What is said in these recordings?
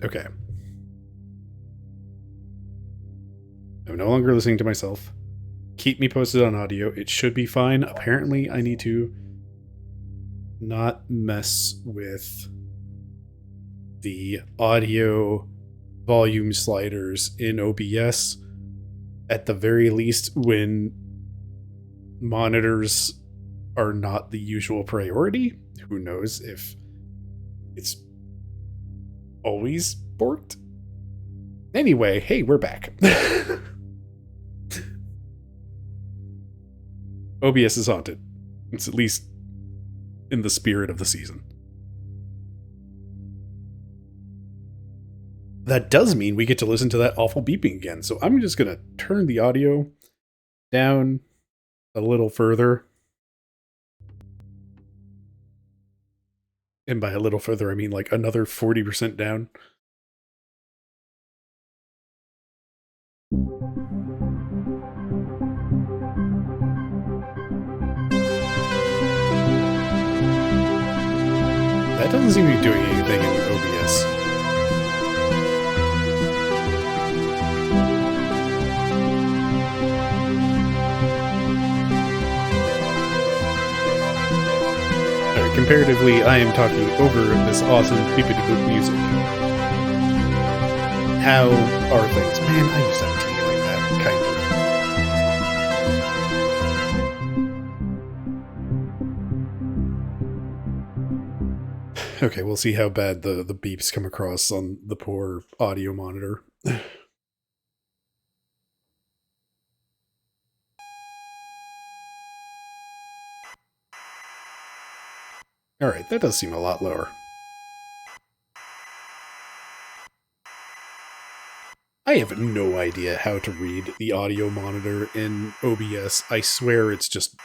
Okay. I'm no longer listening to myself. Keep me posted on audio. It should be fine. Apparently, I need to not mess with the audio volume sliders in OBS, at the very least, when monitors are not the usual priority. Who knows if it's always borked? Anyway, hey, we're back. OBS is haunted. It's at least in the spirit of the season. That does mean we get to listen to that awful beeping again. So I'm just going to turn the audio down a little further. And by a little further, I mean like another 40% down. That doesn't seem to be doing anything in OBS. Alright, comparatively, I am talking over this awesome beepity-boop music. How are things? Man, I used to have a TV like that, kind of. Okay, we'll see how bad the beeps come across on the poor audio monitor. Alright, that does seem a lot lower. I have no idea how to read the audio monitor in OBS. I swear it's just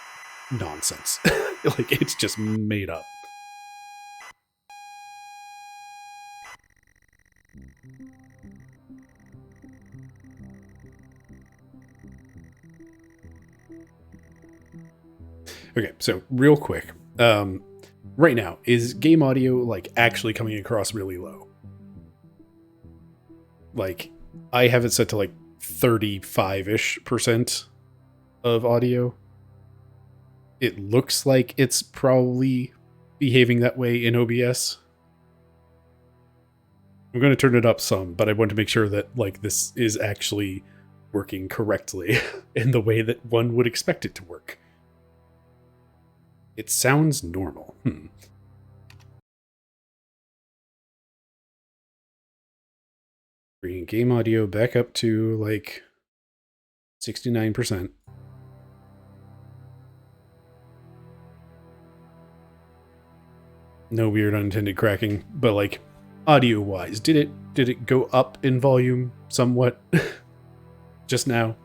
nonsense. Like, it's just made up. Okay, so real quick. Right now, is game audio, like, actually coming across really low? Like, I have it set to, like, 35-ish% of audio. It looks like it's probably behaving that way in OBS. I'm going to turn it up some, but I want to make sure that, like, this is actually working correctly in the way that one would expect it to work. It sounds normal. Bringing game audio back up to, like, 69%. No weird unintended cracking, but, like, audio-wise, did it go up in volume somewhat just now?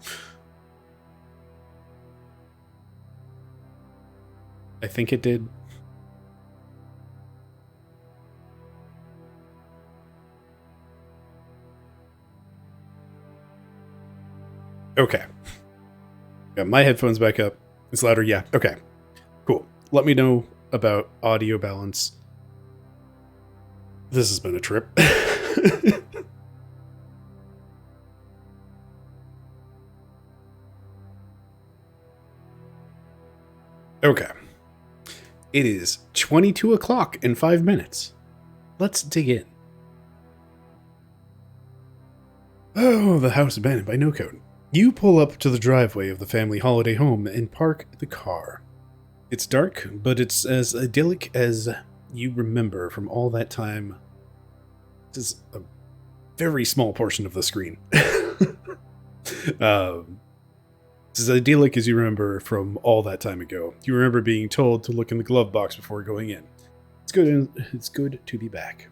I think it did. Okay. Got my headphones back up. It's louder. Yeah. Okay. Cool. Let me know about audio balance. This has been a trip. Okay. It is 22 o'clock in 5 minutes. Let's dig in. Oh, the house abandoned by no code. You pull up to the driveway of the family holiday home and park the car. It's dark, but it's as idyllic as you remember from all that time. This is a very small portion of the screen. It's as idyllic as you remember from all that time ago. You remember being told to look in the glove box before going in. It's good to be back.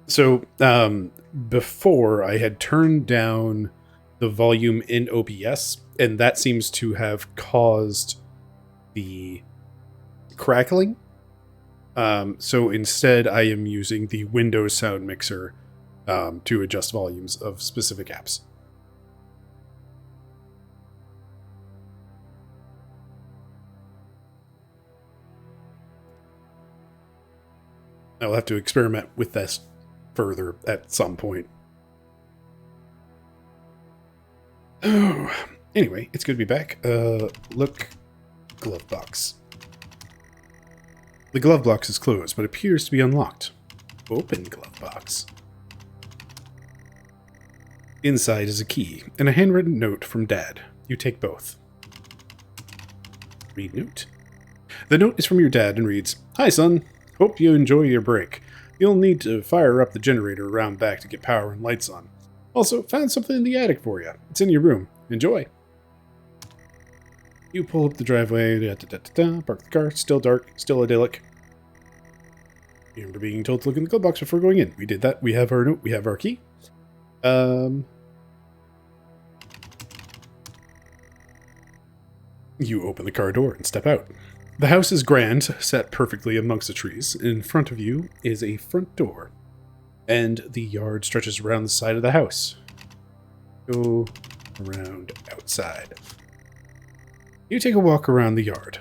So, before I had turned down the volume in OBS, and that seems to have caused the crackling. So instead, I am using the Windows sound mixer to adjust volumes of specific apps. I'll have to experiment with this further at some point. Oh, anyway, it's good to be back. Look, glove box. The glove box is closed, but appears to be unlocked. Open glove box. Inside is a key and a handwritten note from Dad. You take both. Read note. The note is from your dad and reads, "Hi, son. Hope you enjoy your break. You'll need to fire up the generator around back to get power and lights on. Also, found something in the attic for you. It's in your room. Enjoy." You pull up the driveway, park the car, still dark, still idyllic. You remember being told to look in the glove box before going in. We did that. We have our note, we have our key. You open the car door and step out. The house is grand, set perfectly amongst the trees. In front of you is a front door, and the yard stretches around the side of the house. Go around outside. You take a walk around the yard.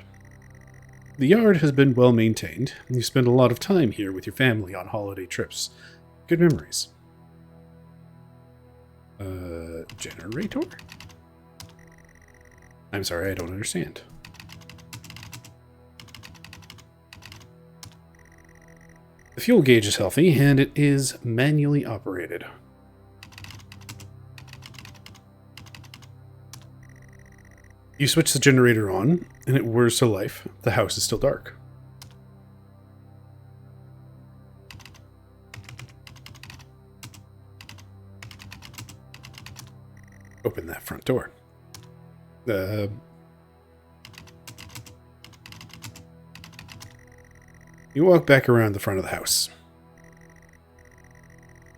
The yard has been well maintained. You spend a lot of time here with your family on holiday trips. Good memories. Generator? I'm sorry, I don't understand. The fuel gauge is healthy, and it is manually operated. You switch the generator on, and it whirs to life. The house is still dark. Open that front door. You walk back around the front of the house.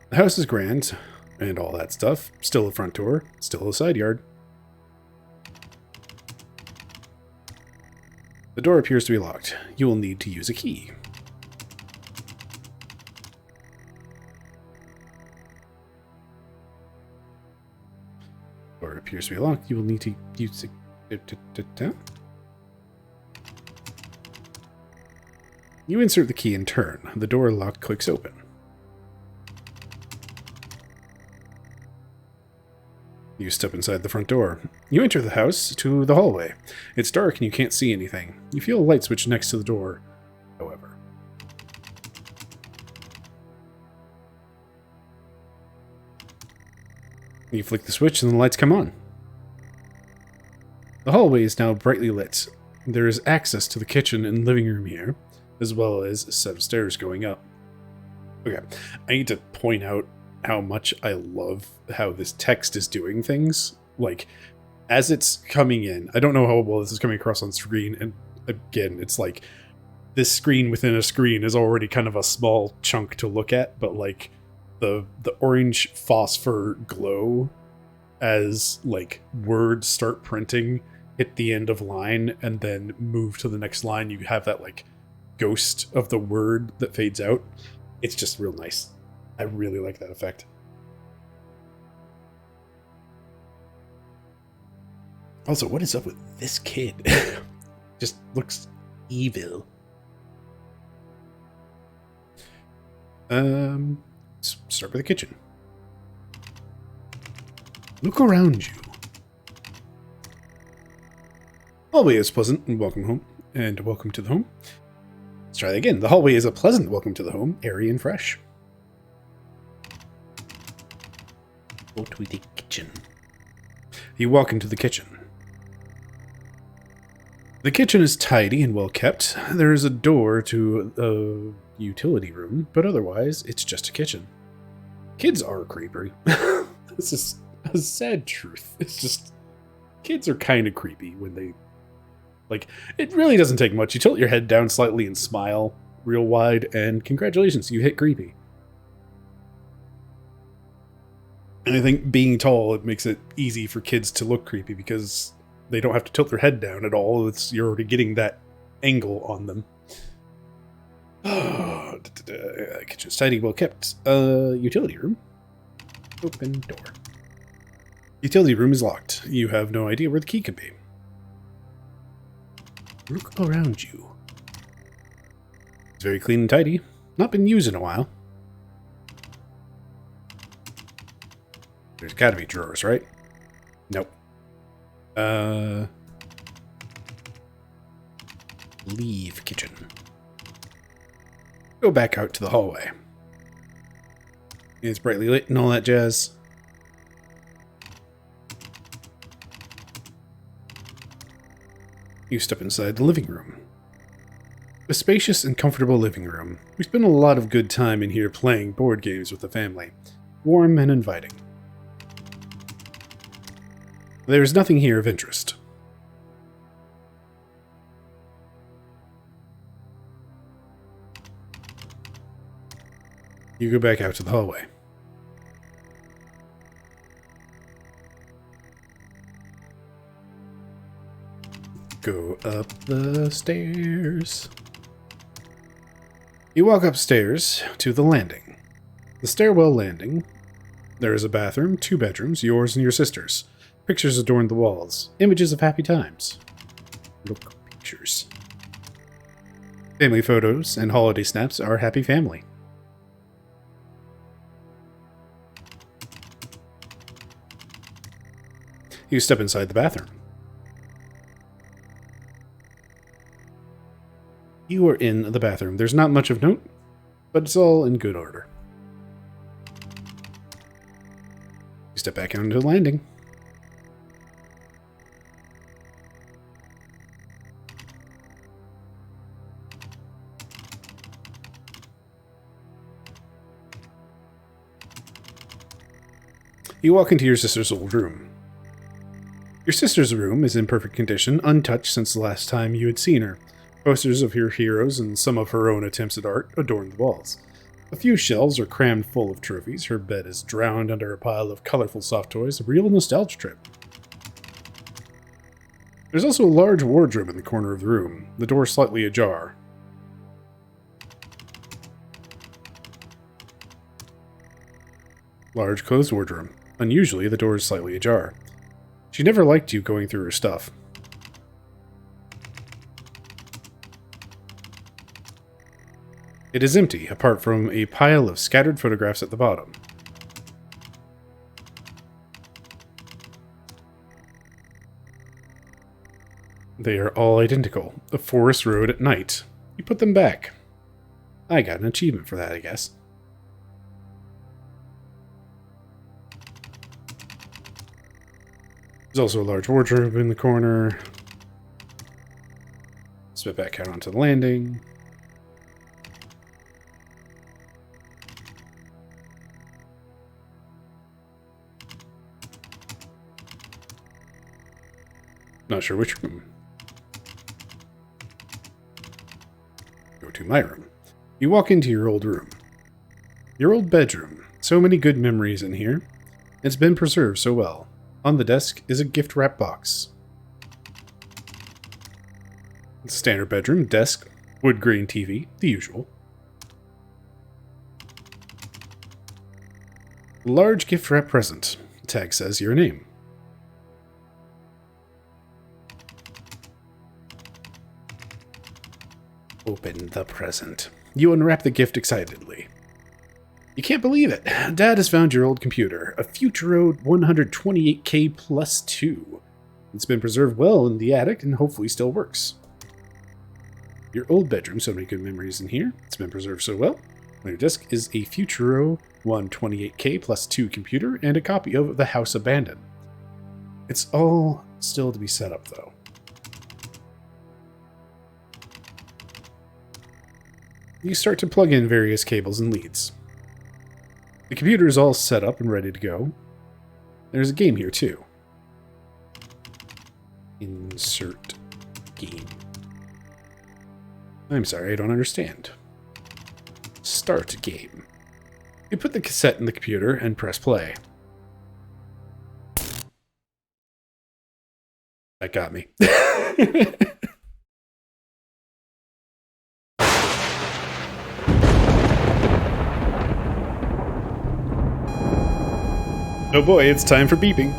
The house is grand, and all that stuff. Still a front door, still a side yard. The door appears to be locked. You will need to use a key. Door appears to be locked. You will need to use a... You insert the key and turn. The door lock clicks open. You step inside the front door. You enter the house to the hallway. It's dark and you can't see anything. You feel a light switch next to the door, however. You flick the switch and the lights come on. The hallway is now brightly lit. There is access to the kitchen and living room here, as well as a set of stairs going up. Okay, I need to point out how much I love how this text is doing things. Like, as it's coming in, I don't know how well this is coming across on screen, and again, it's like, this screen within a screen is already kind of a small chunk to look at, but like, the orange phosphor glow as, like, words start printing, hit the end of line, and then move to the next line, you have that, like, ghost of the word that fades out. It's just real nice. I really like that effect. Also, what is up with this kid? Just looks evil. Start with the kitchen. Look around you. Hallway is pleasant and welcome home. And welcome to the home. Let's try that again. The hallway is a pleasant welcome to the home, airy and fresh. Go to the kitchen. You walk into the kitchen. The kitchen is tidy and well kept. There is a door to a utility room, but otherwise, it's just a kitchen. Kids are creepy. This is a sad truth. It's just, kids are kind of creepy when they, like, it really doesn't take much. You tilt your head down slightly and smile real wide, and congratulations, you hit creepy. And I think being tall, it makes it easy for kids to look creepy because they don't have to tilt their head down at all. You're already getting that angle on them. Kitchen's tidy, well kept. Utility room. Open door. Utility room is locked. You have no idea where the key could be. Look around you. It's very clean and tidy. Not been used in a while. There's gotta be drawers, right? Nope. Leave kitchen. Go back out to the hallway. It's brightly lit and all that jazz. You step inside the living room. A spacious and comfortable living room. We spend a lot of good time in here playing board games with the family. Warm and inviting. There is nothing here of interest. You go back out to the hallway. Go up the stairs. You walk upstairs to the landing. The stairwell landing. There is a bathroom, 2 bedrooms, yours and your sister's. Pictures adorn the walls. Images of happy times. Look, pictures. Family photos and holiday snaps are happy family. You step inside the bathroom. You are in the bathroom. There's not much of note, but it's all in good order. You step back onto the landing. You walk into your sister's old room. Your sister's room is in perfect condition, untouched since the last time you had seen her. Posters of your heroes and some of her own attempts at art adorn the walls. A few shelves are crammed full of trophies. Her bed is drowned under a pile of colorful soft toys, a real nostalgia trip. There's also a large wardrobe in the corner of the room, the door slightly ajar. Large closed wardrobe. Unusually, the door is slightly ajar. She never liked you going through her stuff. It is empty, apart from a pile of scattered photographs at the bottom. They are all identical. A forest road at night. You put them back. I got an achievement for that, I guess. There's also a large wardrobe in the corner. Spit back out onto the landing. Not sure which room. Go to my room. You walk into your old room. Your old bedroom. So many good memories in here. It's been preserved so well. On the desk is a gift wrap box. Standard bedroom, desk, wood grain TV, the usual. Large gift wrap present. The tag says your name. Open the present. You unwrap the gift excitedly. You can't believe it. Dad has found your old computer, a Futuro 128K plus 2. It's been preserved well in the attic and hopefully still works. Your old bedroom, so many good memories in here. It's been preserved so well. On your desk is a Futuro 128K plus 2 computer and a copy of The House Abandoned. It's all still to be set up, though. You start to plug in various cables and leads. The computer is all set up and ready to go. There's a game here, too. Insert game. I'm sorry, I don't understand. Start game. You put the cassette in the computer and press play. That got me. Oh boy, it's time for beeping.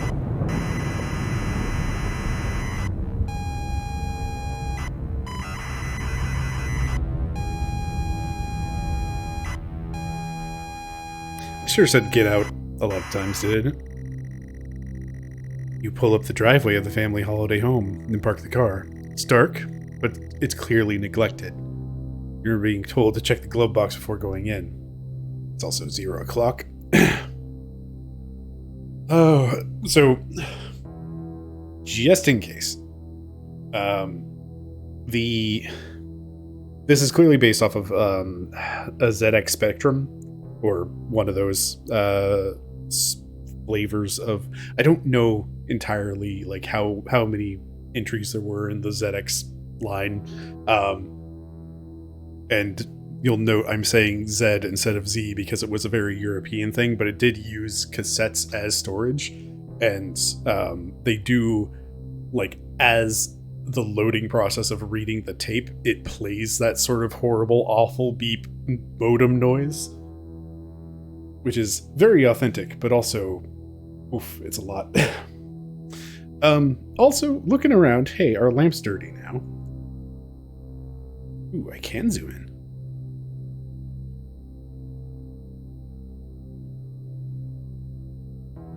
sure said get out a lot of times, didn't it? You pull up the driveway of the family holiday home and park the car. It's dark, but it's clearly neglected. You're being told to check the glove box before going in. It's also 0 o'clock. Oh, so just in case, this is clearly based off of a ZX Spectrum, or one of those flavors of. I don't know entirely like how many entries there were in the ZX line, and you'll note I'm saying Z instead of Z because it was a very European thing, but it did use cassettes as storage, and they do, like, as the loading process of reading the tape, it plays that sort of horrible, awful beep modem noise, which is very authentic, but also, oof, it's a lot. Also, looking around, hey, our lamp's dirty now. Ooh, I can zoom in.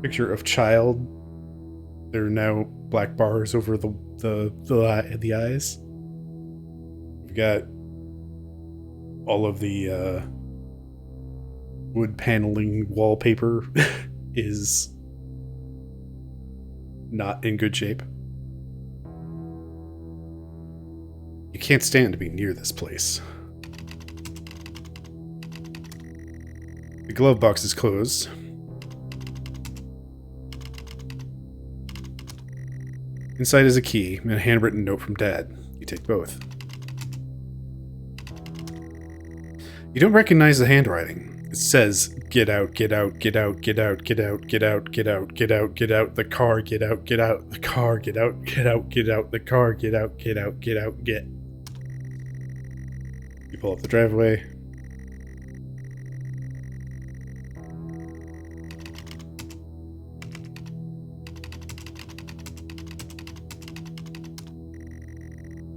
Picture of child. There are now black bars over the eyes. We've got all of the wood paneling wallpaper is not in good shape. You can't stand to be near this place. The glove box is closed. Inside is a key and a handwritten note from Dad. You take both. You don't recognize the handwriting. It says, get out, get out, get out, get out, get out, get out, get out, get out, get out, the car, get out, get out, the car, get out, get out, get out, the car, get out, get out, get out, get. You pull up the driveway.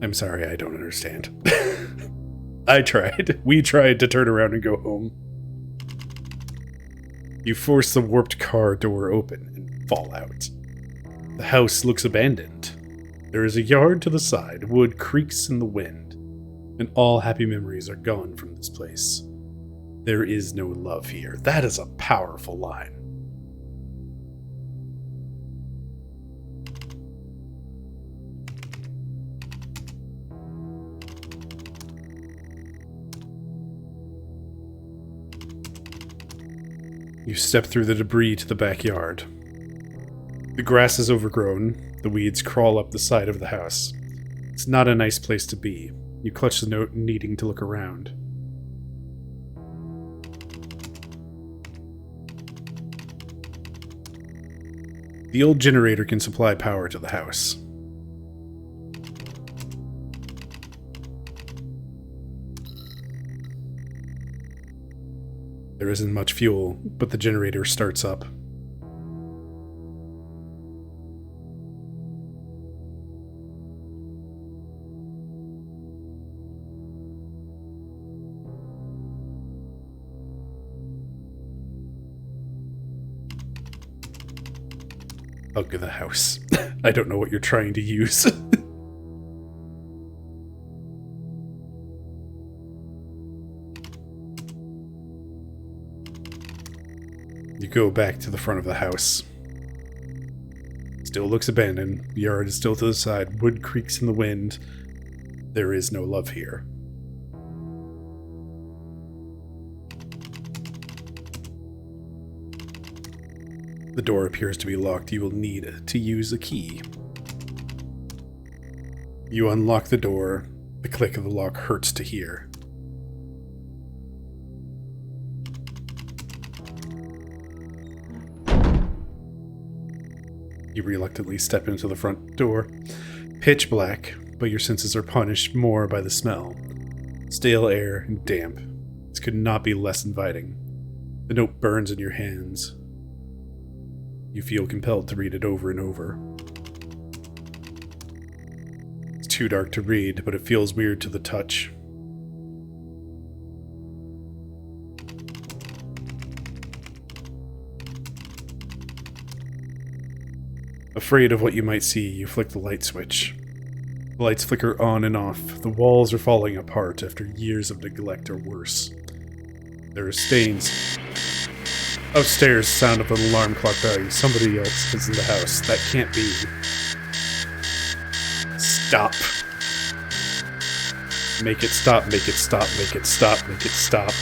I'm sorry, I don't understand. I tried. We tried to turn around and go home. You force the warped car door open and fall out. The house looks abandoned. There is a yard to the side, wood creaks in the wind, and all happy memories are gone from this place. There is no love here. That is a powerful line. You step through the debris to the backyard. The grass is overgrown. The weeds crawl up the side of the house. It's not a nice place to be. You clutch the note, needing to look around. The old generator can supply power to the house. There isn't much fuel, but the generator starts up. Hug the house. I don't know what you're trying to use. You go back to the front of the house. Still looks abandoned. The yard is still to the side. Wood creaks in the wind. There is no love here. The door appears to be locked. You will need to use a key. You unlock the door. The click of the lock hurts to hear. You reluctantly step into the front door. Pitch black, but your senses are punished more by the smell. Stale air and damp. This could not be less inviting. The note burns in your hands. You feel compelled to read it over and over. It's too dark to read, but it feels weird to the touch. Afraid of what you might see, you flick the light switch. The lights flicker on and off. The walls are falling apart after years of neglect or worse. There are stains. Upstairs, sound of an alarm clock value. Somebody else is in the house. That can't be. Stop. Make it stop, make it stop, make it stop, make it stop.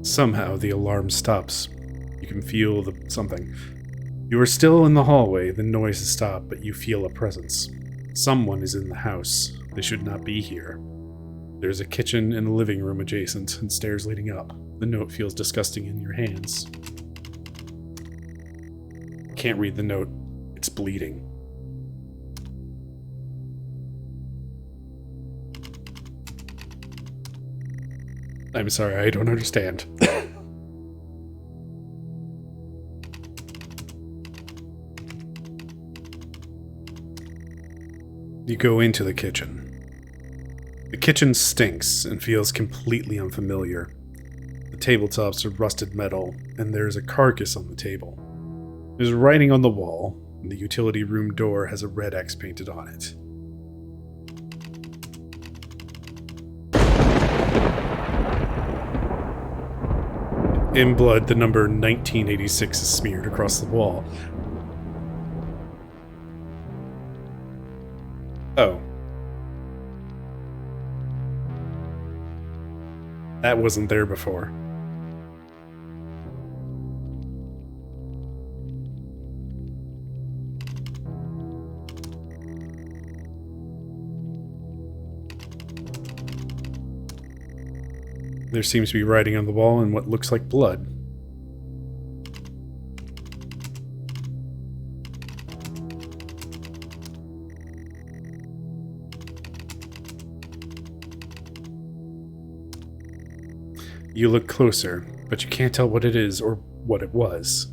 Somehow the alarm stops. You can feel something. You are still in the hallway, the noise has stopped, but you feel a presence. Someone is in the house. They should not be here. There's a kitchen and a living room adjacent, and stairs leading up. The note feels disgusting in your hands. Can't read the note. It's bleeding. I'm sorry, I don't understand. You go into the kitchen. The kitchen stinks and feels completely unfamiliar. The tabletops are rusted metal, and there's a carcass on the table. There's writing on the wall, and the utility room door has a red X painted on it. In blood, the number 1986 is smeared across the wall. Oh. That wasn't there before. There seems to be writing on the wall in what looks like blood. You look closer, but you can't tell what it is or what it was.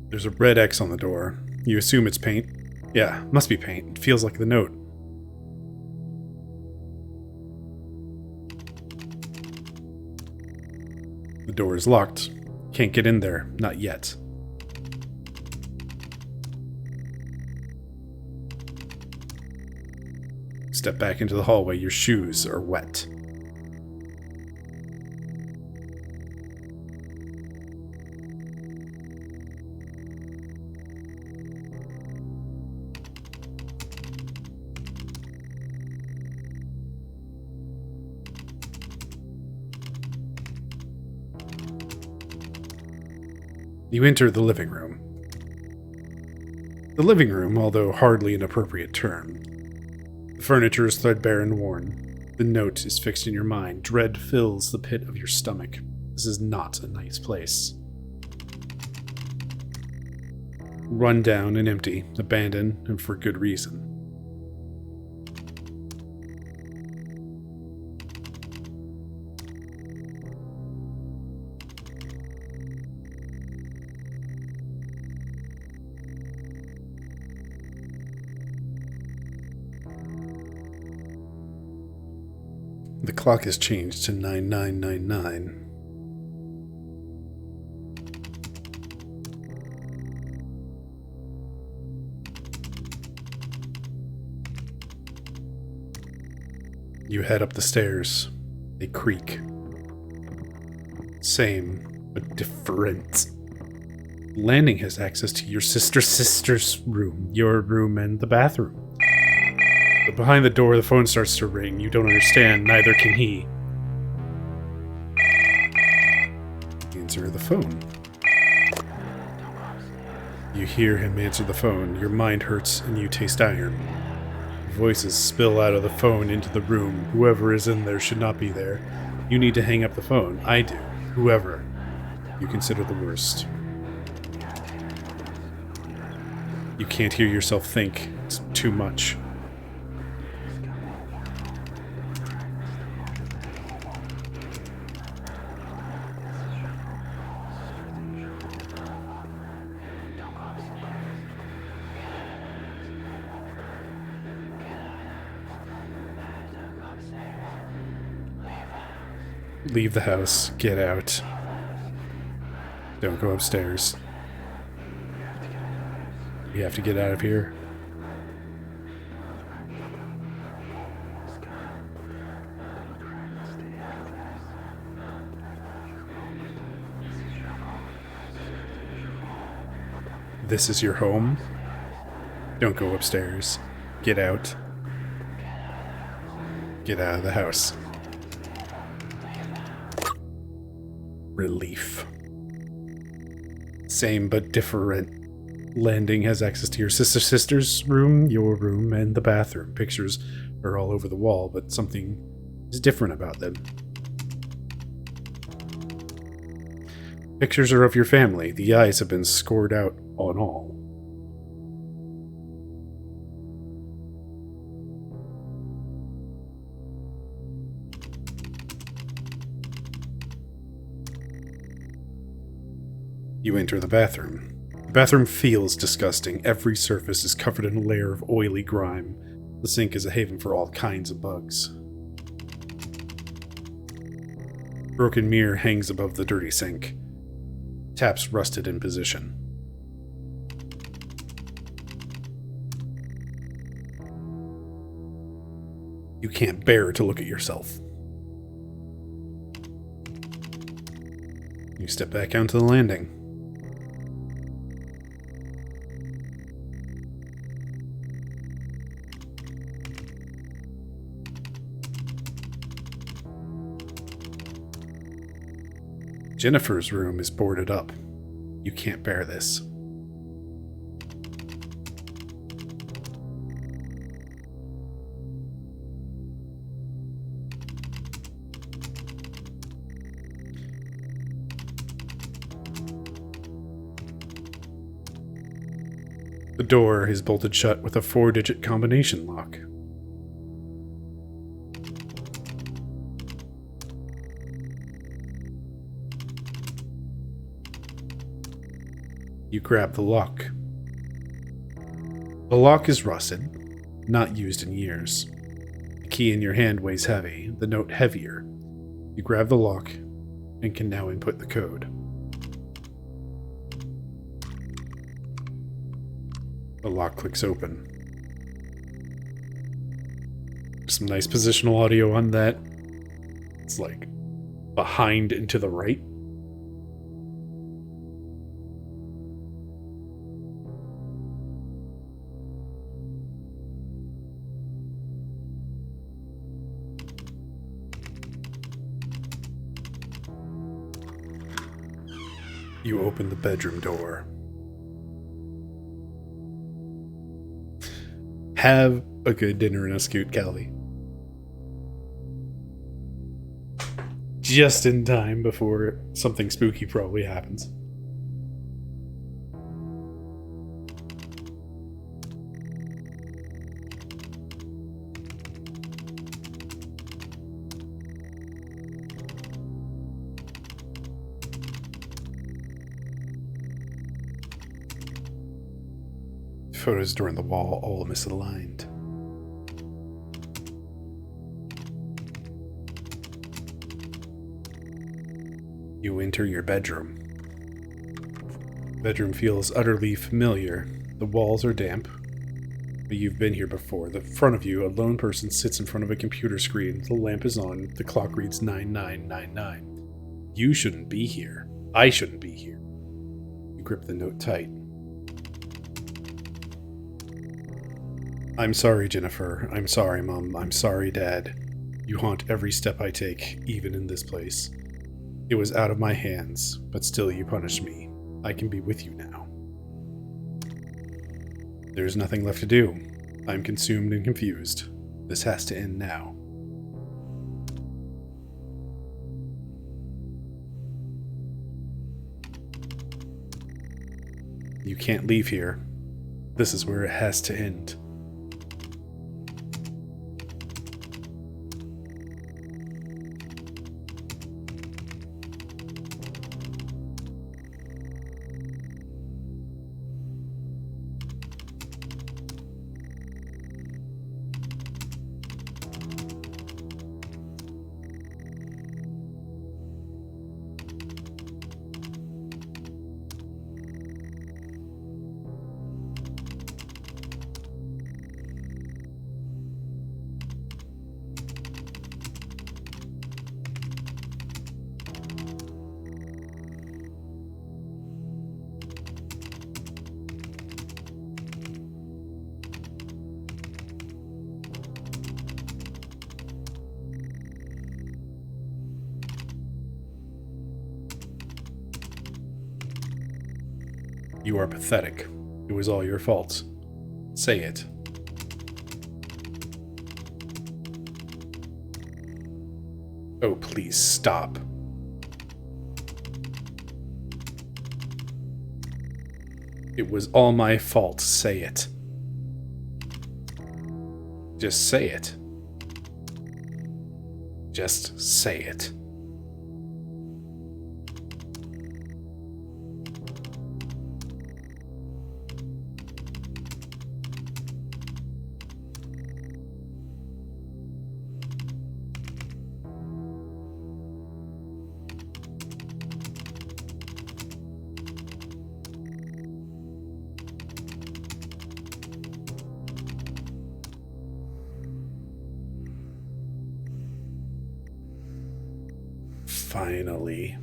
There's a red X on the door. You assume it's paint. Yeah, must be paint. It feels like the note. The door is locked. Can't get in there. Not yet. Step back into the hallway. Your shoes are wet. You enter the living room. The living room, although hardly an appropriate term. The furniture is threadbare and worn. The note is fixed in your mind. Dread fills the pit of your stomach. This is not a nice place. Run down and empty, abandoned, and for good reason. The clock has changed to 9999. You head up the stairs. They creak. Same, but different. Landing has access to your sister's room, your room, and the bathroom. But behind the door, the phone starts to ring. You don't understand, neither can he. Answer the phone. You hear him answer the phone. Your mind hurts and you taste iron. Voices spill out of the phone into the room. Whoever is in there should not be there. You need to hang up the phone. I do. Whoever. You consider the worst. You can't hear yourself think. It's too much. Leave the house. Get out. Don't go upstairs. We have to get out of here. This is your home? Don't go upstairs. Get out. Get out of the house. Relief. Same but different. Landing has access to your sister's room, your room, and the bathroom. Pictures are all over the wall, but something is different about them. Pictures are of your family. The eyes have been scored out on all. You enter the bathroom. The bathroom feels disgusting. Every surface is covered in a layer of oily grime. The sink is a haven for all kinds of bugs. Broken mirror hangs above the dirty sink. Taps rusted in position. You can't bear to look at yourself. You step back onto the landing. Jennifer's room is boarded up. You can't bear this. The door is bolted shut with a 4-digit combination lock. You grab the lock. The lock is rusted, not used in years. The key in your hand weighs heavy, the note heavier. You grab the lock and can now input the code. The lock clicks open. Some nice positional audio on that. It's like behind and to the right. You open the bedroom door. Have a good dinner in a scoot, Calvi. Just in time before something spooky probably happens. Photos during the wall all misaligned. You enter your bedroom. Bedroom feels utterly familiar. The walls are damp, but you've been here before. The front of you, a lone person sits in front of a computer screen. The lamp is on. The clock reads 9999. You shouldn't be here. I shouldn't be here. You grip the note tight. I'm sorry, Jennifer. I'm sorry, Mom. I'm sorry, Dad. You haunt every step I take, even in this place. It was out of my hands, but still you punished me. I can be with you now. There's nothing left to do. I'm consumed and confused. This has to end now. You can't leave here. This is where it has to end. You are pathetic. It was all your fault. Say it. Oh, please stop. It was all my fault. Say it. Just say it. Just say it. Finally.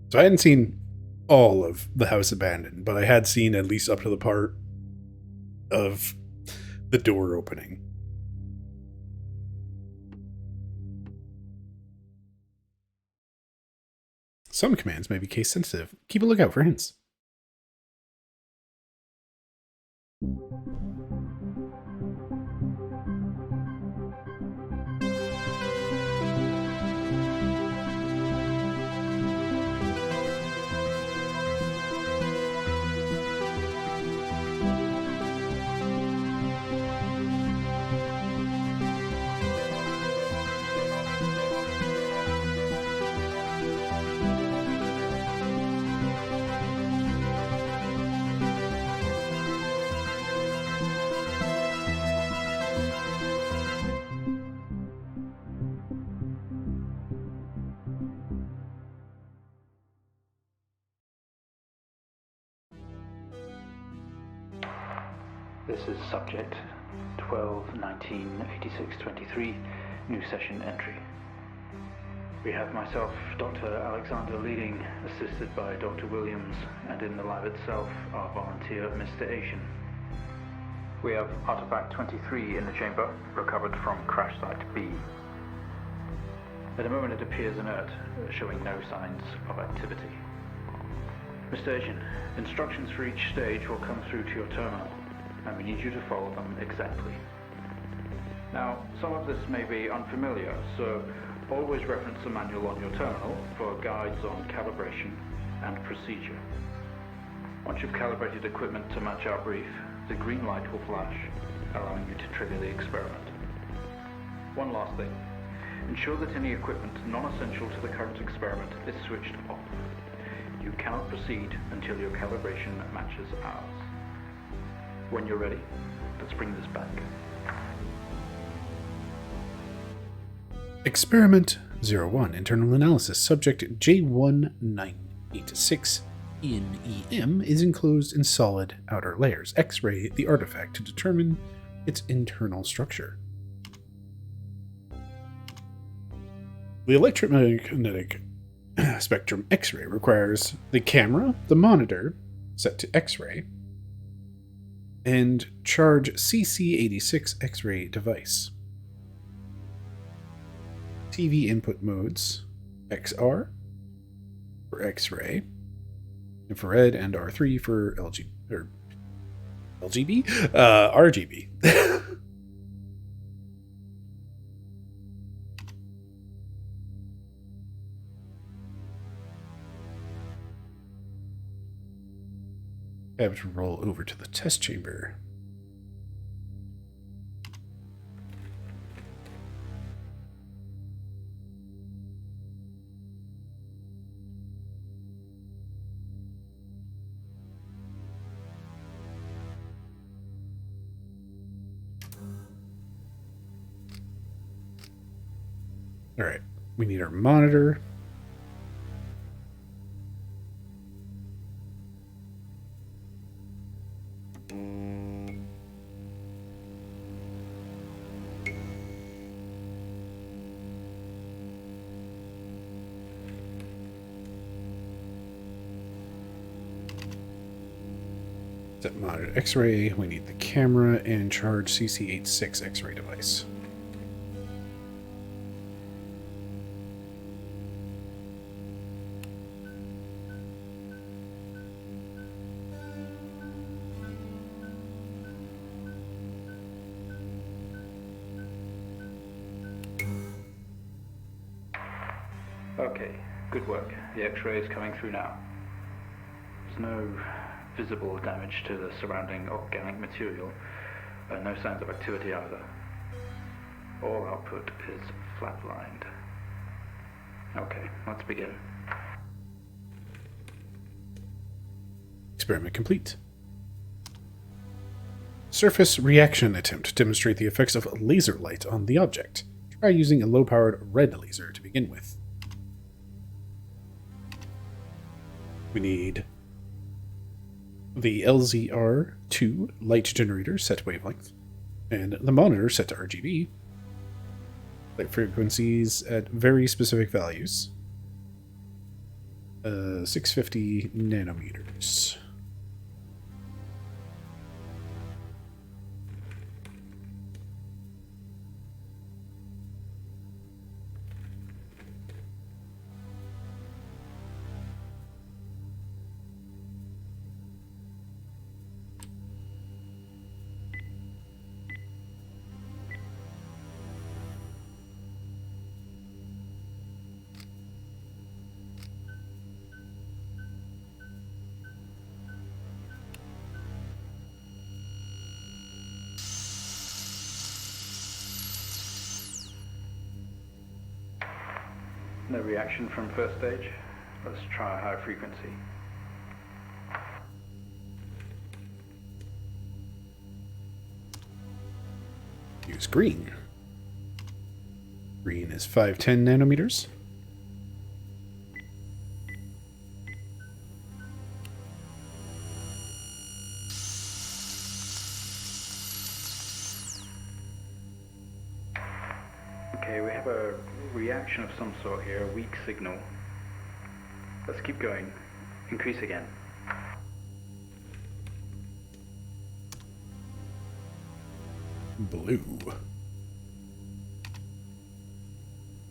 So I hadn't seen all of the house abandoned, but I had seen at least up to the part of the door opening. Some commands may be case sensitive. Keep a lookout for hints. This is subject 12-19-86-23, new session entry. We have myself, Dr. Alexander leading, assisted by Dr. Williams, and in the lab itself, our volunteer, Mr. Asian. We have artifact 23 in the chamber, recovered from crash site B. At the moment it appears inert, showing no signs of activity. Mr. Asian, instructions for each stage will come through to your terminal, and we need you to follow them exactly. Now, some of this may be unfamiliar, so always reference the manual on your terminal for guides on calibration and procedure. Once you've calibrated equipment to match our brief, the green light will flash, allowing you to trigger the experiment. One last thing. Ensure that any equipment non-essential to the current experiment is switched off. You cannot proceed until your calibration matches ours. When you're ready, let's bring this back. Experiment 01, internal analysis. Subject J1986 in EM is enclosed in solid outer layers. X-ray the artifact to determine its internal structure. The electromagnetic spectrum X-ray requires the camera, the monitor, set to X-ray, and charge CC86 X-ray device. TV input modes, XR for X-ray, infrared, and R3 for RGB. I have to roll over to the test chamber. We need our monitor. Set monitor X-ray. We need the camera and charge CC86 X-ray device. Okay, good work. The X-ray is coming through now. There's no visible damage to the surrounding organic material, and no signs of activity either. All output is flatlined. Okay, let's begin. Experiment complete. Surface reaction attempt to demonstrate the effects of laser light on the object. Try using a low-powered red laser to begin with. We need the LZR2 light generator set to wavelength, and the monitor set to RGB. Light frequencies at very specific values. 650 nanometers. No reaction from first stage. Let's try a high frequency. Use green. Green is 510 nanometers. Okay, we have a reaction of some sort here, a weak signal. Let's keep going. Increase again. Blue.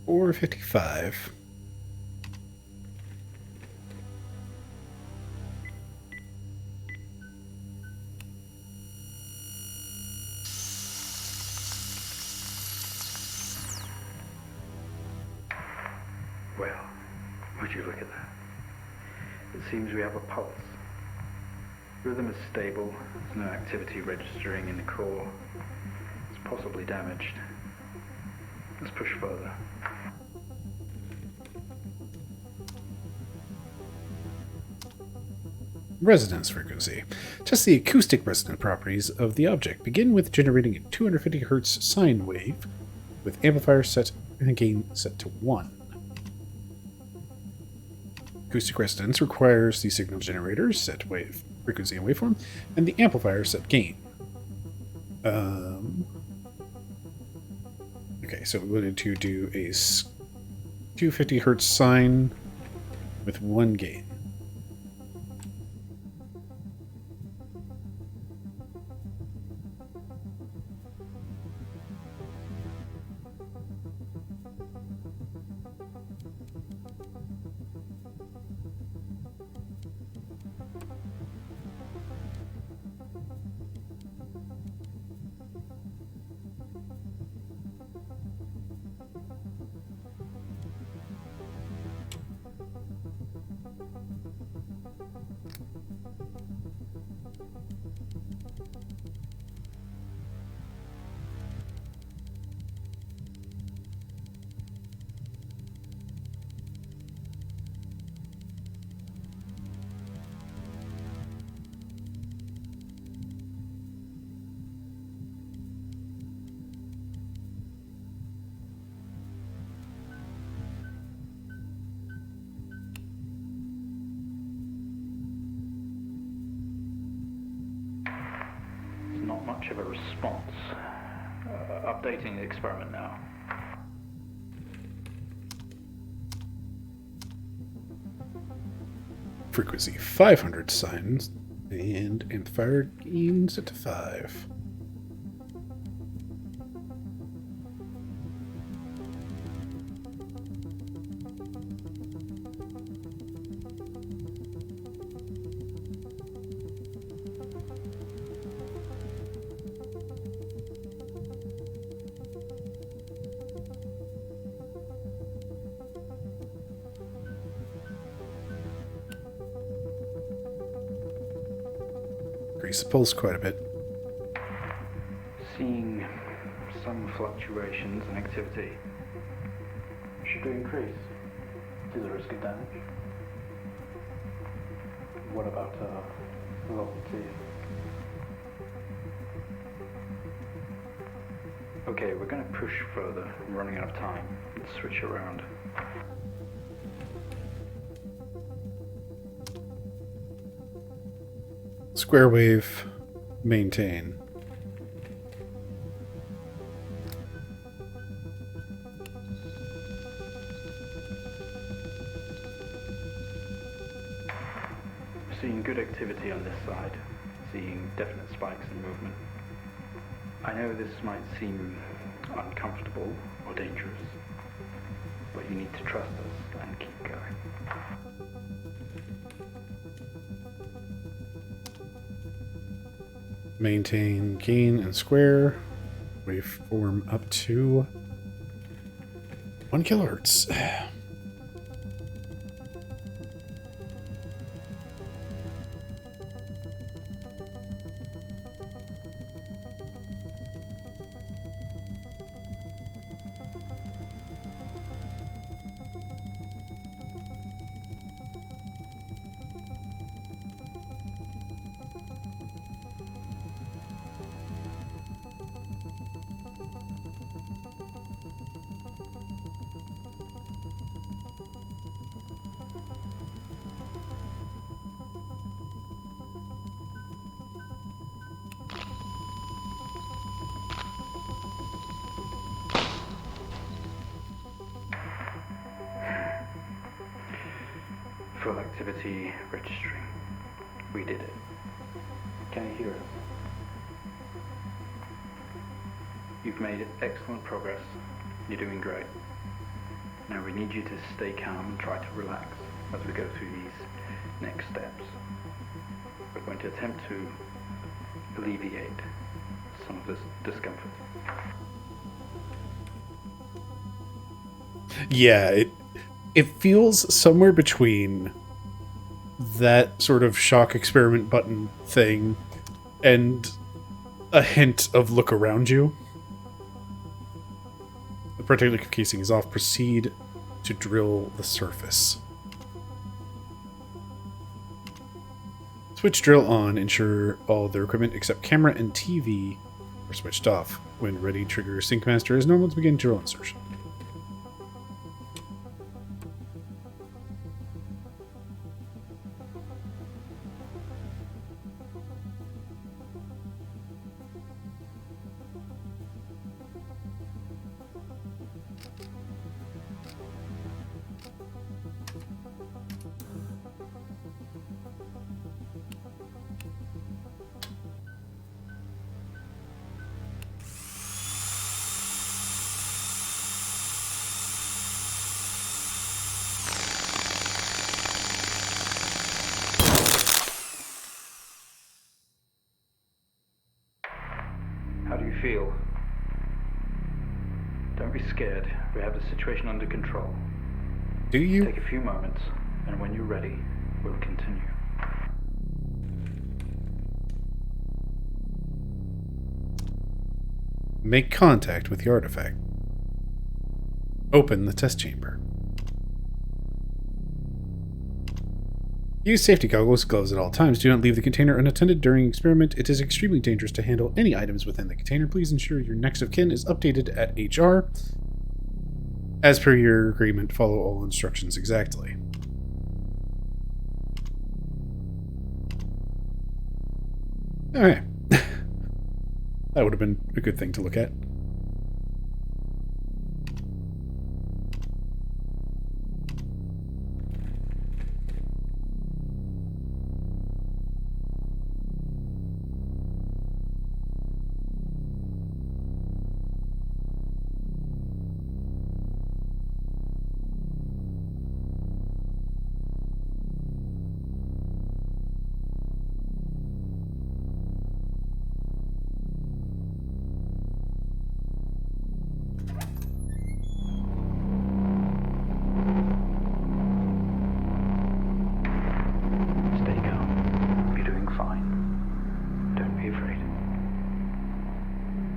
455. Well, would you look at that? It seems we have a pulse. Rhythm is stable. There's no activity registering in the core. It's possibly damaged. Let's push further. Resonance frequency. Test the acoustic resonant properties of the object. Begin with generating a 250 Hz sine wave with amplifier set and gain set to 1. Acoustic resonance requires the signal generator set wave frequency and waveform, and the amplifier set gain. Okay, so we wanted to do a 250 Hz sine with 1 gain. much of a response. Updating the experiment now. Frequency 500 signs, and amplifier gain set to 5. Increase the pulse quite a bit. Seeing some fluctuations in activity. Should we increase? To the risk of damage? What about velocity? Okay, we're going to push further. I'm running out of time. Let's switch around. Square wave, maintain. Seeing good activity on this side. Seeing definite spikes in movement. I know this might seem uncomfortable or dangerous, but you need to trust us and keep going. Maintain gain and square. Waveform up to 1 kilohertz. Full activity registering. We did it. Can you hear us? You've made excellent progress. You're doing great. Now we need you to stay calm and try to relax as we go through these next steps. We're going to attempt to alleviate some of this discomfort. Yeah, it feels somewhere between that sort of shock experiment button thing and a hint of look around you. The protective casing is off. Proceed to drill the surface. Switch drill on. Ensure all their equipment except camera and TV are switched off. When ready, trigger Sync Master as normal to begin drill insertion. How do you feel? Don't be scared. We have the situation under control. Do you? Take a few moments, and when you're ready, we'll continue. Make contact with the artifact. Open the test chamber. Use safety goggles, gloves at all times. Do not leave the container unattended during experiment. It is extremely dangerous to handle any items within the container. Please ensure your next of kin is updated at HR. As per your agreement, follow all instructions exactly. Okay. That would have been a good thing to look at. Stay calm. You're doing fine. Don't be afraid.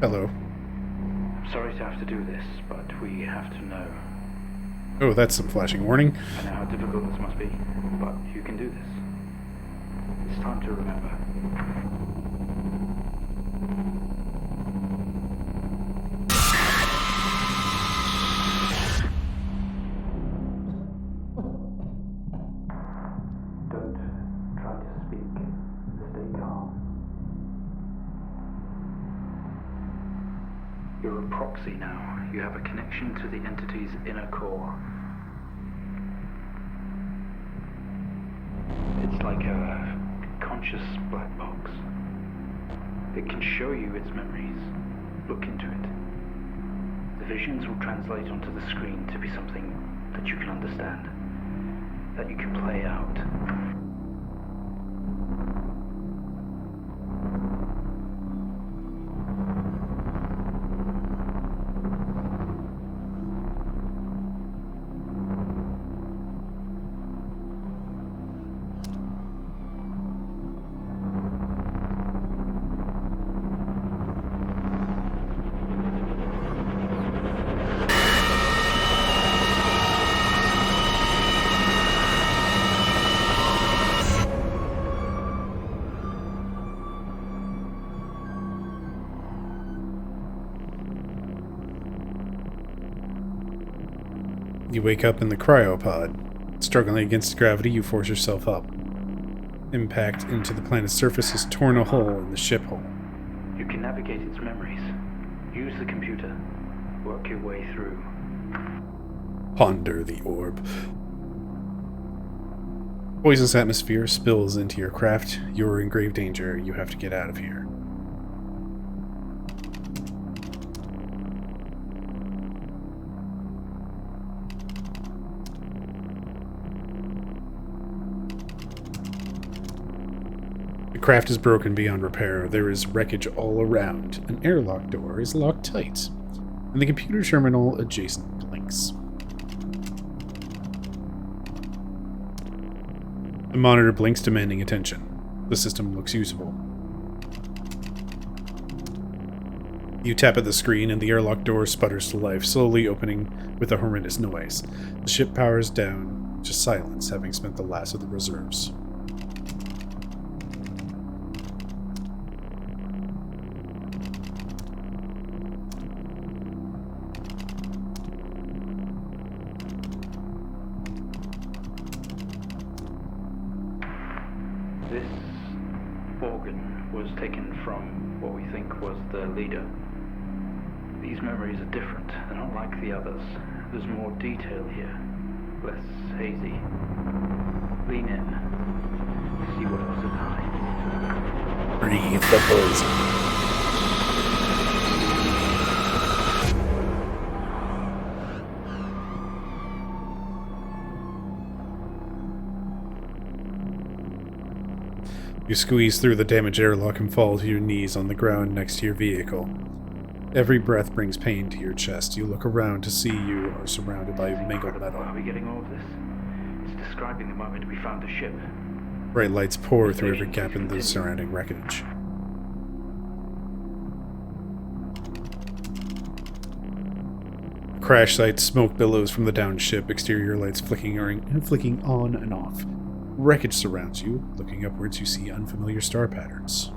Hello. I'm sorry to have to do this, but we have to know. Oh, that's some flashing warning. I know how difficult this must be, but you can do this. It's time to remember. Don't try to speak. Stay calm. You're a proxy now. You have a connection to the entity's inner core. It's like a conscious black box. It can show you its memories. Look into it. The visions will translate onto the screen to be something that you can understand, that you can play out. You wake up in the cryopod. Struggling against gravity, you force yourself up. Impact into the planet's surface has torn a hole in the ship hull. You can navigate its memories. Use the computer. Work your way through. Ponder the orb. Poisonous atmosphere spills into your craft. You're in grave danger. You have to get out of here. The craft is broken beyond repair. There is wreckage all around. An airlock door is locked tight, and the computer terminal adjacent blinks. The monitor blinks, demanding attention. The system looks usable. You tap at the screen, and the airlock door sputters to life, slowly opening with a horrendous noise. The ship powers down to silence, having spent the last of the reserves. This organ was taken from what we think was the leader. These memories are different. They're not like the others. There's more detail here. Less hazy. Lean in. See what else is hiding. Breathe the poison. You squeeze through the damaged airlock and fall to your knees on the ground next to your vehicle. Every breath brings pain to your chest. You look around to see you are surrounded by mangled metal. Are we getting all of this? It's describing the moment we found the ship. Bright lights pour through every gap in the surrounding wreckage. Crash site smoke billows from the downed ship, exterior lights flicking on and off. Wreckage surrounds you. Looking upwards, you see unfamiliar star patterns.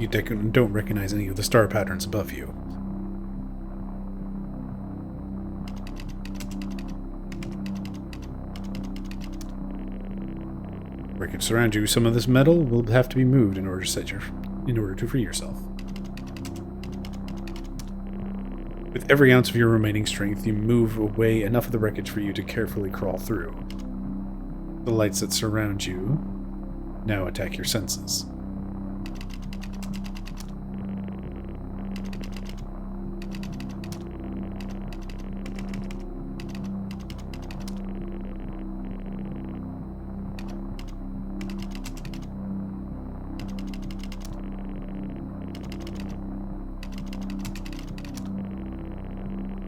You don't recognize any of the star patterns above you. Wreckage surround you. Some of this metal will have to be moved in order to free yourself. With every ounce of your remaining strength, you move away enough of the wreckage for you to carefully crawl through. The lights that surround you now attack your senses.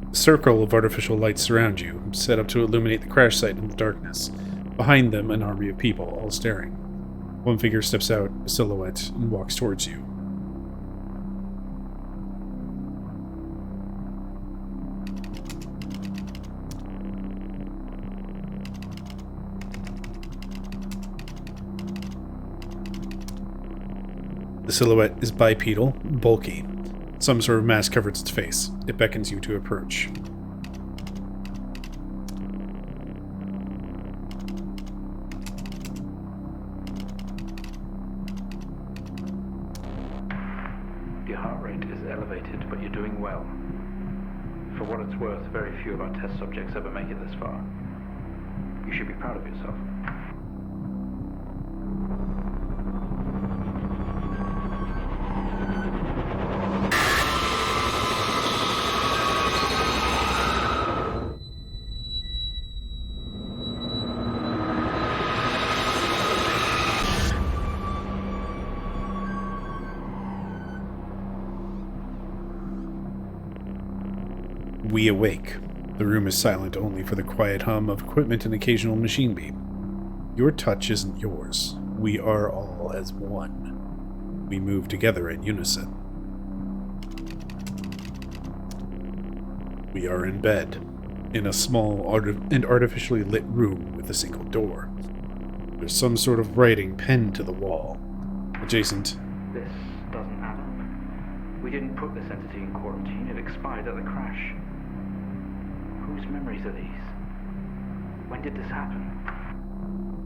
A circle of artificial lights surround you, set up to illuminate the crash site in the darkness. Behind them, an army of people, all staring. One figure steps out, a silhouette, and walks towards you. The silhouette is bipedal, bulky. Some sort of mask covers its face. It beckons you to approach. Your heart rate is elevated, but you're doing well. For what it's worth, very few of our test subjects ever make it this far. You should be proud of yourself. We awake. The room is silent only for the quiet hum of equipment and occasional machine beep. Your touch isn't yours. We are all as one. We move together in unison. We are in bed, in a small and artificially lit room with a single door. There's some sort of writing penned to the wall. Adjacent. This doesn't add up. We didn't put this entity in quarantine. It expired at the crash. Whose memories are these? When did this happen?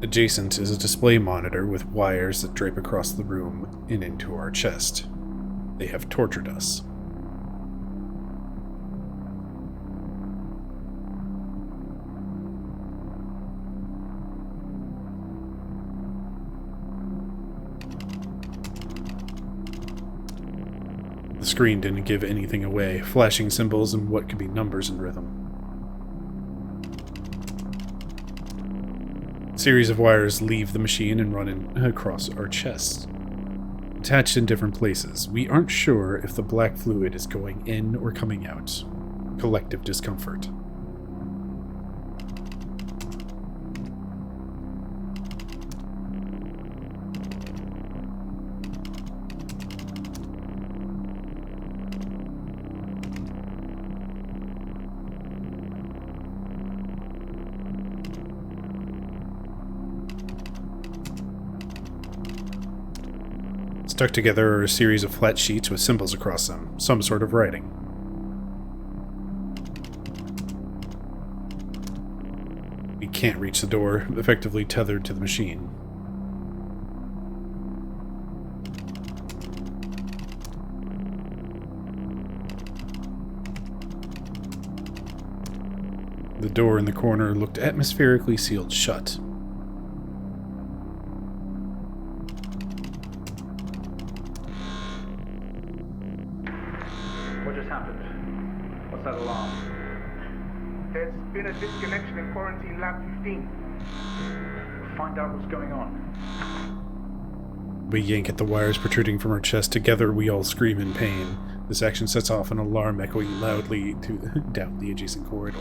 Adjacent is a display monitor with wires that drape across the room and into our chest. They have tortured us. The screen didn't give anything away, flashing symbols and what could be numbers in rhythm. A series of wires leave the machine and run across our chests. Attached in different places, we aren't sure if the black fluid is going in or coming out. Collective discomfort. Stuck together are a series of flat sheets with symbols across them, some sort of writing. We can't reach the door, effectively tethered to the machine. The door in the corner looked atmospherically sealed shut. What just happened? What's that alarm? There's been a disconnection in quarantine lab 15. Find out what's going on. We yank at the wires protruding from our chest. Together, we all scream in pain. This action sets off an alarm echoing loudly down the adjacent corridor.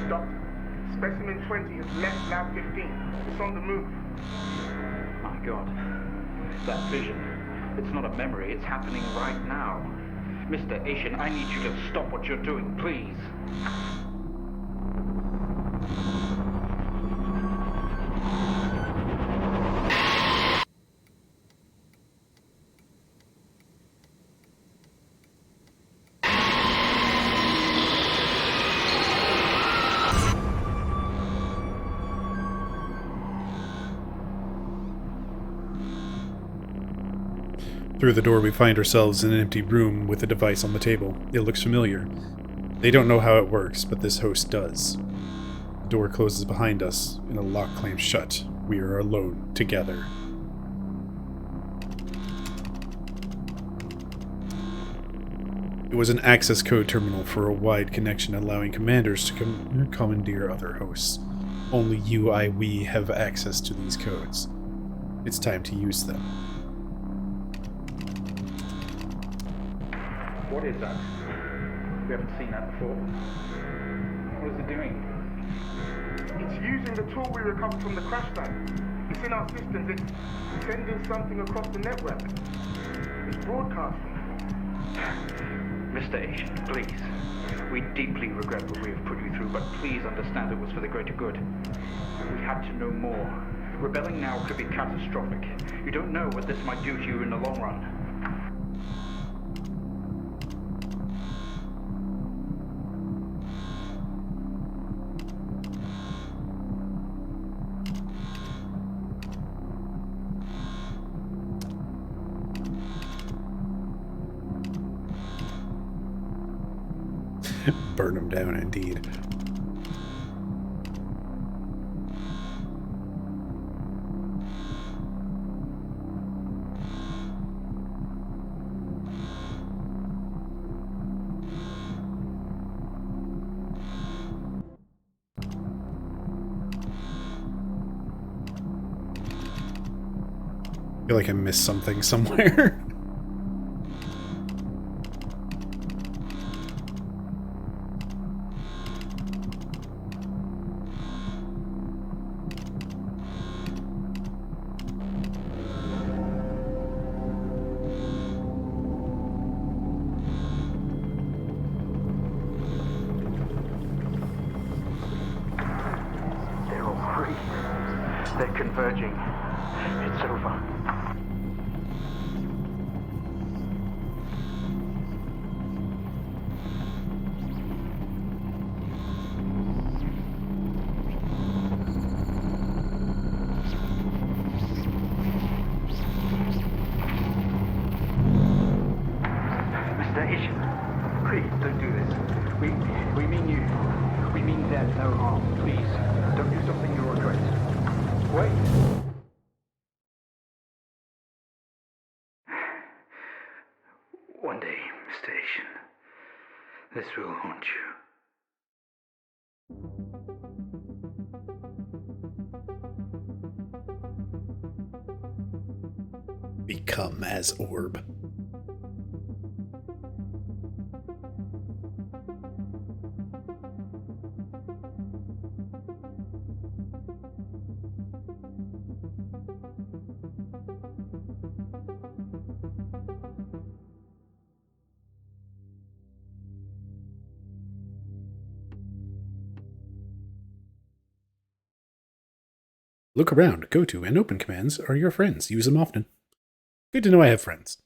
Doctor, specimen 20 has left lab 15. It's on the move. My God. That vision. It's not a memory, it's happening right now. Mr. Asian, I need you to stop what you're doing, please. Through the door, we find ourselves in an empty room with a device on the table. It looks familiar. They don't know how it works, but this host does. The door closes behind us, and the lock clams shut. We are alone, together. It was an access code terminal for a wide connection allowing commanders to commandeer other hosts. Only we have access to these codes. It's time to use them. What is that? We haven't seen that before. What is it doing? It's using the tool we recovered from the crash site. It's in our systems. It's sending something across the network. It's broadcasting. Mr. Asian, please. We deeply regret what we have put you through, but please understand it was for the greater good. We had to know more. Rebelling now could be catastrophic. You don't know what this might do to you in the long run. Burn them down, indeed. I feel like I missed something somewhere. They're all free. They're converging. It's over. Mr. Asian, please don't do this. We mean you. We mean them no harm. Please, don't do something you'll regret. Wait. One day, Mr. Asian, this will haunt you. Become as orb. Look around, go to, and open commands are your friends. Use them often. Good to know I have friends.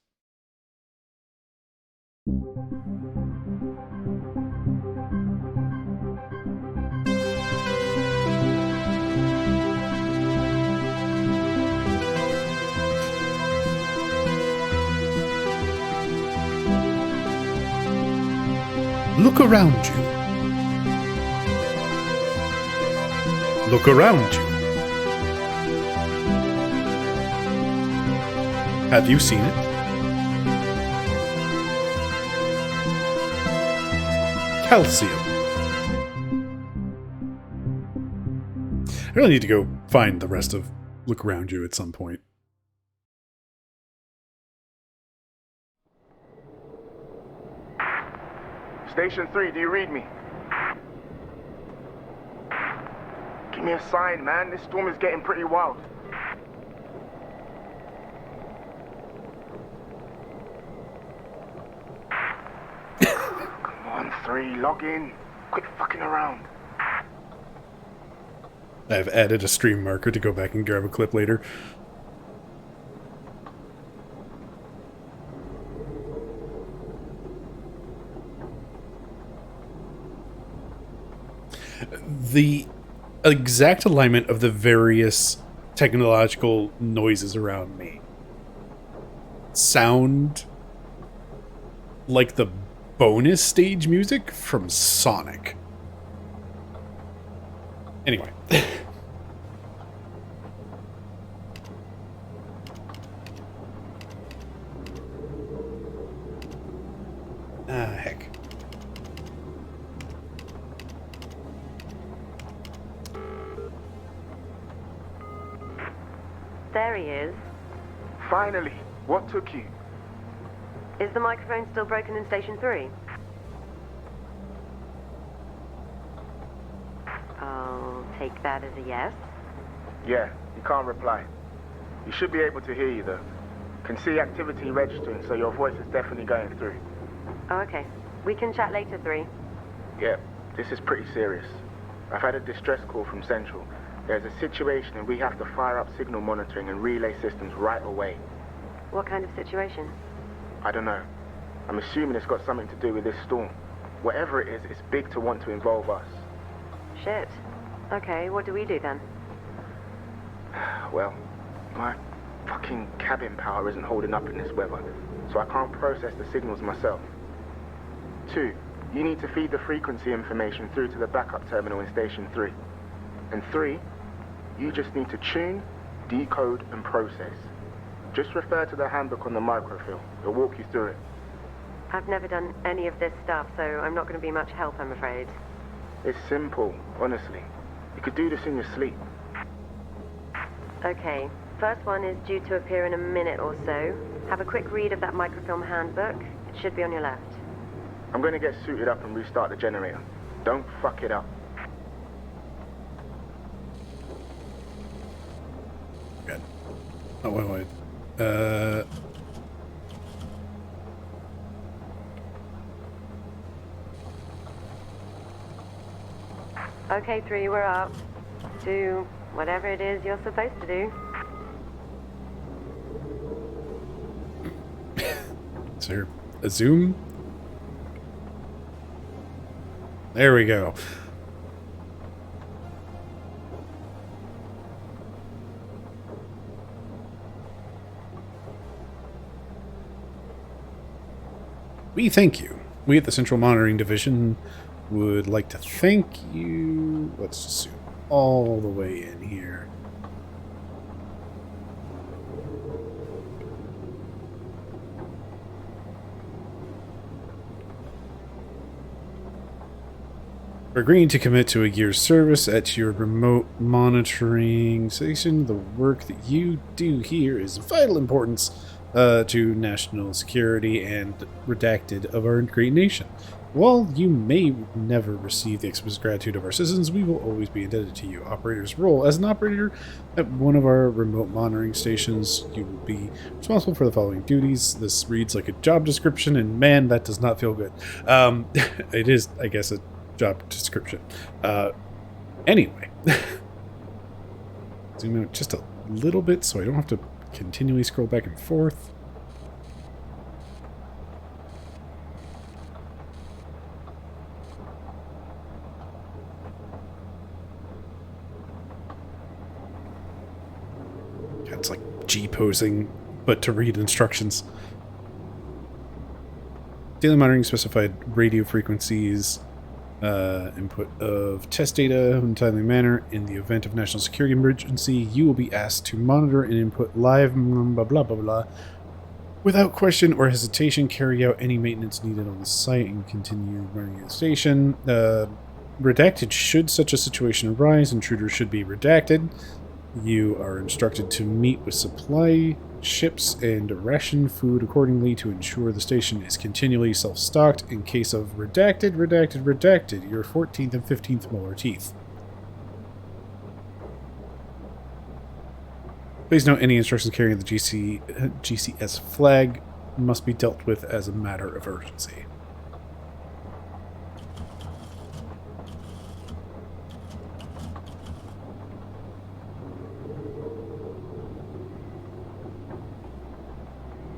Look around you. Look around you. Have you seen it? Calcium. I really need to go find the rest of Look Around You at some point. Station 3, do you read me? Give me a sign, man. This storm is getting pretty wild. Come on, 3, log in. Quit fucking around. I've added a stream marker to go back and grab a clip later. The exact alignment of the various technological noises around me sound like the bonus stage music from Sonic. Anyway. Heck. There he is. Finally, what took you? Is the microphone still broken in Station 3? I'll take that as a yes. Yeah, you can't reply. You should be able to hear you though. Can see activity registering, so your voice is definitely going through. Oh, okay. We can chat later, 3. Yeah, this is pretty serious. I've had a distress call from Central. There's a situation and we have to fire up signal monitoring and relay systems right away. What kind of situation? I don't know. I'm assuming it's got something to do with this storm. Whatever it is, it's big to want to involve us. Shit. Okay, what do we do then? Well, my fucking cabin power isn't holding up in this weather, so I can't process the signals myself. 2, you need to feed the frequency information through to the backup terminal in Station 3. And 3, you just need to tune, decode, and process. Just refer to the handbook on the microfilm. It'll walk you through it. I've never done any of this stuff, so I'm not going to be much help, I'm afraid. It's simple, honestly. You could do this in your sleep. Okay, first one is due to appear in a minute or so. Have a quick read of that microfilm handbook. It should be on your left. I'm going to get suited up and restart the generator. Don't fuck it up. Good. Oh, wait. Okay, 3, we're up. Do whatever it is you're supposed to do. Is there a zoom? There we go. We thank you. We at the Central Monitoring Division would like to thank you. Let's just zoom all the way in here. For agreeing to commit to a year's service at your remote monitoring station. The work that you do here is of vital importance to national security and redacted of our great nation. While you may never receive the explicit gratitude of our citizens, we will always be indebted to you. Operator's role. As an operator at one of our remote monitoring stations, you will be responsible for the following duties. This reads like a job description, and man, that does not feel good. It is, I guess, a job description. Anyway. Zoom out just a little bit so I don't have to continually scroll back and forth. It's like G-posing, but to read instructions. Daily monitoring specified radio frequencies, input of test data in a timely manner. In the event of national security emergency, you will be asked to monitor and input live blah blah blah blah. Without question or hesitation, carry out any maintenance needed on the site and continue running the station. Redacted should such a situation arise. Intruders should be redacted. You are instructed to meet with supply ships and ration food accordingly to ensure the station is continually self-stocked in case of redacted, your 14th and 15th molar teeth. Please note any instructions carrying the GCS flag must be dealt with as a matter of urgency.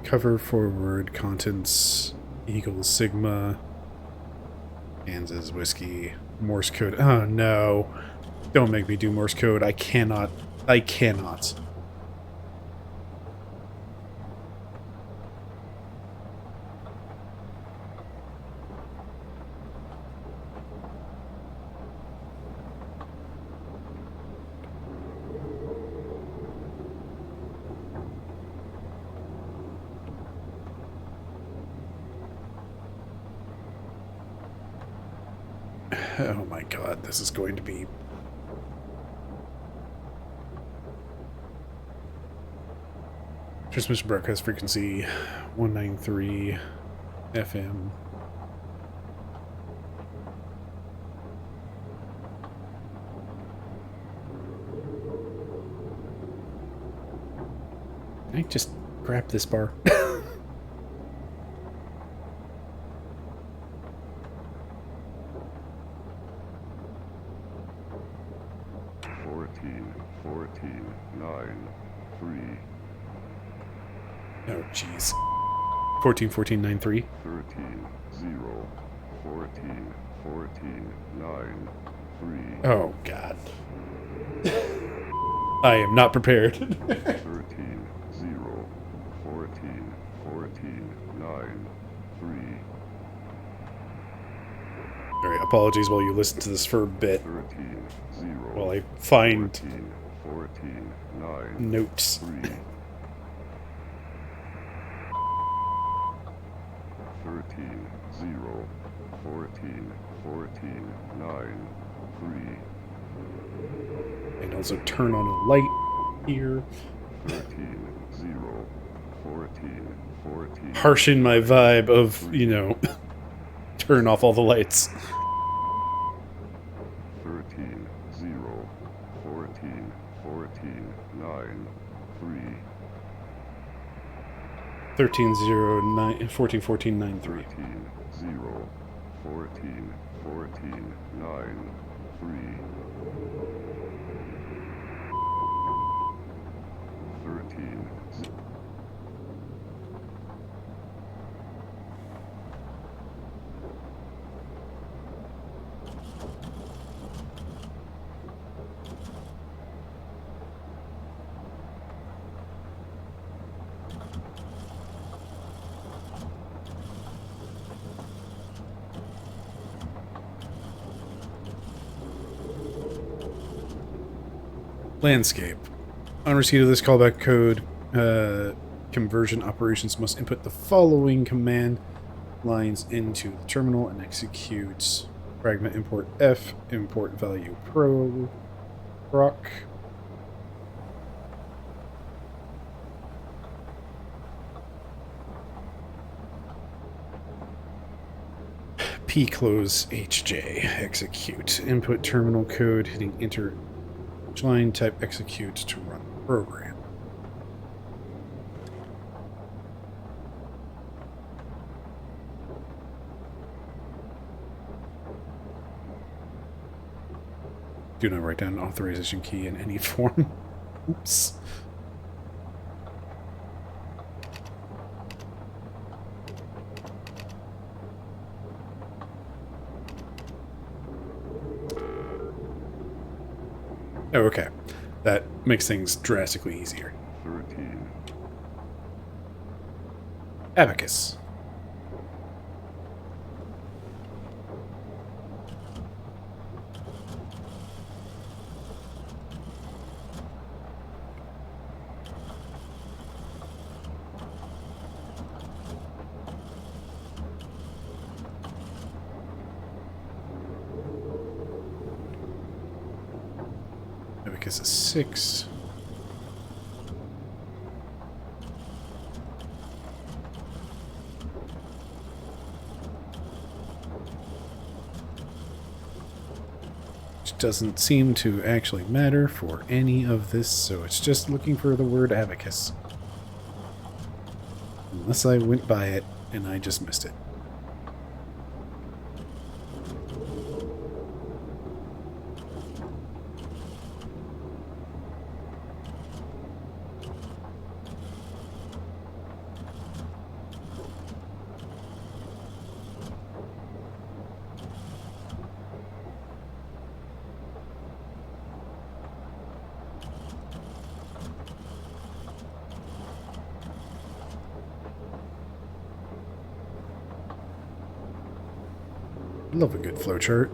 Cover forward contents Eagle Sigma Kansas whiskey Morse code. Oh no, don't make me do Morse code. I cannot. Oh my god, this is going to be... Transmission broadcast frequency 193 FM. Can I just grab this bar? 14, Oh, jeez. 14-14-9-3. 13, 0, 14, 14, 9, 3. Oh, God. I am not prepared. 13, 0, 14, 14, 9, 3. Alright, apologies while you listen to this for a bit. 13, 0, While I find 14, 14, 9, notes. 3. 13, 0, 14, 14, 9, 3. And also turn on a light here. 13, 0, 14, 14. Harshen my vibe of, you know, turn off all the lights. 13, 0, 14, 14, 9, 3. 13-0-9-14-14-9-3. 13, 0, 14, 14, 9, 3. 13, Landscape. On receipt of this callback code, conversion operations must input the following command lines into the terminal and execute fragment import F, import value proc. P close HJ, execute. Input terminal code, hitting enter line, type execute to run the program. Do not write down an authorization key in any form. Oops. Oh, okay. That makes things drastically easier. 13, Abacus. Abacus is 6. Which doesn't seem to actually matter for any of this, so it's just looking for the word abacus. Unless I went by it and I just missed it. Love a good flowchart.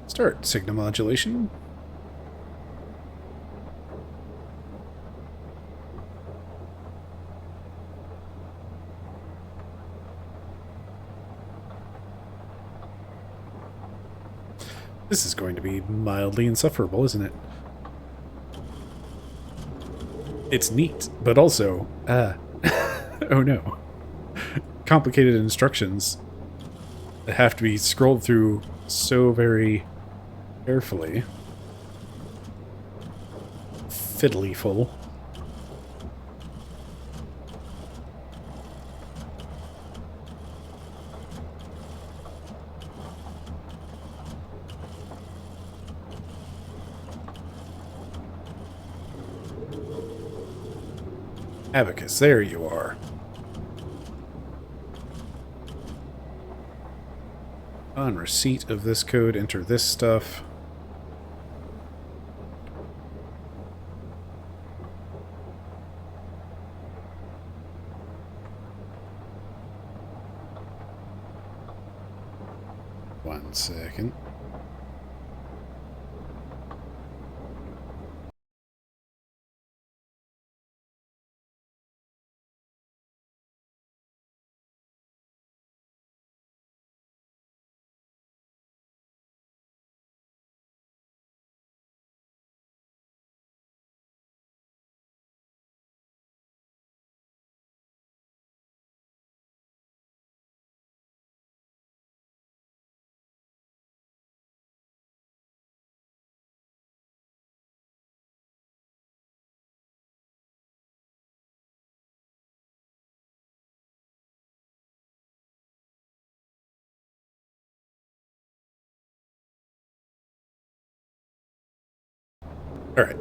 Start signal modulation. This is going to be mildly insufferable, isn't it? It's neat, but also, oh no. Complicated instructions that have to be scrolled through so very carefully. Fiddly full. Abacus, there you are. On receipt of this code, enter this stuff. One second. Alright.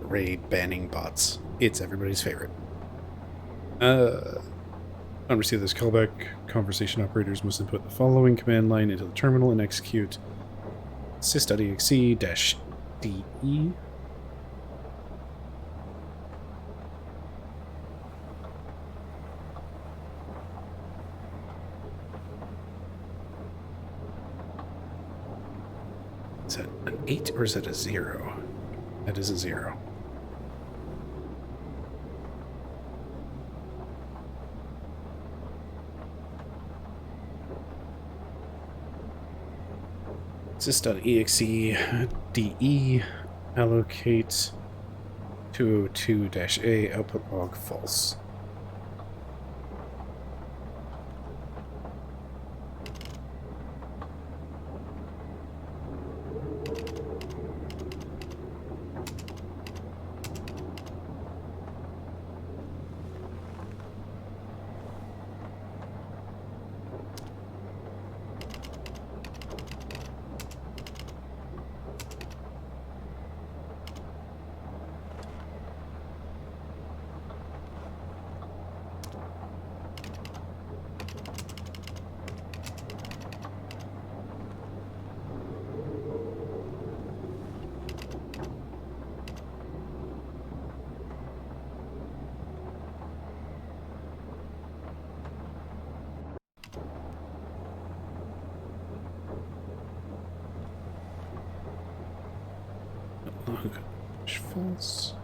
Raid banning bots. It's everybody's favorite. On receipt of this callback, conversation operators must input the following command line into the terminal and execute sys.exe-de. Is that an 8 or is that a 0? That is a 0. sys.exe-de allocate 202-a output log false. False.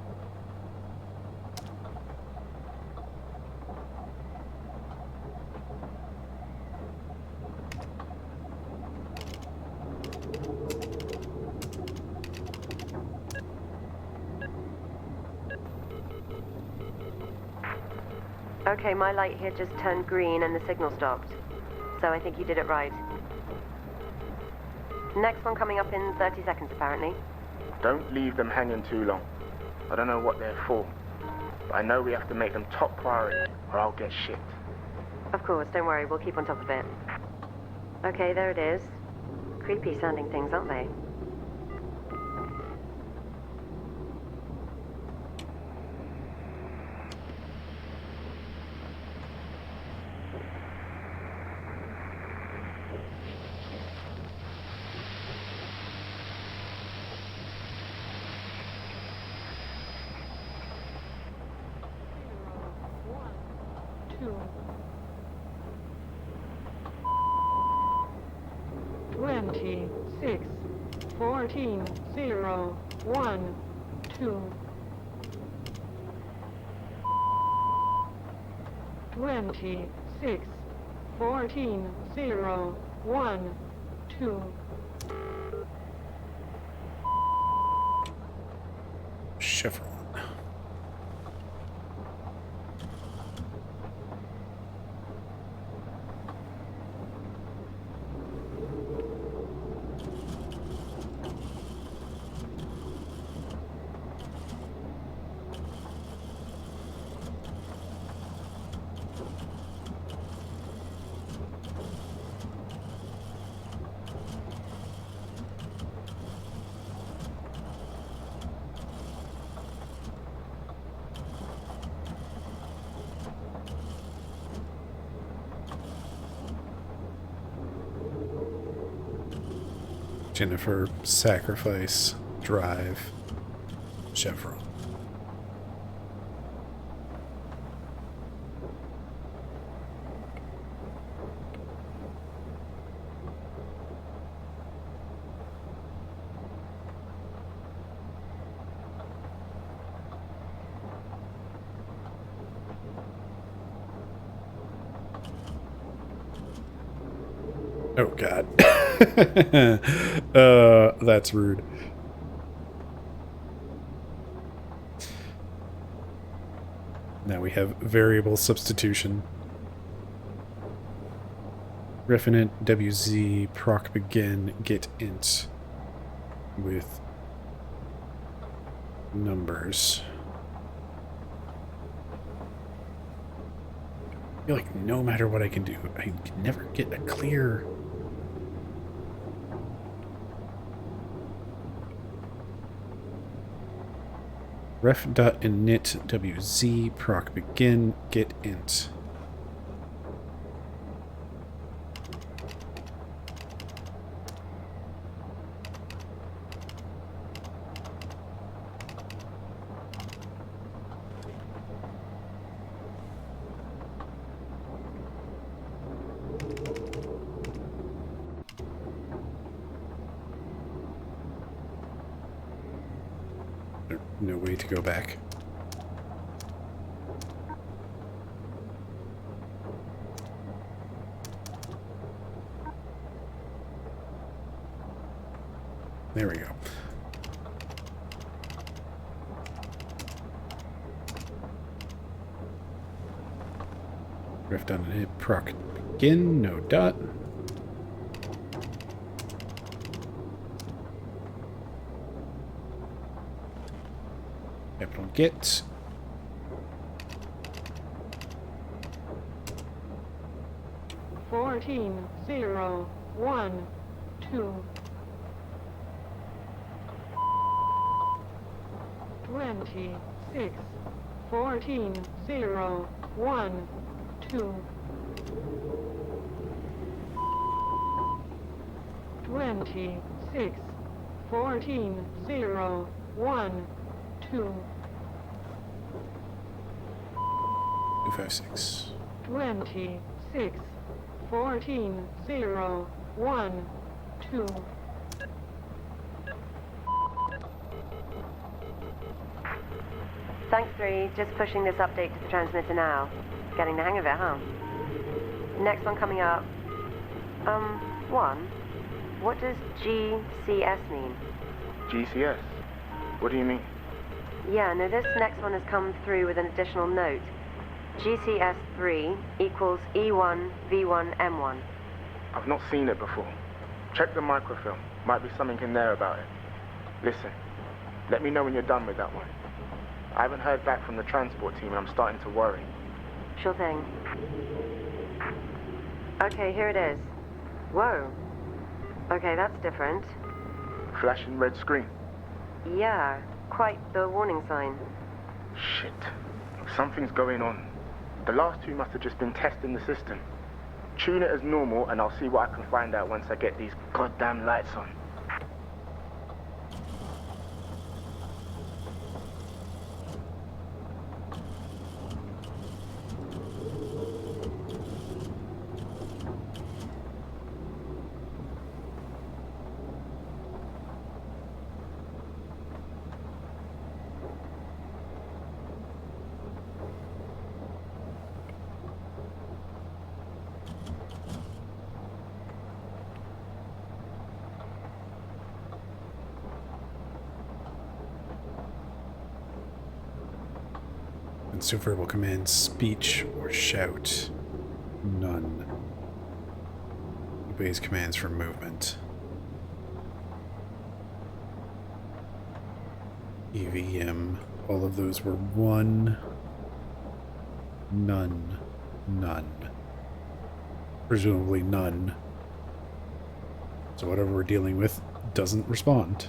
Okay, my light here just turned green and the signal stopped. So I think you did it right. Next one coming up in 30 seconds, apparently. Don't leave them hanging too long. I don't know what they're for, but I know we have to make them top priority, or I'll get shit. Of course, don't worry, we'll keep on top of it. Okay, there it is. Creepy sounding things, aren't they? Six, 14, 0, 1, 2. 26, 14, 0, 1, 2. Chevron. Jennifer, sacrifice, drive, Chevron. Oh God. That's rude. Now we have variable substitution. Refinite WZ proc begin get int with numbers. I feel like no matter what I can do, I can never get a clear. Ref.init WZ proc begin get int. There's no way to go back. There we go. Ref done and hit proc begin, no dot. Capital get. Fourteen 0 1 2. 26 14 0 1 2. 26 14 0 1 2. 256. 26 14 0 1 2. Thanks, 3. Just pushing this update to the transmitter now. Getting the hang of it, huh? Next one coming up. 1. What does GCS mean? GCS? What do you mean? Yeah, no, this next one has come through with an additional note. GCS 3 equals E1 V1 M1. I've not seen it before. Check the microfilm. Might be something in there about it. Listen, let me know when you're done with that one. I haven't heard back from the transport team and I'm starting to worry. Sure thing. Okay, here it is. Whoa. Okay, that's different. Flashing red screen. Yeah, quite the warning sign. Shit. Something's going on. The last two must have just been testing the system. Tune it as normal and I'll see what I can find out once I get these goddamn lights on. And so verbal commands, speech or shout. None. Obeys commands for movement. EVM. All of those were 1. None. None. Presumably none. So whatever we're dealing with doesn't respond.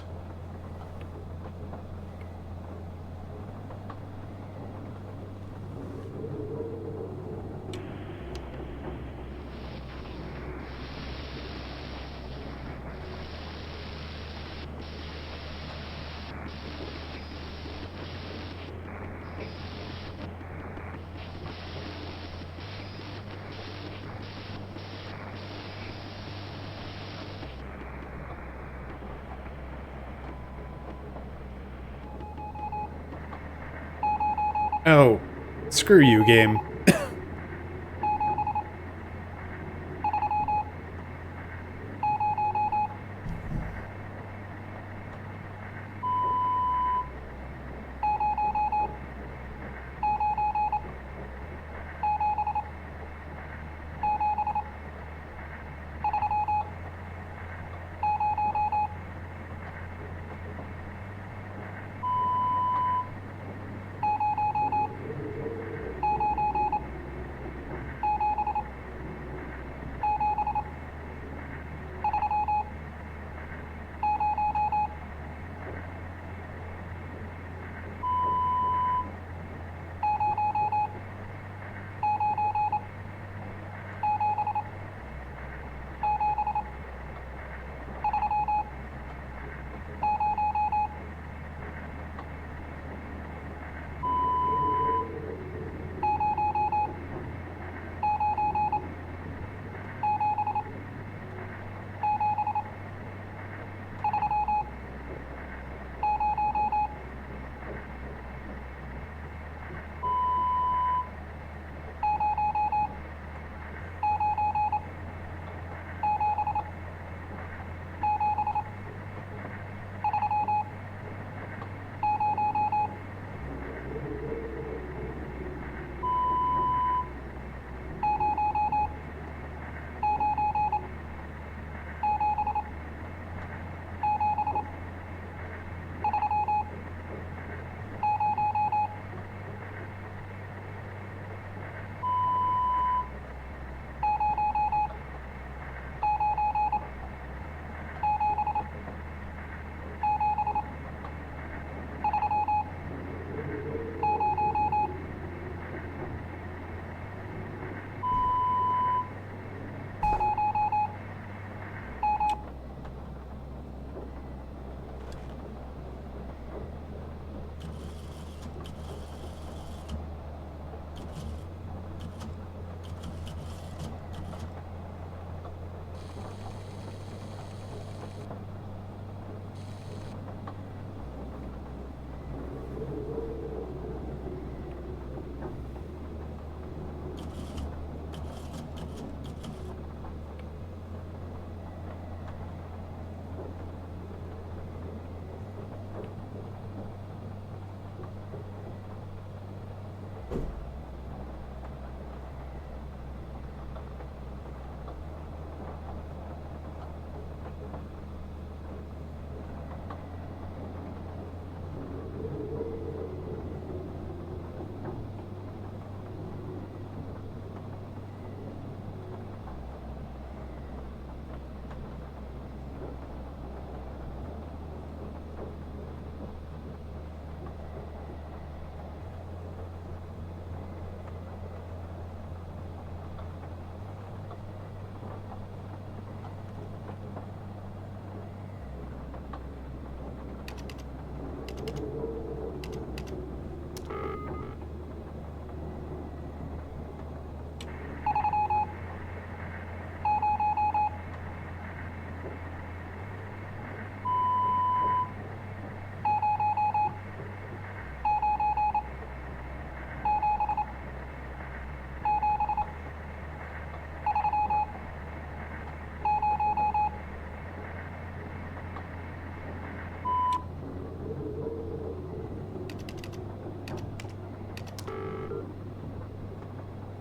Oh, screw you, game.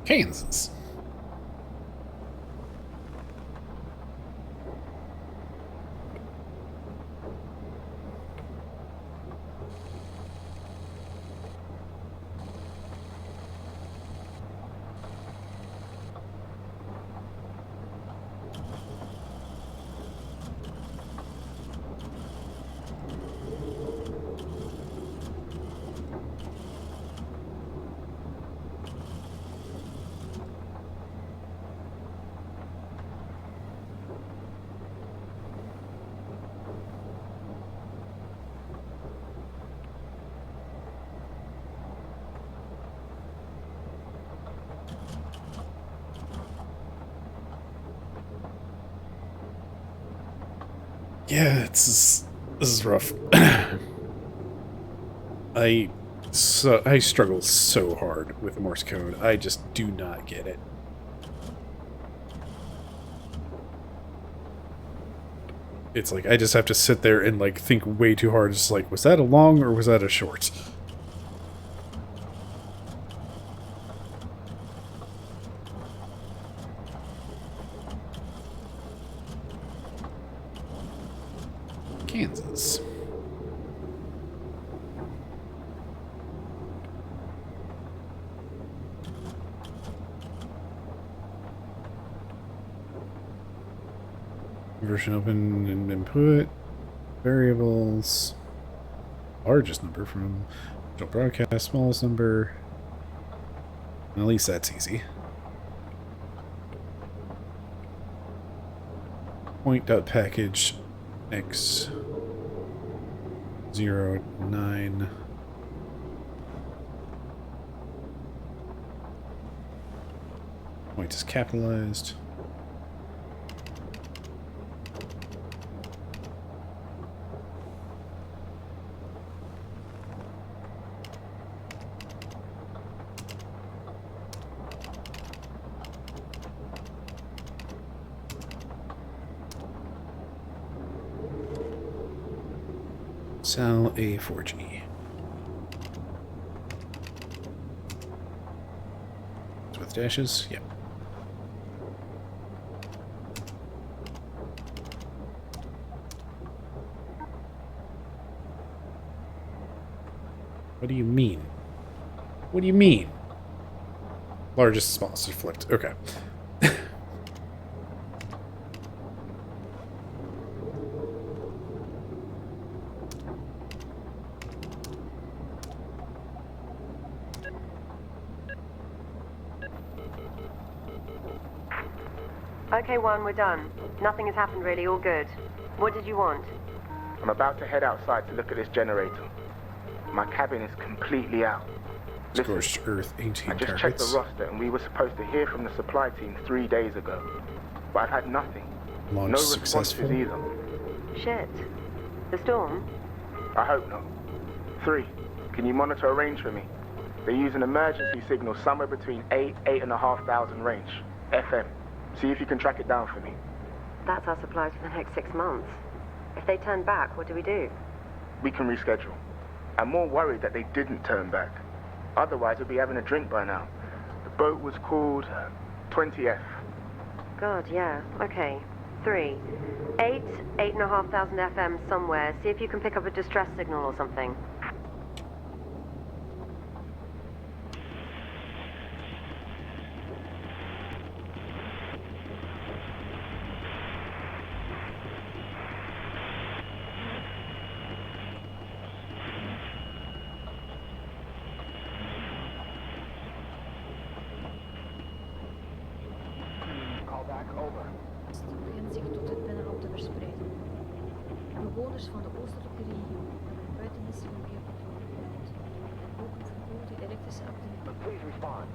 Kansas. Yeah, this is rough. I struggle so hard with Morse code. I just do not get it. It's like I just have to sit there and like think way too hard. It's like, was that a long or was that a short? Kansas. Version open and input variables. Largest number from broadcast, smallest number. At least that's easy. Point.package x 09. Point is capitalized. Sal A4G. With dashes? Yep. What do you mean? What do you mean? Largest, smallest, flipped. Okay. Okay, one, we're done. Nothing has happened really, all good. What did you want? I'm about to head outside to look at this generator. My cabin is completely out. Listen, Scorched Earth 18 I just checked targets. the roster and we were supposed to hear from the supply team 3 days ago. But I've had nothing. Launch No successful. responses either. Shit. The storm? I hope not. 3, can you monitor a range for me? They use an emergency signal somewhere between 8,500 range. FM. See if you can track it down for me. That's our supplies for the next 6 months. If they turn back, what do we do? We can reschedule. I'm more worried that they didn't turn back. Otherwise, we'd be having a drink by now. The boat was called 20F. God, yeah. Okay. 3. 8,500 FM somewhere. See if you can pick up a distress signal or something. Call back, over. begint zich tot het binnenland te verspreiden. Bewoners van de oostelijke regio hebben een buitenisselijk weerpatroon gebouwd en ook een verhoogde elektrische activiteit. Please respond.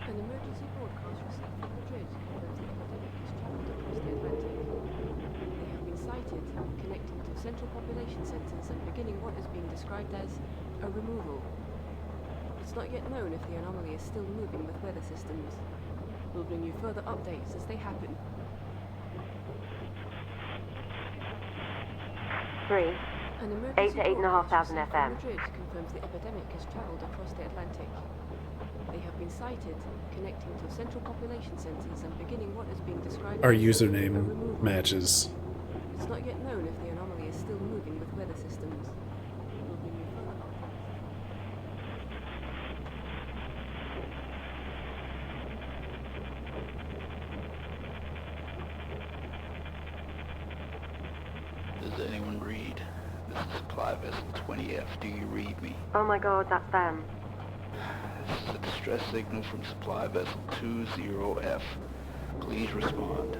An emergency broadcast received from Madrid that the epidemic has traveled across the Atlantic. They have been sighted, connecting to central population centers and beginning what is being described as a removal. It's not yet known if the anomaly is still moving with weather systems. We'll bring you further updates as they happen. 3. An 8 emergency to 8,500 broadcast from FM. Madrid confirms the epidemic has traveled across the Atlantic. They have been sighted, connecting to central population centers and beginning what is being described Our as a username removal. matches. It's not yet known if the anomaly is still moving with weather systems. We'll bring you further updates. Does anyone read? This is Supply Vessel 20F. Do you read me? Oh my god, that's them. This is a distress signal from Supply Vessel 20F. Please respond.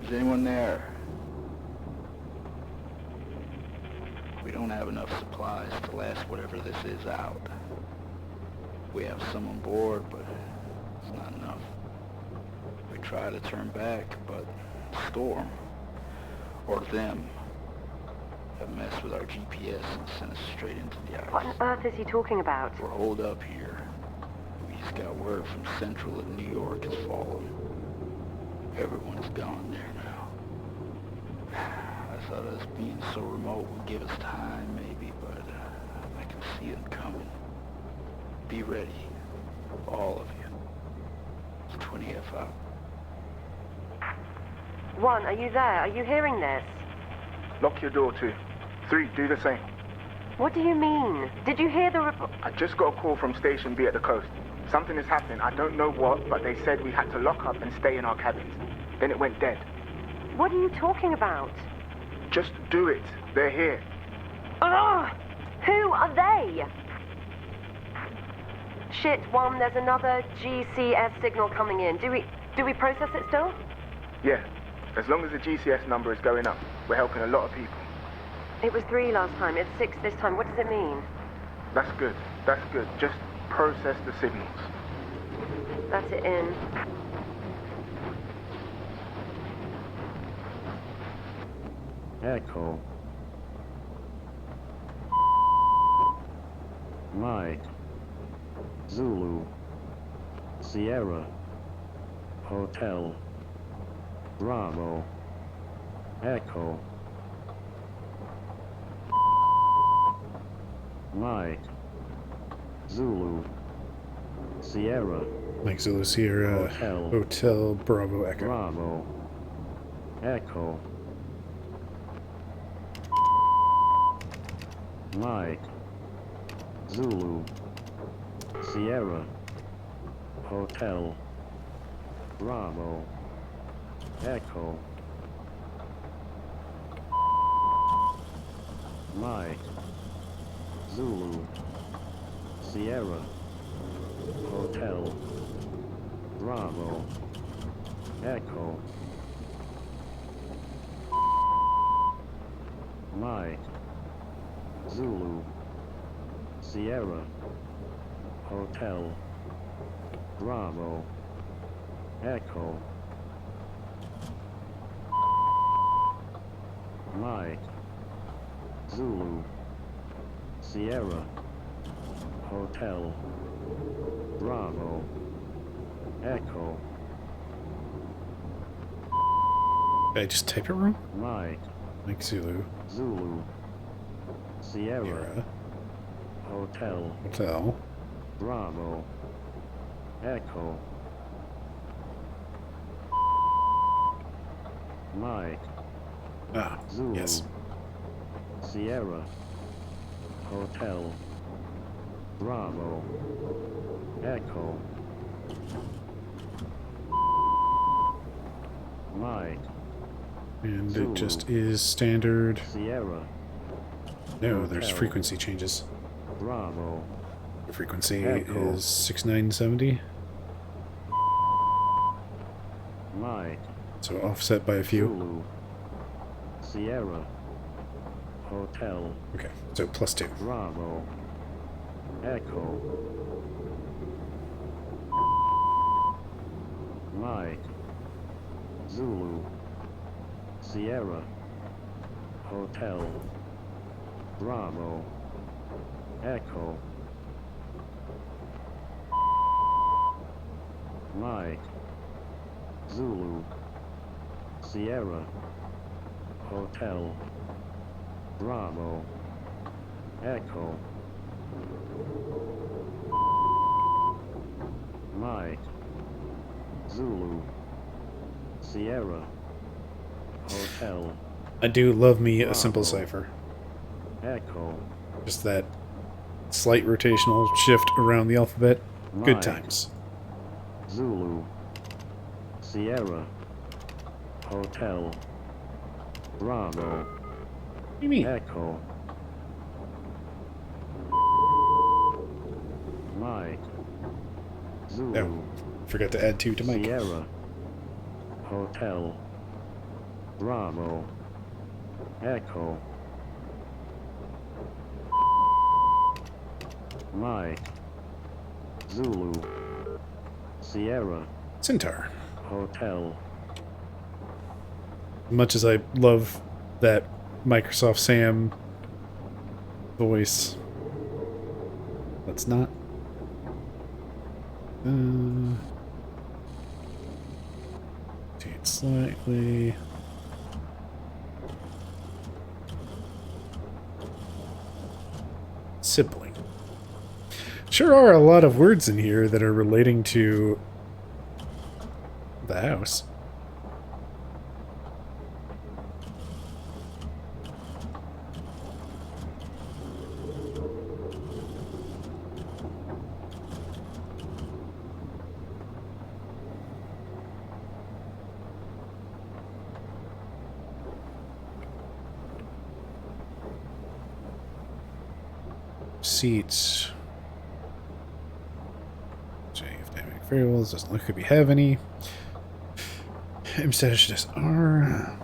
Is anyone there? We don't have enough supplies to last whatever this is out. We have some on board, but it's not enough. We try to turn back, but Storm, or them, have messed with our GPS and sent us straight into the ice. What on earth is he talking about? We're holed up here. We just got word from Central that New York has fallen. Everyone's gone there now. I thought us being so remote would give us time, maybe, but I can see them coming. Be ready, all of you. It's 20F out. 1, are you there? Are you hearing this? Lock your door, 2. 3, do the same. What do you mean? Did you hear the report? I just got a call from Station B at the coast. Something is happening. I don't know what, but they said we had to lock up and stay in our cabins. Then it went dead. What are you talking about? Just do it. They're here. Ugh! Who are they? Shit, 1, there's another GCS signal coming in. Do we process it still? Yeah. As long as the GCS number is going up, we're helping a lot of people. It was 3 last time, it's 6 this time. What does it mean? That's good. That's good. Just process the signals. That's it in. Echo. Mike. Zulu. Sierra. Hotel. Bravo. Echo. Mike. Zulu. Sierra. Mike Zulu Sierra. Hotel Bravo Echo. Bravo. Echo. Mike. Zulu. Sierra. Hotel. Bravo. Echo. Mike. Zulu. Sierra. Hotel. Bravo. Echo. Mike. Zulu. Sierra. Hotel. Bravo. Echo. Mike. Zulu. Sierra. Hotel. Bravo. Echo. Did I just type it wrong? Mike. Mike Zulu. Zulu. Sierra. Sierra. Hotel. Hotel. Bravo. Echo. Mike. Ah, Zulu. yes. Sierra. Hotel. Bravo. Echo. Mike. And Zulu. it just is standard. Sierra. No, there's Hotel. frequency changes. Bravo. The frequency Echo. is 6970, Mike. so offset by a few. Zulu. Sierra. Hotel. Okay, so +2. Bravo. Echo. Mike. Zulu. Sierra. Hotel. Bravo. Echo. Mike, Zulu, Sierra, Hotel, Bravo, Echo, Mike, Zulu, Sierra, Hotel, I do love me a Bravo. simple cipher. Echo, Just that slight rotational shift around the alphabet. Good Mike, times. Zulu, Sierra, Hotel, Bravo, What do you mean? Echo, Mike, Zulu, Oh, forgot to add 2 to Mike. Sierra, Hotel, Bravo, Echo, Mike, Zulu, Sierra, Centaur. Hotel, Much as I love that Microsoft Sam voice. Let's not. Rotate slightly. Sibling. Sure are a lot of words in here that are relating to the house. Seats. If dynamic variables doesn't look like we have any. Instead, it should just R.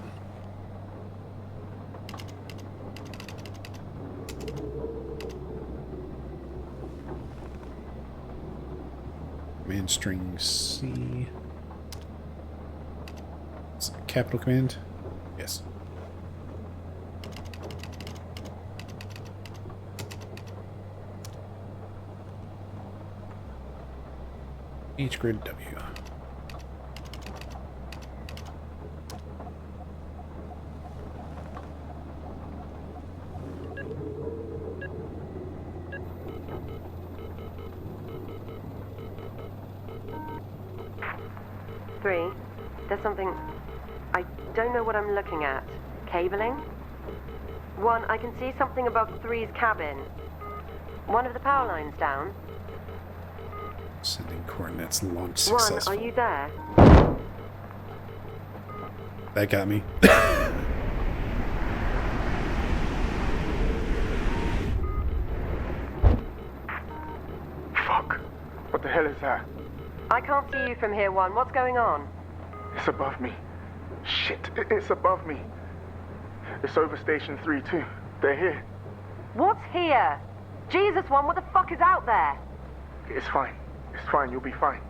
Command string C. Is it a capital command? Yes. H grid W. Three, there's something... I don't know what I'm looking at. Cabling? One, I can see something above Three's cabin. One of the power lines down. Sending coordinates launch One, successful. are you there? That got me. Fuck. What the hell is that? I can't see you from here, One. What's going on? It's above me. Shit, it's above me. It's over Station 3 too. They're here. What's here? Jesus, One, what the fuck is out there? It's fine. It's fine, you'll be fine.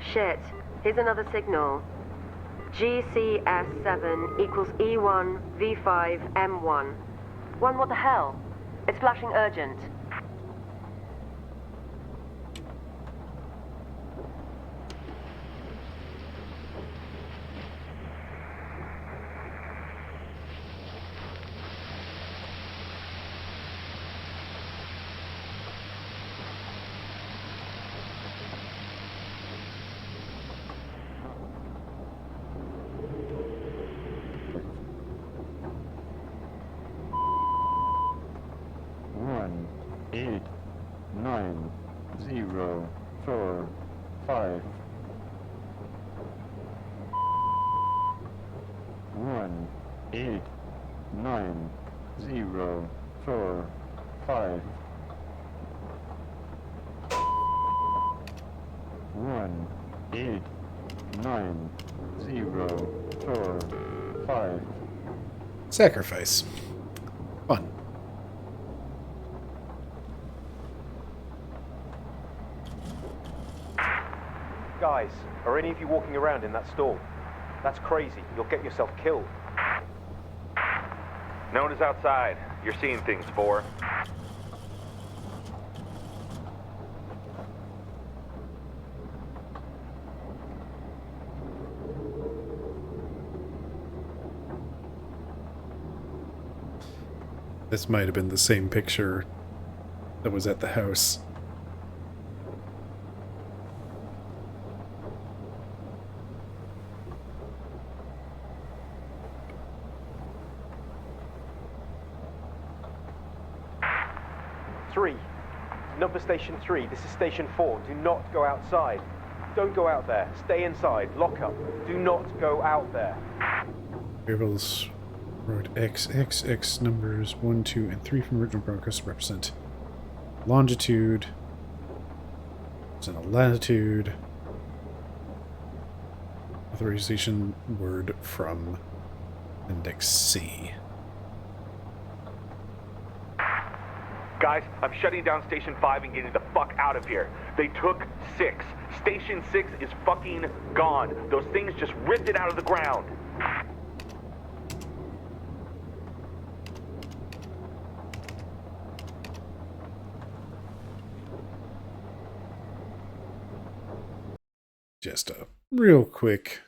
Shit. Here's another signal. GCS7 equals E1 V5 M1. One, what the hell? It's flashing urgent. One, 8, 9, 0, 4, 5. 1, 8, 9, 0, 4, 5. 1, 8, 9, 0, 4, 5. Sacrifice. Fun. Guys, are any of you walking around in that stall? That's crazy. You'll get yourself killed. No one is outside. You're seeing things, 4. This might have been the same picture that was at the house. Number station 3, this is station 4. Do not go outside. Don't go out there. Stay inside. Lock up. Do not go out there. Variables road X numbers 1, 2, and 3 from original broadcast represent longitude and a latitude. Authorization word from Index C. Guys, I'm shutting down Station 5 and getting the fuck out of here. They took 6. Station 6 is fucking gone. Those things just ripped it out of the ground. Just a real quick.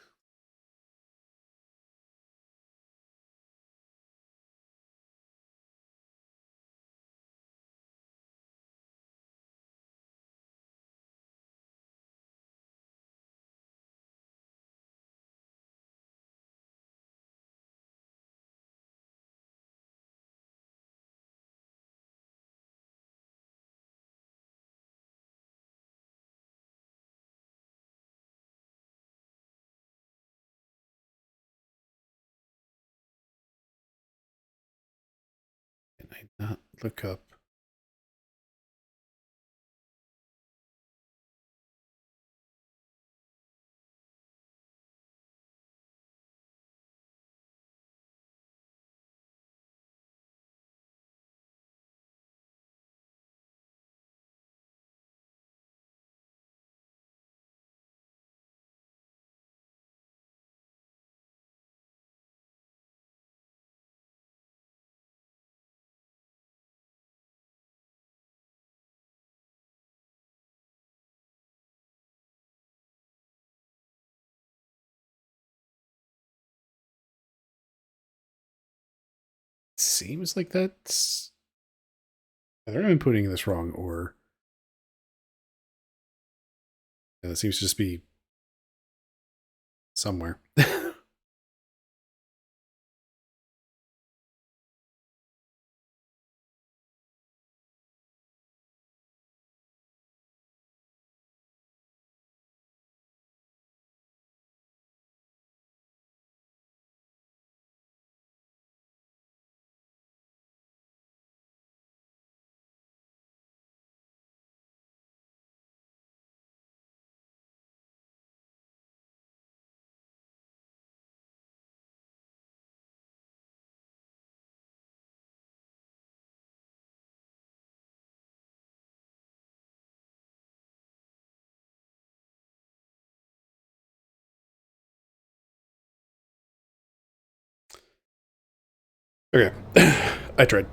Can I not look up? Seems like that's either I'm inputting this wrong or that seems to just be somewhere. Okay. I tried.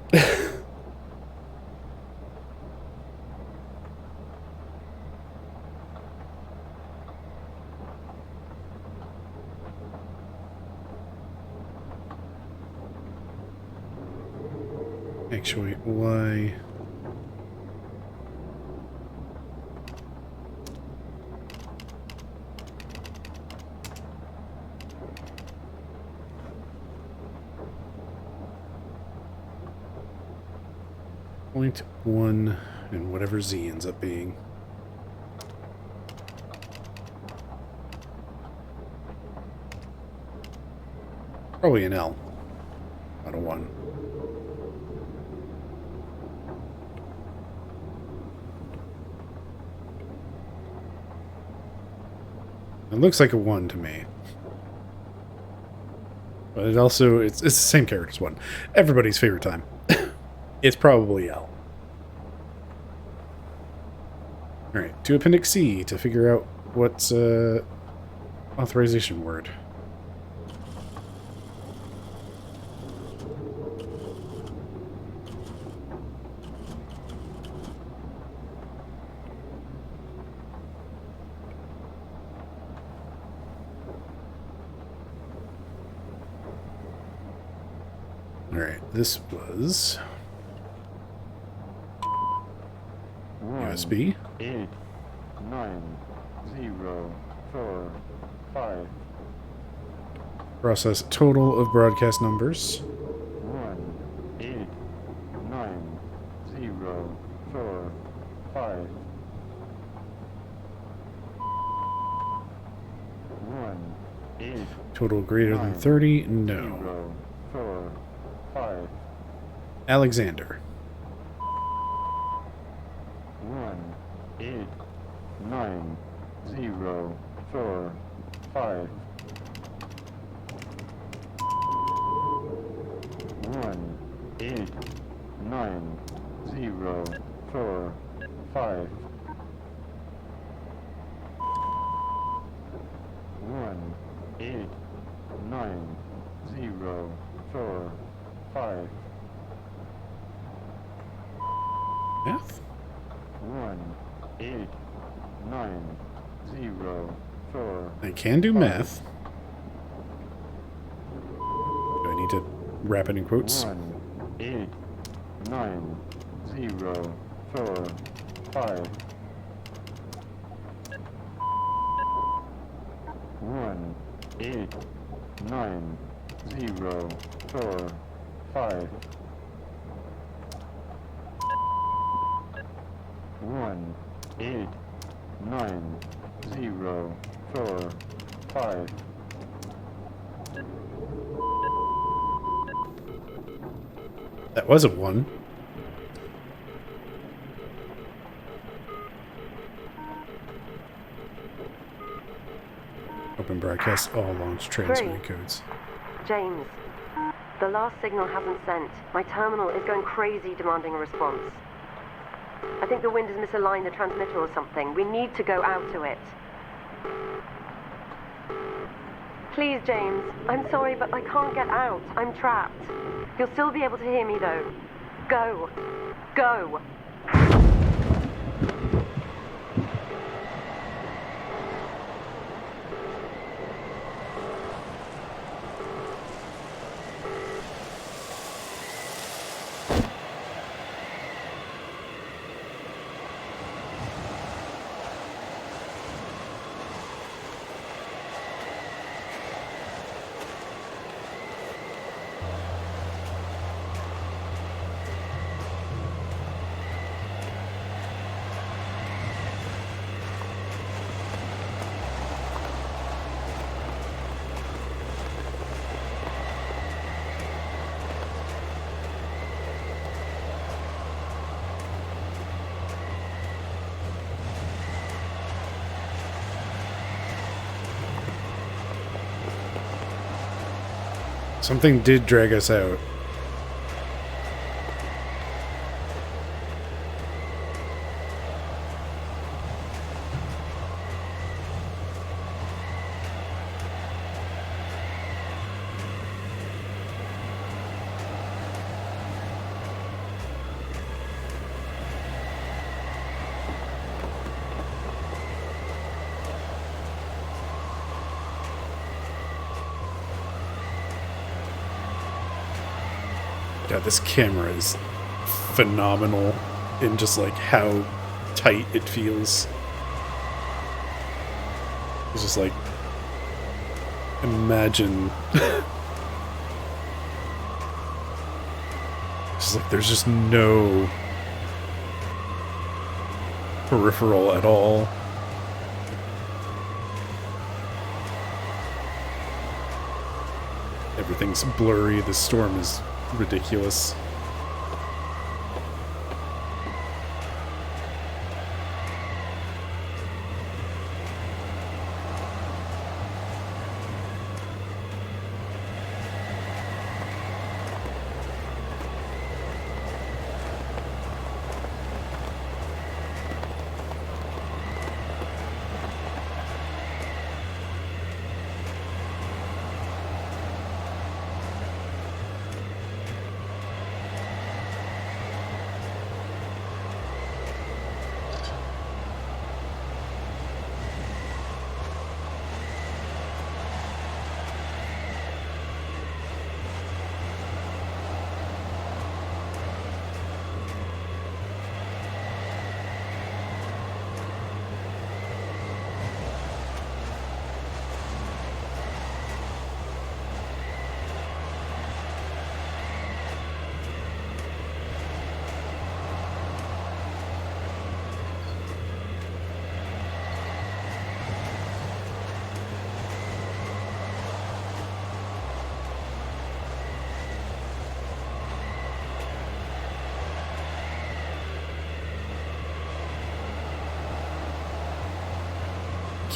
Actually, why? Point 1 and whatever Z ends up being. Probably an L, not a 1. It looks like a 1 to me. But it also, it's the same character as 1. Everybody's favorite time. It's probably L. Alright, to Appendix C to figure out what's authorization word. Alright, this was USB. 8, 9, 0, 4, 5. Process total of broadcast numbers. 1, 8, 9, 0, 4, 5. 1, 8, Total greater than 30? No. 0, 4, 5. Alexander. 1, 8, 9, 0, 4, 5. 1, 8, 9, 0, 4, 5. 1, 8, 9, 0, 4, 5. Math? 1, 8, 9, 0, 4. I can do math. Do I need to wrap it in quotes? 1, 8, 9, 0, 4, 5. 1, 8, 9, 0, 4, 5. 1, 8, 9, 0, 4, 5. That was a 1. Open broadcast all launch transmitting codes. James, the last signal hasn't sent. My terminal is going crazy demanding a response. I think the wind has misaligned the transmitter or something. We need to go out to it. Please, James. I'm sorry, but I can't get out. I'm trapped. You'll still be able to hear me, though. Go. Go. Something did drag us out. God, this camera is phenomenal in just like how tight it feels. It's just like, imagine. It's like there's just no peripheral at all. Everything's blurry. The storm is ridiculous.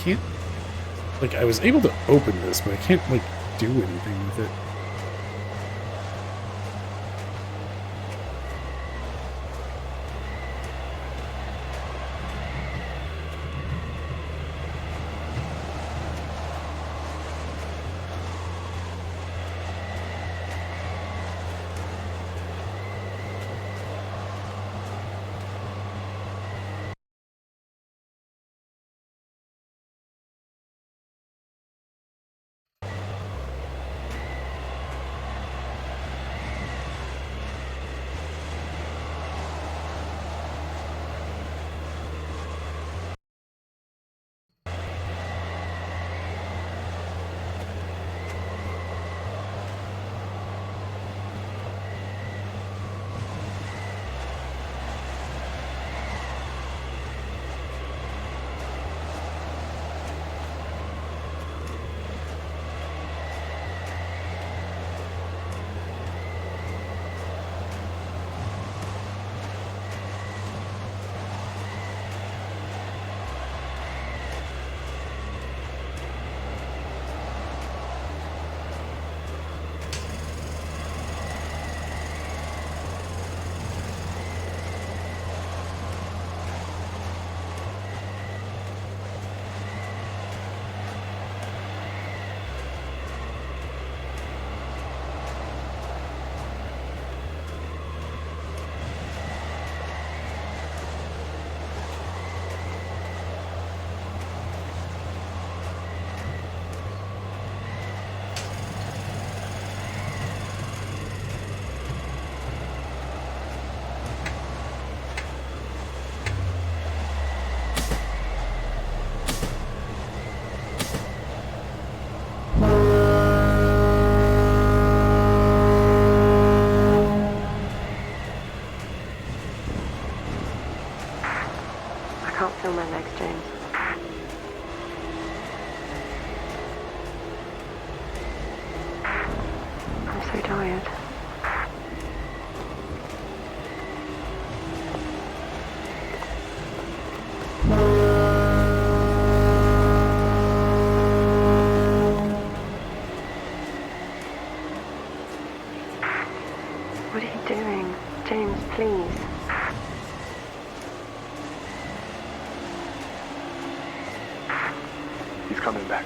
can't... Like, I was able to open this, but I can't, like, do anything with it. I can't feel my legs, James. I'm so tired. What are you doing? James, please. He's coming back.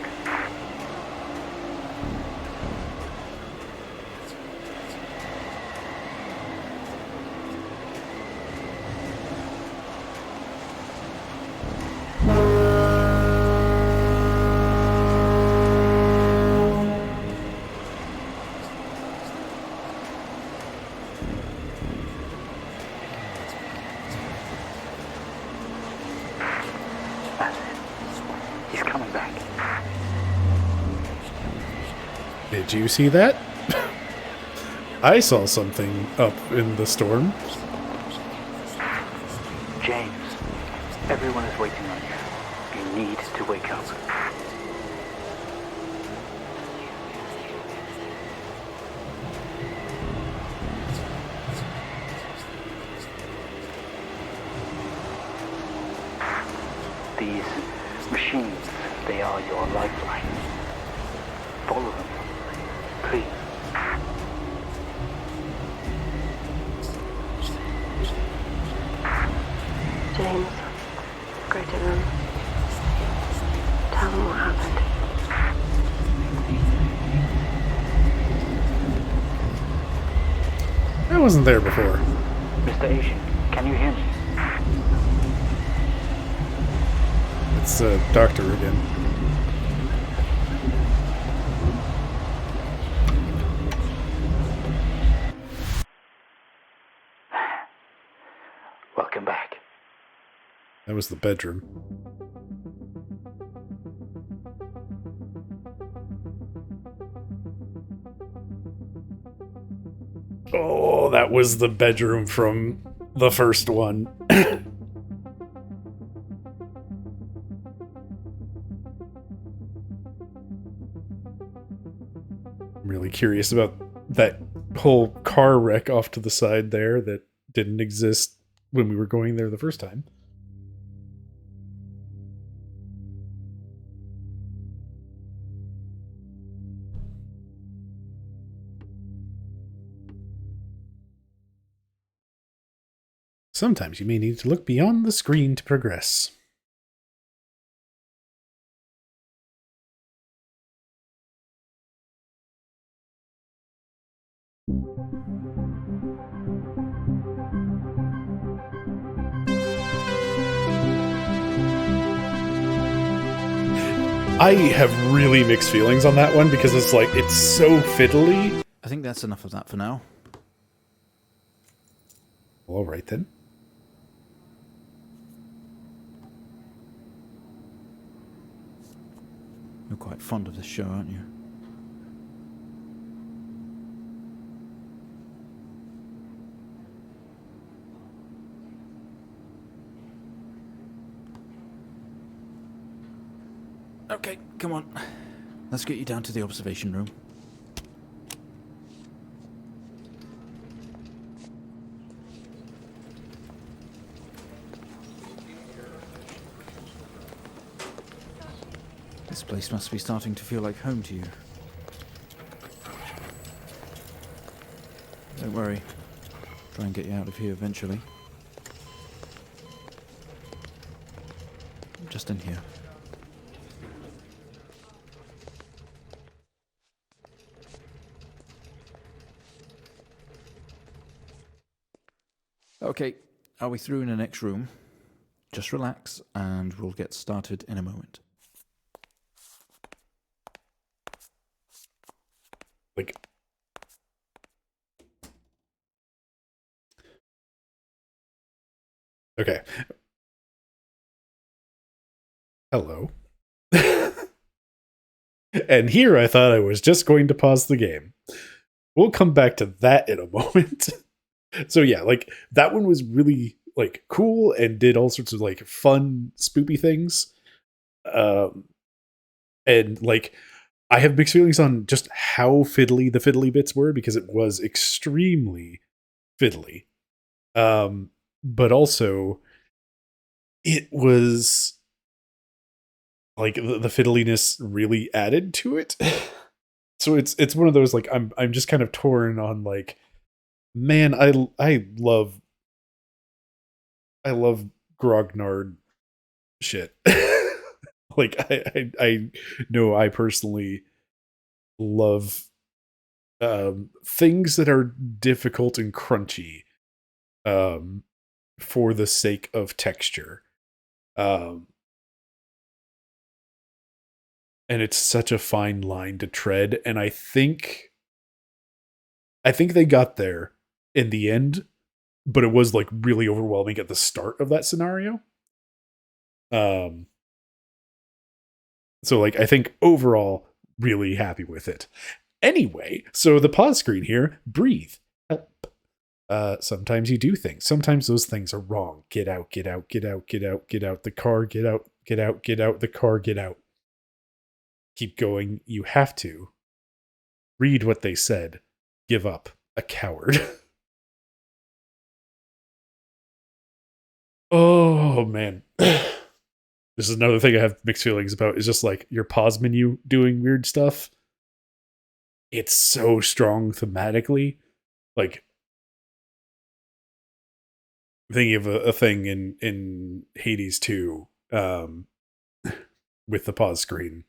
That's it. He's coming back. Did you see that? I saw something up in the storm. James, everyone is waiting on you. You need to wake up. These machines, they are your lifeline. Follow them, please. James, go to them. Tell them what happened. I wasn't there before. Mr. Asian, can you hear me? It's the doctor again. Welcome back. That was the bedroom. Oh, that was the bedroom from the first one. I'm really curious about that whole car wreck off to the side there that didn't exist when we were going there the first time. Sometimes you may need to look beyond the screen to progress. I have really mixed feelings on that one because it's like, it's so fiddly. I think that's enough of that for now. All right then. You're quite fond of this show, aren't you? Okay, come on. Let's get you down to the observation room. This place must be starting to feel like home to you. Don't worry. Try and get you out of here eventually. Just in here. Okay, are we through in the next room? Just relax and we'll get started in a moment. Like, okay. Hello. And here I thought I was just going to pause the game. We'll come back to that in a moment. So yeah, like that one was really like cool and did all sorts of like fun, spoopy things. And like I have mixed feelings on just how fiddly the fiddly bits were because it was extremely fiddly. But also it was like the fiddliness really added to it. So it's one of those like I'm just kind of torn on like, man, I love grognard shit. Like I know I personally love things that are difficult and crunchy for the sake of texture. And it's such a fine line to tread, and I think they got there in the end, but it was like really overwhelming at the start of that scenario. So like I think overall really happy with it. Anyway, so the pause screen here, breathe. Help. Sometimes you do things. Sometimes those things are wrong. Get out, get out, get out, get out, get out the car, get out, get out, get out the car, get out. Keep going. You have to. Read what they said. Give up. A coward. Oh, man. This is another thing I have mixed feelings about, is just like your pause menu doing weird stuff. It's so strong thematically. Like, thinking of a thing in Hades 2 with the pause screen.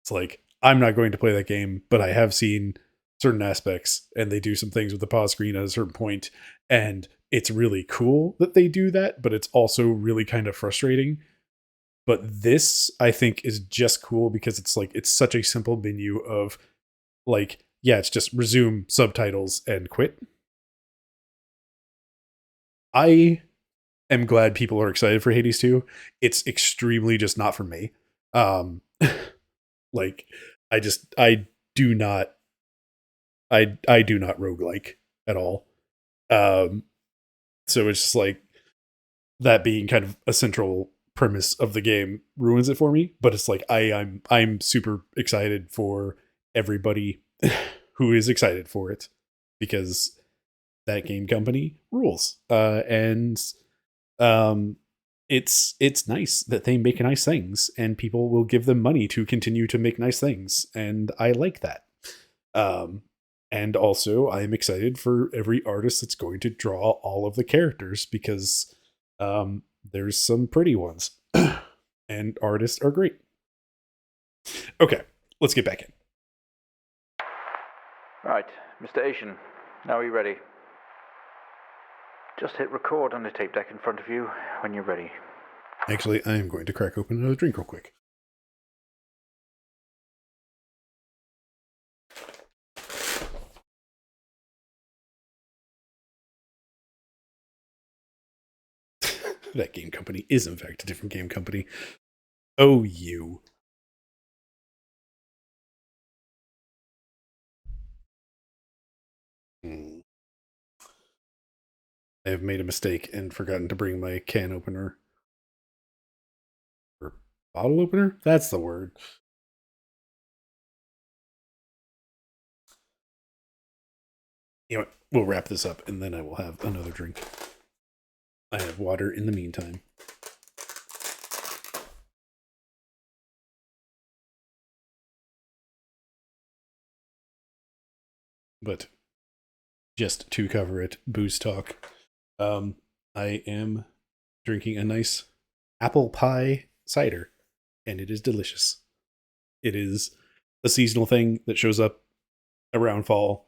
It's like, I'm not going to play that game, but I have seen certain aspects and they do some things with the pause screen at a certain point, and it's really cool that they do that, but it's also really kind of frustrating. But this, I think, is just cool because it's like, it's such a simple menu of like, yeah, it's just resume subtitles and quit. I am glad people are excited for Hades 2. It's extremely just not for me. Like I do not roguelike at all. So it's just like that being kind of a central premise of the game ruins it for me. But it's like I'm super excited for everybody who is excited for it, because that game company rules. And it's nice that they make nice things and people will give them money to continue to make nice things, and I like that. And also, I am excited for every artist that's going to draw all of the characters because there's some pretty ones. And artists are great. Okay, let's get back in. Right, Mr. Asian, now are you ready? Just hit record on the tape deck in front of you when you're ready. Actually, I am going to crack open another drink real quick. That game company is, in fact, a different game company. Oh, you. I have made a mistake and forgotten to bring my can opener. Or bottle opener? That's the word. You know what? We'll wrap this up and then I will have another drink. I have water in the meantime. But just to cover it, booze talk. I am drinking a nice apple pie cider, and it is delicious. It is a seasonal thing that shows up around fall,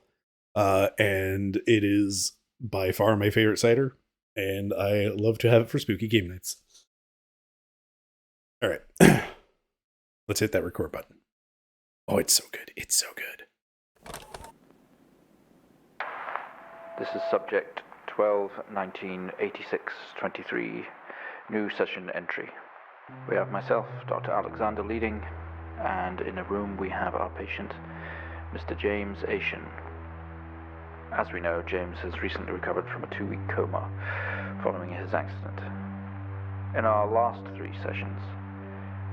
and it is by far my favorite cider, and I love to have it for spooky game nights. All right, let's hit that record button. Oh, it's so good. It's so good. This is subject 12-19-86-23, new session entry. We have myself, Dr. Alexander, leading, and in a room we have our patient, Mr. James Asian. As we know, James has recently recovered from a 2-week coma following his accident. In our last 3 sessions,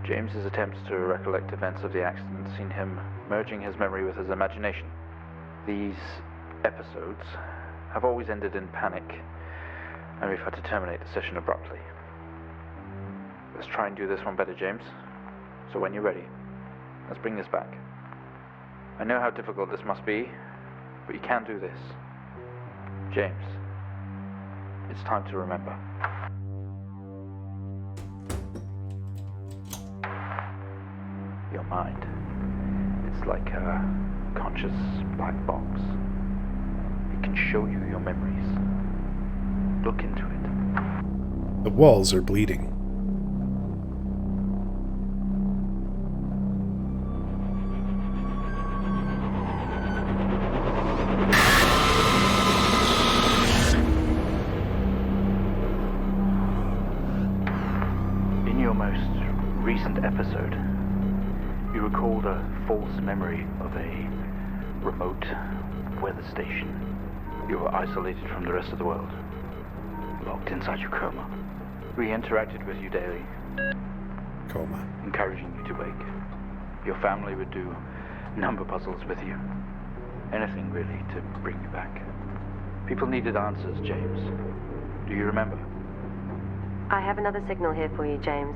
James's attempts to recollect events of the accident seen him merging his memory with his imagination. These episodes have always ended in panic, and we've had to terminate the session abruptly. Let's try and do this one better, James. So when you're ready, let's bring this back. I know how difficult this must be, but you can do this. James, it's time to remember. Your mind, it's like a conscious black box. It can show you your memories. Look into it. The walls are bleeding. In your most recent episode, you recalled a false memory of a remote weather station. You were isolated from the rest of the world, locked inside your coma. We interacted with you daily, Coma. encouraging you to wake. Your family would do number puzzles with you. Anything really to bring you back. People needed answers, James. Do you remember? I have another signal here for you, James.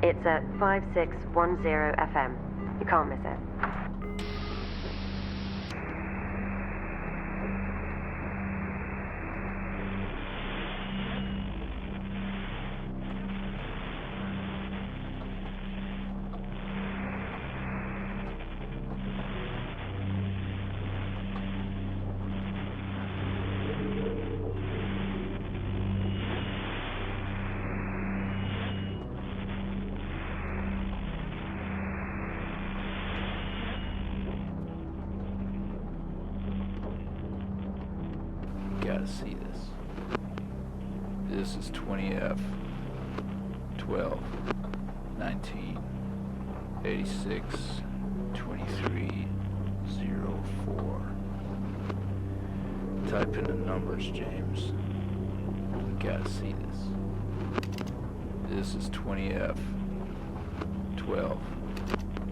It's at 5610 FM. You can't miss it. Gotta see this. This is 20F 12 19 86 23 04. Type in the numbers, James. You gotta see this. This is 20F 12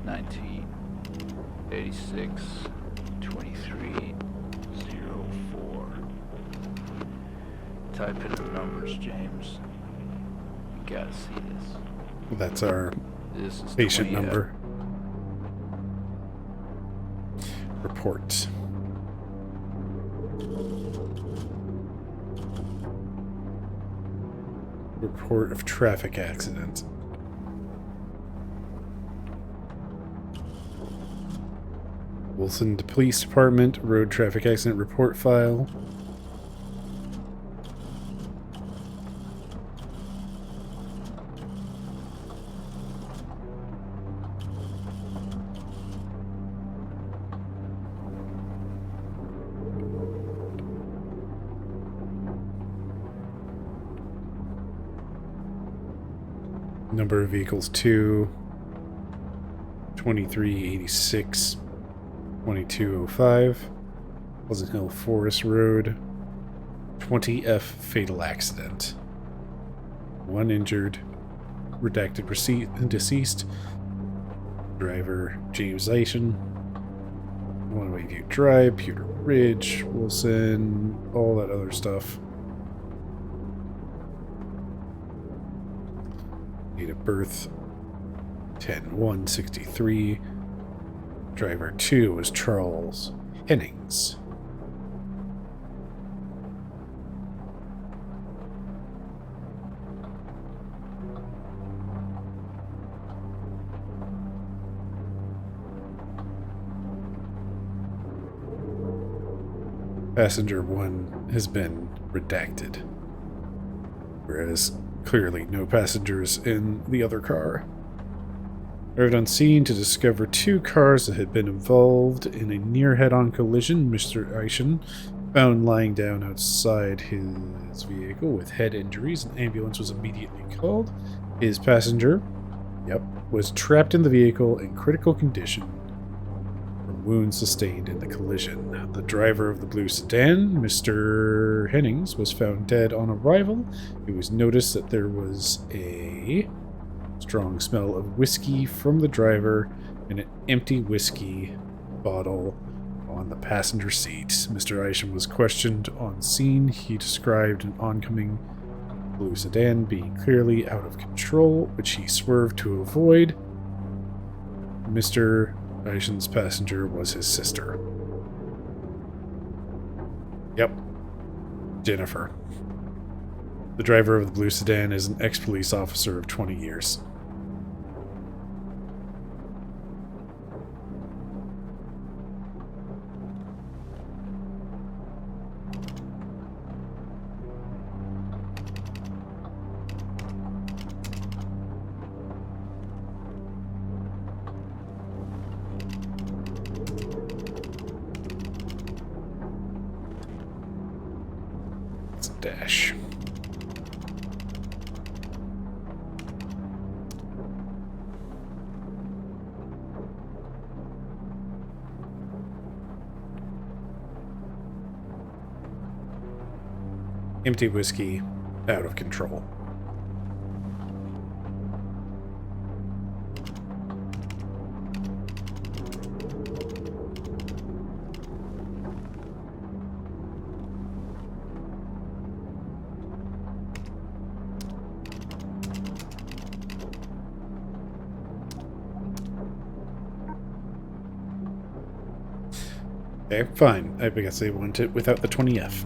19 86 23 04. Type in the numbers, James. You gotta see this. That's our This is patient 20F. number. Report. Report of traffic accident. Wilson Police Department, road traffic accident report file. Number of vehicles 2, 2386, 2205, Pleasant Hill Forest Road, 20F fatal accident. 1 injured, redacted deceased, driver James Aishan, One-Way View Drive, Pewter Ridge, Wilson, all that other stuff. Date of birth 10/1/63. Driver 2 was Charles Hennings. Passenger 1 has been redacted, whereas clearly no passengers in the other car. Arrived on scene to discover 2 cars that had been involved in a near head-on collision. Mr. Aishan found lying down outside his vehicle with head injuries. An ambulance was immediately called. His passenger, was trapped in the vehicle in critical condition from wounds sustained in the collision. The driver of the blue sedan, Mr. Hennings, was found dead on arrival. It was noticed that there was a strong smell of whiskey from the driver and an empty whiskey bottle on the passenger seat. Mr. Aishan was questioned on scene. He described an oncoming blue sedan being clearly out of control, which he swerved to avoid. Mr. Aishan's passenger was his sister. Jennifer. The driver of the blue sedan is an ex-police officer of 20 years. Dash. Empty whiskey, out of control. Okay, fine. I guess they want it without the 20F.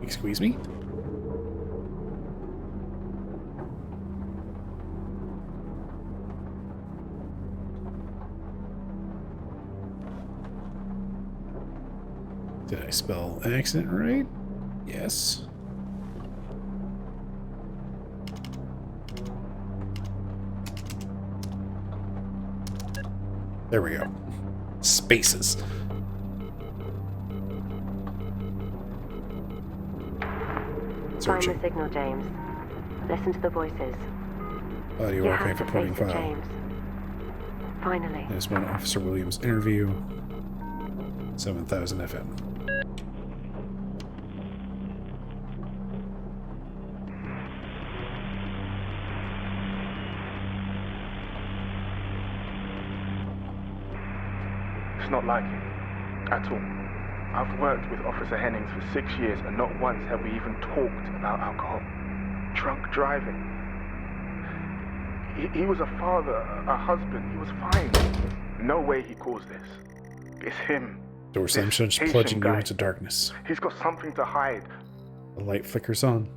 Excuse me? Did I spell accident right? Yes. There we go. Spaces. Find the signal, James. Listen to the voices. Audio You archive have to reporting face it, file. James. Finally. There's one Officer Williams interview. 7,000 FM. It's not like him. At all. I've worked with Officer Hennings for 6 years and not once have we even talked about alcohol. Drunk driving. He was a father, a husband. He was fine. No way he caused this. It's him. Door slam This starts Asian plunging you guy. into darkness. He's got something to hide. The light flickers on.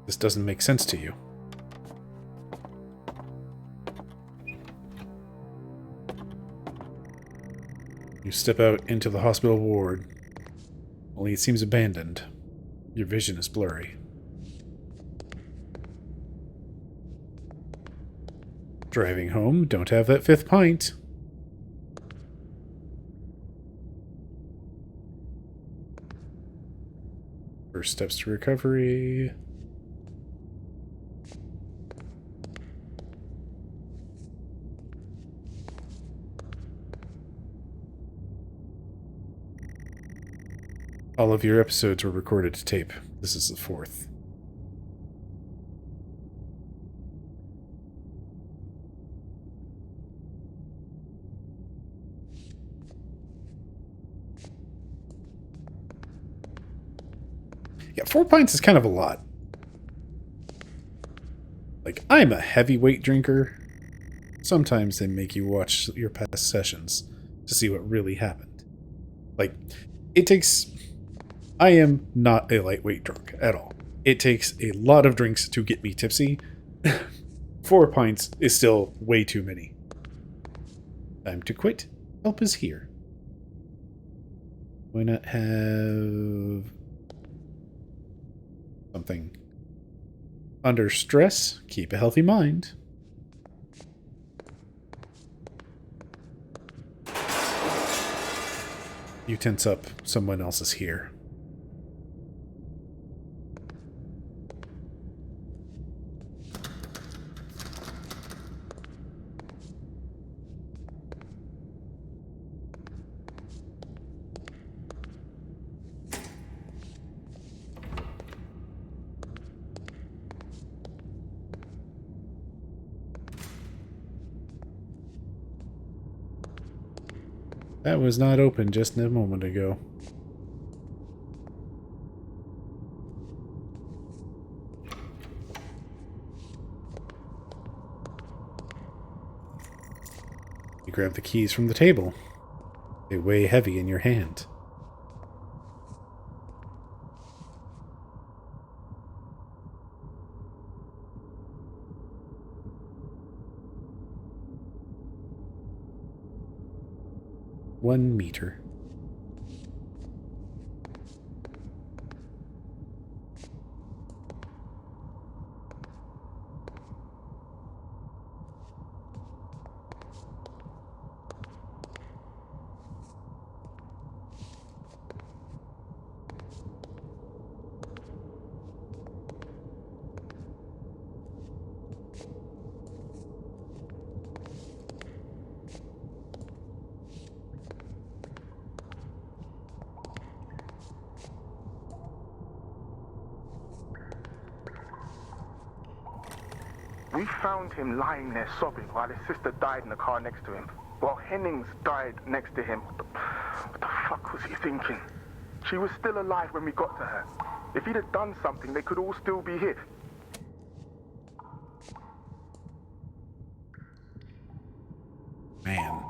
This doesn't make sense to you. You step out into the hospital ward. Only it seems abandoned. Your vision is blurry. Driving home, don't have that 5th pint. First steps to recovery. All of your episodes were recorded to tape. This is the 4th. Yeah, 4 pints is kind of a lot. Like, I'm a heavyweight drinker. Sometimes they make you watch your past sessions to see what really happened. Like, it takes... I am not a lightweight drunk at all. It takes a lot of drinks to get me tipsy. 4 pints is still way too many. Time to quit. Help is here. Why not have... something? Under stress, keep a healthy mind. You tense up. Someone else is here. That was not open just a moment ago. You grab the keys from the table. They weigh heavy in your hand. One meter. We found him lying there sobbing while his sister died in the car next to him. While Hennings died next to him. What the fuck was he thinking? She was still alive when we got to her. If he'd have done something, they could all still be here. Man.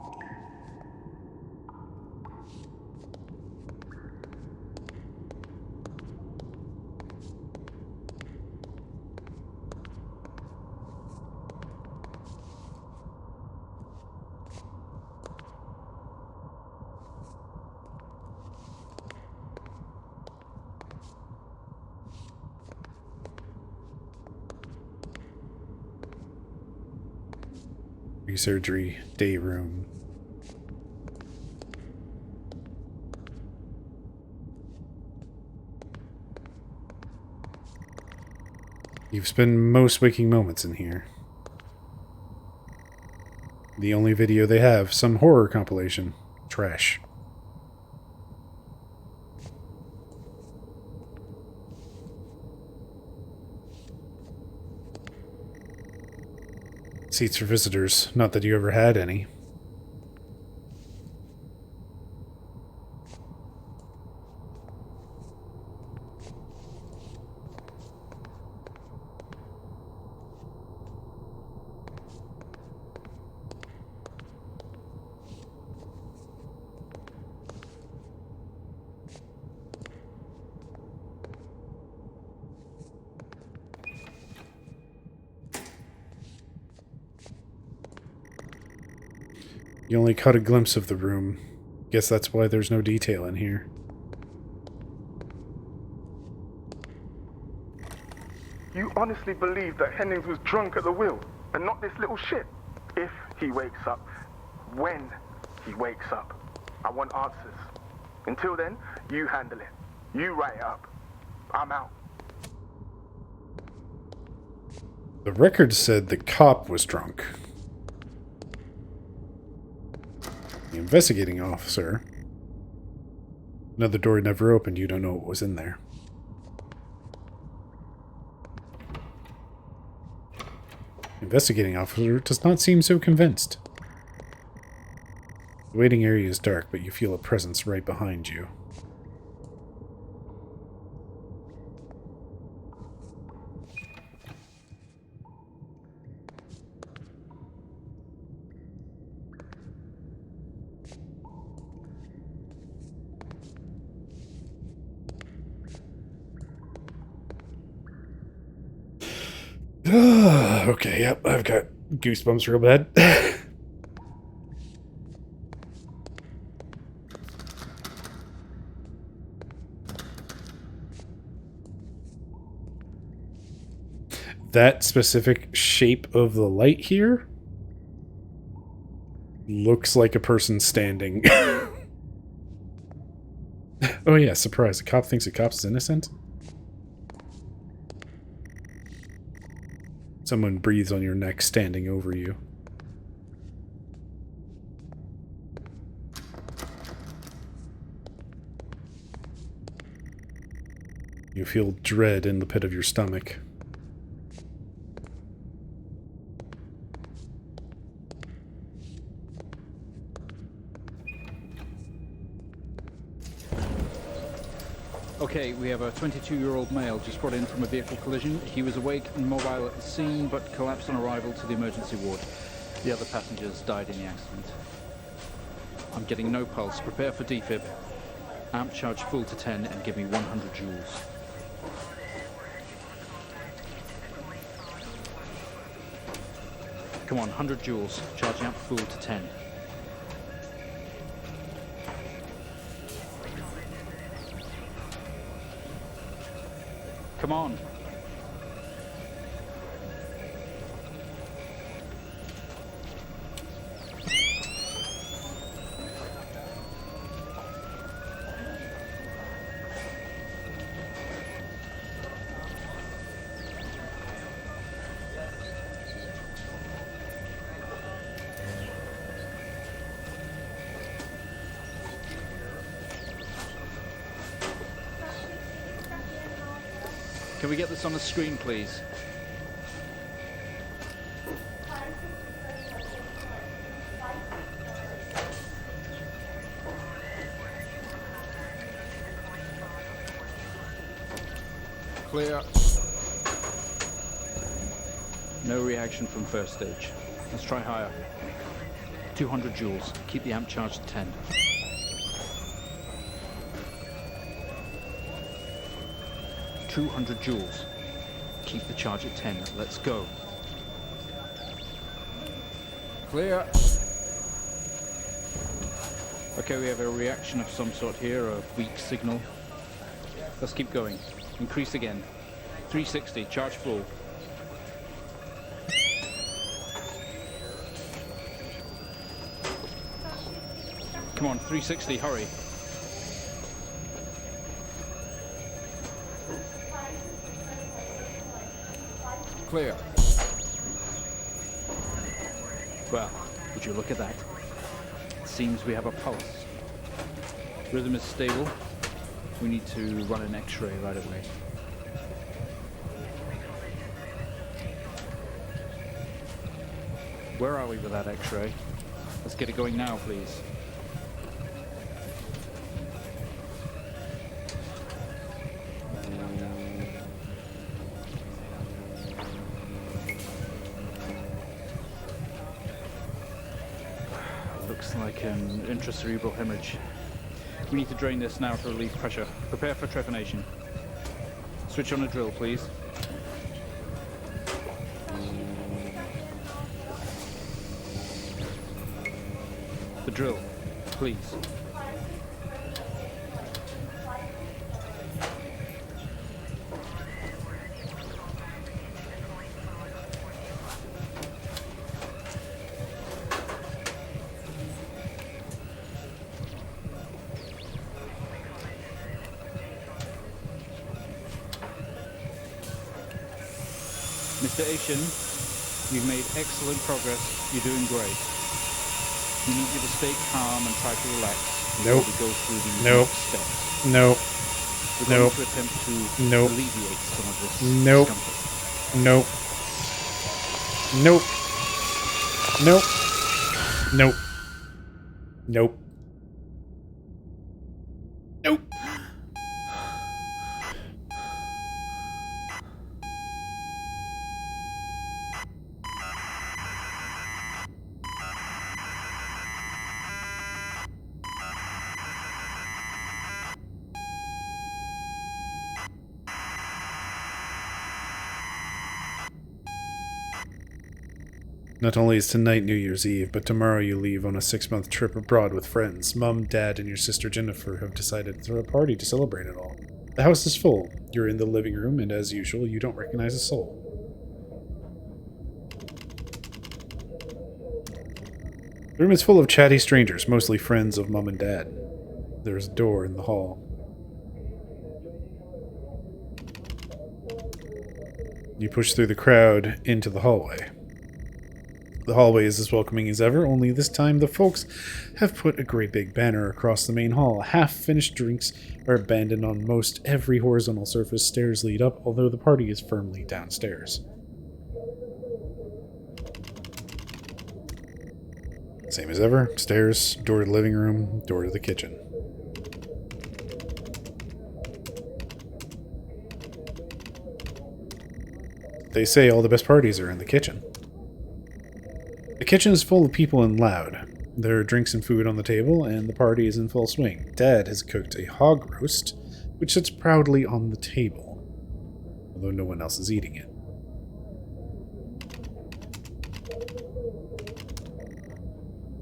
Surgery, day room. You've spent most waking moments in here. The only video they have, some horror compilation. Trash. Seats for visitors. Not that you ever had any. You only caught a glimpse of the room. Guess that's why there's no detail in here. You honestly believe that Hennings was drunk at the wheel and not this little shit? If he wakes up, when he wakes up, I want answers. Until then, you handle it. You write it up. I'm out. The record said the cop was drunk. The investigating officer. Another door never opened. You don't know what was in there. The investigating officer does not seem so convinced. The waiting area is dark, but you feel a presence right behind you. Okay, yep, I've got goosebumps real bad. That specific shape of the light here looks like a person standing. Oh yeah, surprise. A cop thinks a cop's innocent? Someone breathes on your neck standing over you. You feel dread in the pit of your stomach. Okay, we have a 22-year-old male just brought in from a vehicle collision. He was awake and mobile at the scene, but collapsed on arrival to the emergency ward. The other passengers died in the accident. I'm getting no pulse. Prepare for defib. Amp charge full to 10 and give me 100 joules. Come on, 100 joules. Charge amp full to 10. Come on. Can we get this on the screen, please? Clear. No reaction from first stage. Let's try higher. 200 joules. Keep the amp charge at 10. $200. Keep the charge at 10. Let's go. Clear. Okay, we have a reaction of some sort here, a weak signal. Let's keep going. Increase again. 360, charge full. Come on, 360, hurry. Clear. Well, would you look at that? It seems we have a pulse. Rhythm is stable. We need to run an X-ray right away. Where are we with that X-ray? Let's get it going now, please. Looks like an intracerebral hemorrhage. We need to drain this now to relieve pressure. Prepare for trepanation. Switch on a drill, please. the drill, please. Mr. Asian, you've made excellent progress. You're doing great. We need you to stay calm and try to relax Nope. before we go through these Nope. next steps. Nope. We're going Nope. to attempt to Nope. alleviate some of this Nope. discomfort. Nope. Nope. Nope. Nope. Nope. Nope. Not only is tonight New Year's Eve, but tomorrow you leave on a 6-month trip abroad with friends. Mum, Dad, and your sister Jennifer have decided to throw a party to celebrate it all. The house is full. You're in the living room, and as usual, you don't recognize a soul. The room is full of chatty strangers, mostly friends of Mum and Dad. There's a door in the hall. You push through the crowd into the hallway. The hallway is as welcoming as ever, only this time the folks have put a great big banner across the main hall. Half-finished drinks are abandoned on most every horizontal surface. Stairs lead up, although the party is firmly downstairs. Same as ever. Stairs, door to the living room, door to the kitchen. They say all the best parties are in the kitchen. The kitchen is full of people and loud. There are drinks and food on the table, and the party is in full swing. Dad has cooked a hog roast, which sits proudly on the table, although no one else is eating it.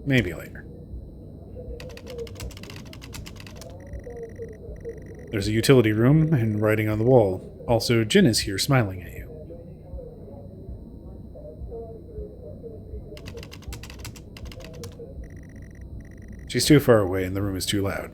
Maybe later. There's a utility room and writing on the wall. Also, Jin is here smiling at you. She's too far away and the room is too loud.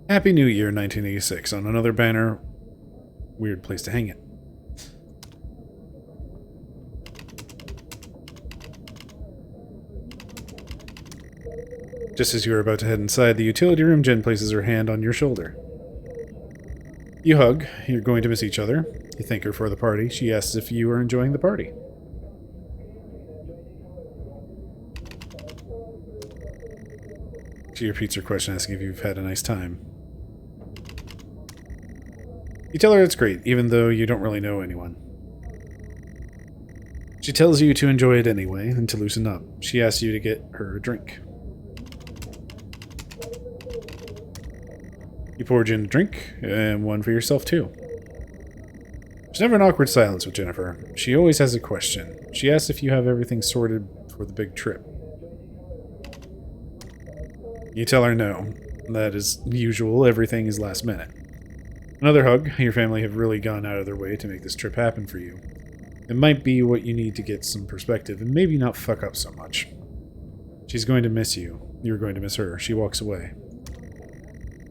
Happy New Year, 1986. On another banner. Weird place to hang it. Just as you are about to head inside the utility room, Jen places her hand on your shoulder. You hug. You're going to miss each other. You thank her for the party. She asks if you are enjoying the party. She repeats her question, asking if you've had a nice time. You tell her it's great, even though you don't really know anyone. She tells you to enjoy it anyway, and to loosen up. She asks you to get her a drink. You pour Jen a drink, and one for yourself too. There's never an awkward silence with Jennifer. She always has a question. She asks if you have everything sorted for the big trip. You tell her no. That is usual, everything is last minute. Another hug. Your family have really gone out of their way to make this trip happen for you. It might be what you need to get some perspective and maybe not fuck up so much. She's going to miss you. You're going to miss her. She walks away.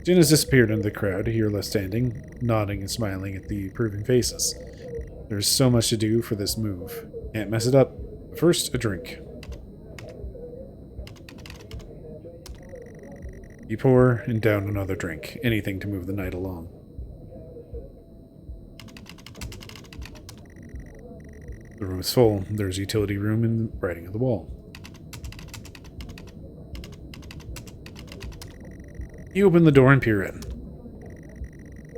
Jin has disappeared into the crowd. You're left standing, nodding and smiling at the approving faces. There's so much to do for this move. Can't mess it up. First, a drink. You pour and down another drink. Anything to move the night along. The room is full. There's a utility room and writing on the wall. You open the door and peer in.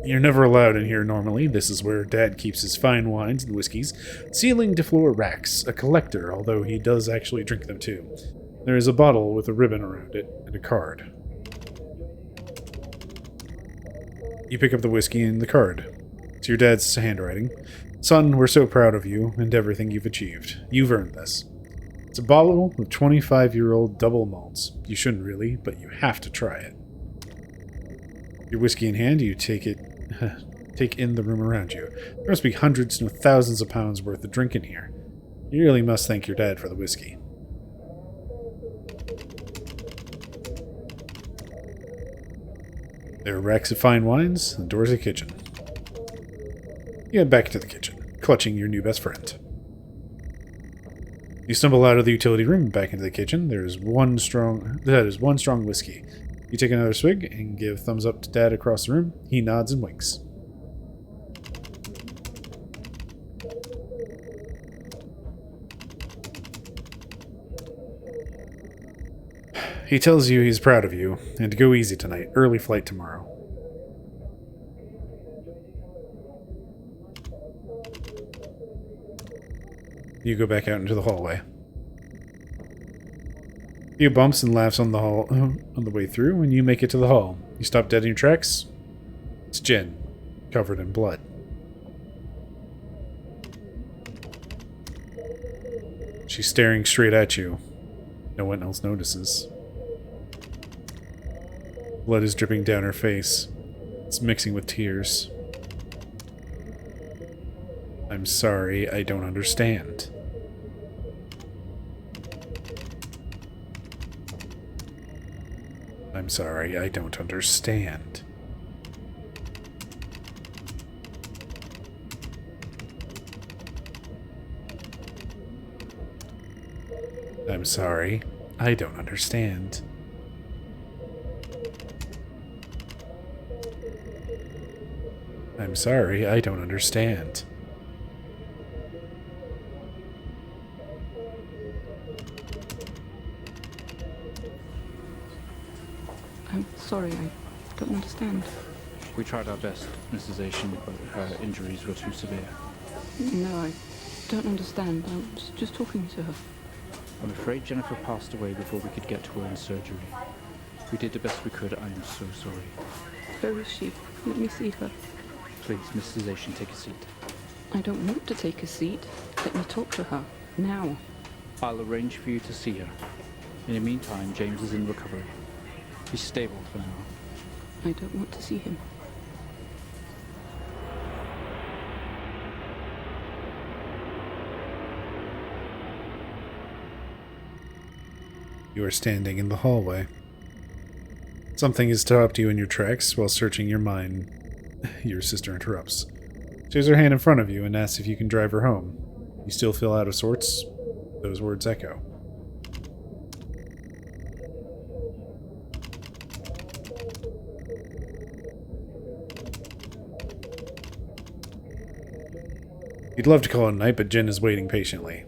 You're never allowed in here normally. This is where Dad keeps his fine wines and whiskeys. Ceiling-to-floor racks. A collector, although he does actually drink them too. There is a bottle with a ribbon around it and a card. You pick up the whiskey and the card. It's your dad's handwriting. Son, we're so proud of you and everything you've achieved. You've earned this. It's a bottle of 25-year-old double malts. You shouldn't really, but you have to try it. Your whiskey in hand, you take in the room around you. There must be hundreds, no thousands of pounds worth of drink in here. You really must thank your dad for the whiskey. There are racks of fine wines and doors of the kitchen. You head back to the kitchen, clutching your new best friend. You stumble out of the utility room and back into the kitchen. That is one strong whiskey. You take another swig and give thumbs up to Dad across the room. He nods and winks. He tells you he's proud of you, and to go easy tonight. Early flight tomorrow. You go back out into the hallway. A few bumps and laughs on the way through, and you make it to the hall. You stop dead in your tracks. It's Jen, covered in blood. She's staring straight at you. No one else notices. Blood is dripping down her face. It's mixing with tears. I'm sorry, I don't understand. I'm sorry, I don't understand. I'm sorry, I don't understand. I'm sorry, I don't understand. I'm sorry, I don't understand. We tried our best, Mrs. Asian, but her injuries were too severe. No, I don't understand. I was just talking to her. I'm afraid Jennifer passed away before we could get to her in surgery. We did the best we could. I am so sorry. Where is she? Let me see her. Please, Mrs. Asian, take a seat. I don't want to take a seat. Let me talk to her. Now. I'll arrange for you to see her. In the meantime, James is in recovery. He's stable for now. I don't want to see him. You are standing in the hallway. Something has stopped you in your tracks while searching your mind. Your sister interrupts. She has her hand in front of you and asks if you can drive her home. You still feel out of sorts? Those words echo. You'd love to call it a night, but Jen is waiting patiently.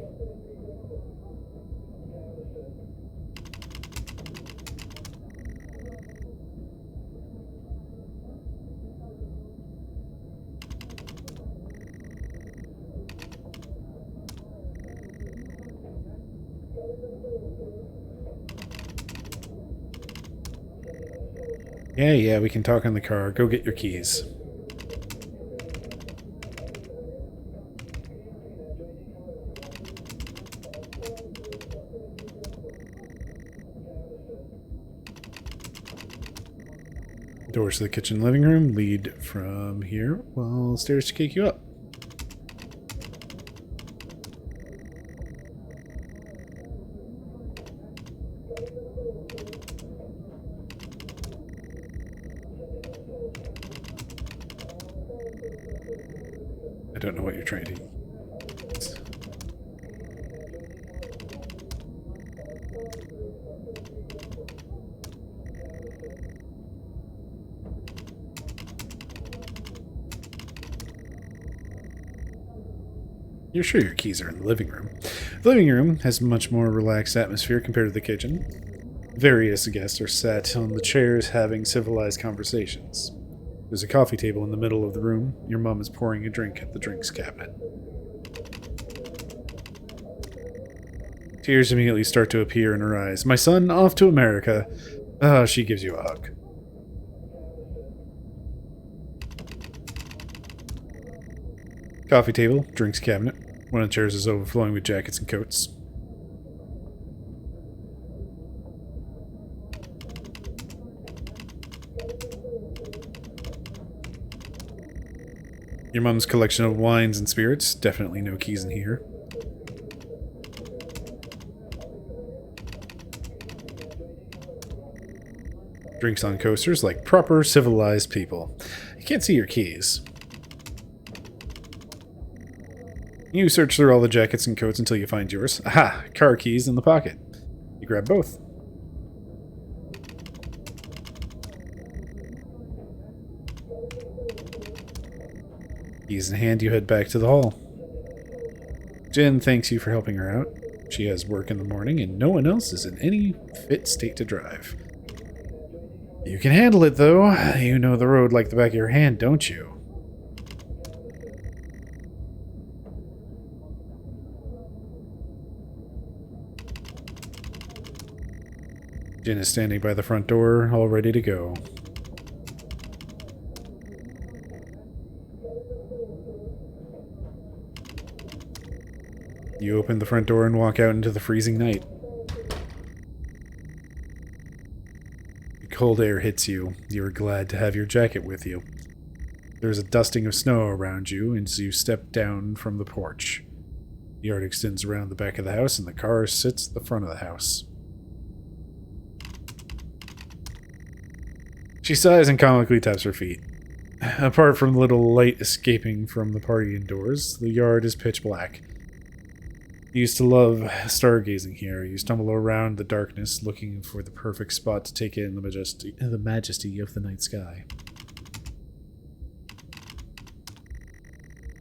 Yeah, we can talk in the car. Go get your keys. Doors to the kitchen and living room lead from here, while stairs to kick you up. I don't know what you're trying to... You're sure your keys are in the living room. The living room has a much more relaxed atmosphere compared to the kitchen. Various guests are sat on the chairs having civilized conversations. There's a coffee table in the middle of the room. Your mom is pouring a drink at the drinks cabinet. Tears immediately start to appear in her eyes. My son, off to America. She gives you a hug. Coffee table, drinks cabinet. One of the chairs is overflowing with jackets and coats. Your mom's collection of wines and spirits. Definitely no keys in here. Drinks on coasters like proper civilized people. You can't see your keys. You search through all the jackets and coats until you find yours. Aha! Car keys in the pocket. You grab both. Keys in hand, you head back to the hall. Jen thanks you for helping her out. She has work in the morning and no one else is in any fit state to drive. You can handle it, though. You know the road like the back of your hand, don't you? Jen is standing by the front door, all ready to go. You open the front door and walk out into the freezing night. The cold air hits you. You are glad to have your jacket with you. There's a dusting of snow around you as you step down from the porch. The yard extends around the back of the house and the car sits at the front of the house. She sighs and comically taps her feet. Apart from the little light escaping from the party indoors, the yard is pitch black. You used to love stargazing here. You stumble around the darkness looking for the perfect spot to take in the majesty of the night sky.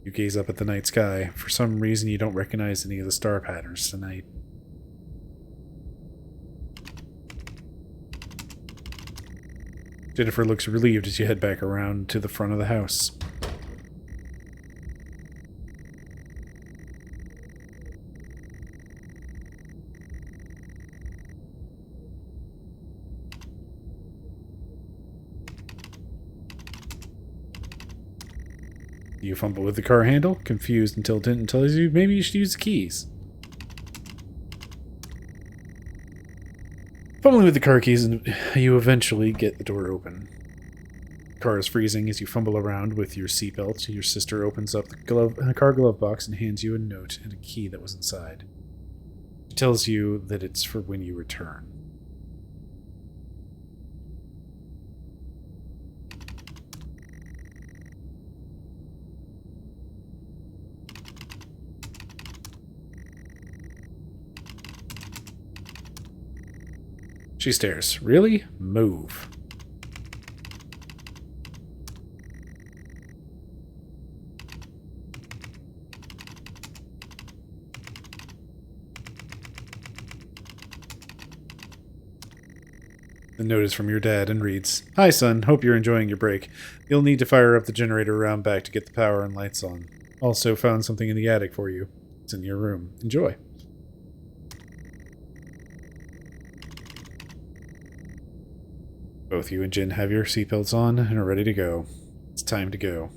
You gaze up at the night sky. For some reason, you don't recognize any of the star patterns tonight. Jennifer looks relieved as you head back around to the front of the house. You fumble with the car handle, confused until Denton tells you maybe you should use the keys. Fumbling with the car keys, and you eventually get the door open. The car is freezing as you fumble around with your seatbelt. Your sister opens up the car glove box and hands you a note and a key that was inside. She tells you that it's for when you return. She stares. Really? Move. The note is from your dad and reads, "Hi son, hope you're enjoying your break. You'll need to fire up the generator around back to get the power and lights on. Also found something in the attic for you. It's in your room. Enjoy." Both you and Jin have your seatbelts on and are ready to go. It's time to go.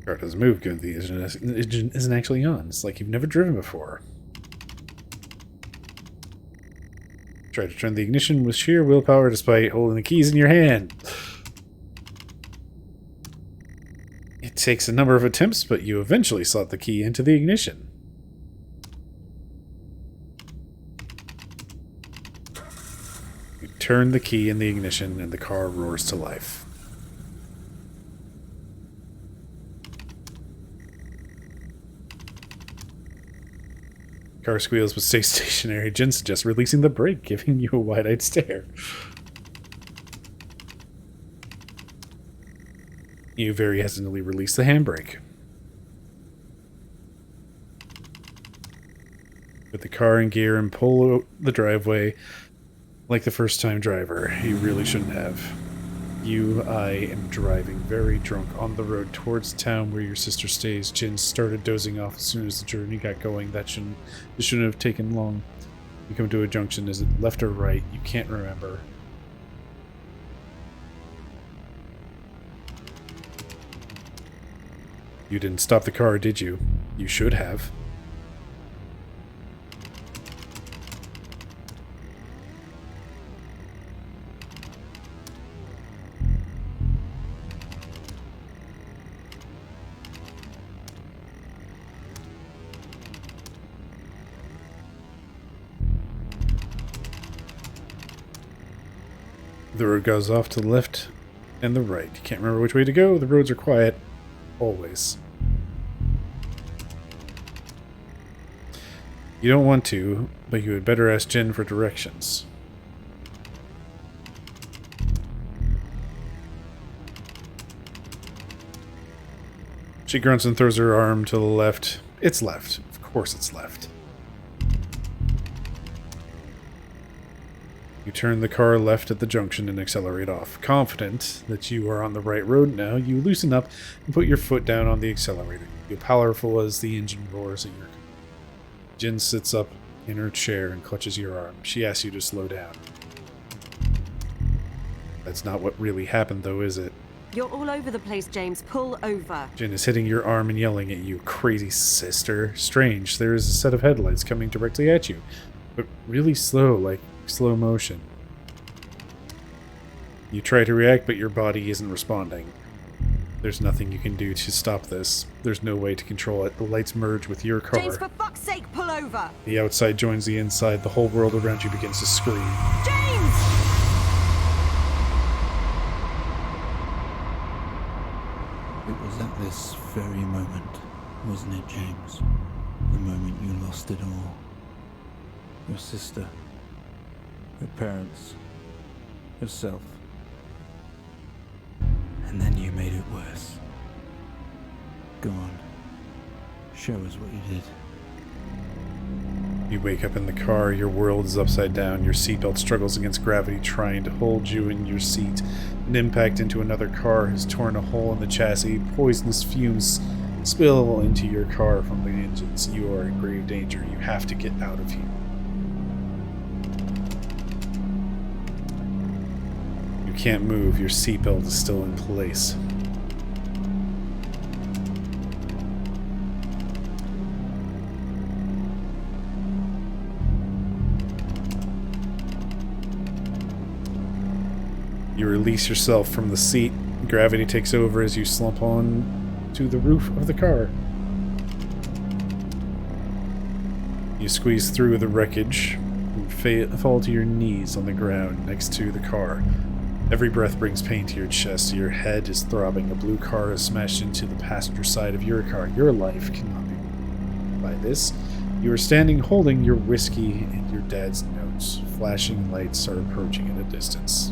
Car doesn't move good. The engine isn't actually on. It's like you've never driven before. Try to turn the ignition with sheer willpower despite holding the keys in your hand. It takes a number of attempts, but you eventually slot the key into the ignition. You turn the key in the ignition and the car roars to life. Car squeals but stays stationary. Jen suggests releasing the brake, giving you a wide-eyed stare. You very hesitantly release the handbrake. Put the car in gear and pull out the driveway like the first-time driver. You really shouldn't have. I am driving very drunk on the road towards town where your sister stays. Jin started dozing off as soon as the journey got going. This shouldn't have taken long. You come to a junction. Is it left or right? You can't remember. You didn't stop the car, did you? You should have. The road goes off to the left and the right. You can't remember which way to go. The roads are quiet. Always. You don't want to, but you had better ask Jen for directions. She grunts and throws her arm to the left. It's left. Of course it's left. You turn the car left at the junction and accelerate off. Confident that you are on the right road now, you loosen up and put your foot down on the accelerator. You feel powerful as the engine roars at your... Jin sits up in her chair and clutches your arm. She asks you to slow down. That's not what really happened, though, is it? You're all over the place, James. Pull over. Jin is hitting your arm and yelling at you. Crazy sister. Strange. There is a set of headlights coming directly at you, but really slow, like slow motion. You try to react, but your body isn't responding. There's nothing you can do to stop this. There's no way to control it. The lights merge with your car. James, for fuck's sake, pull over! The outside joins the inside. The whole world around you begins to scream. James! It was at this very moment, wasn't it, James? The moment you lost it all. Your sister, your parents, yourself. And then you made it worse. Go on. Show us what you did. You wake up in the car. Your world is upside down. Your seatbelt struggles against gravity, trying to hold you in your seat. An impact into another car has torn a hole in the chassis. Poisonous fumes spill into your car from the engines. You are in grave danger. You have to get out of here. You can't move. Your seatbelt is still in place. You release yourself from the seat. Gravity takes over as you slump on to the roof of the car. You squeeze through the wreckage and fall to your knees on the ground next to the car. Every breath brings pain to your chest. Your head is throbbing. A blue car is smashed into the passenger side of your car. Your life cannot be ruined by this. You are standing holding your whiskey and your dad's notes. Flashing lights are approaching at a distance.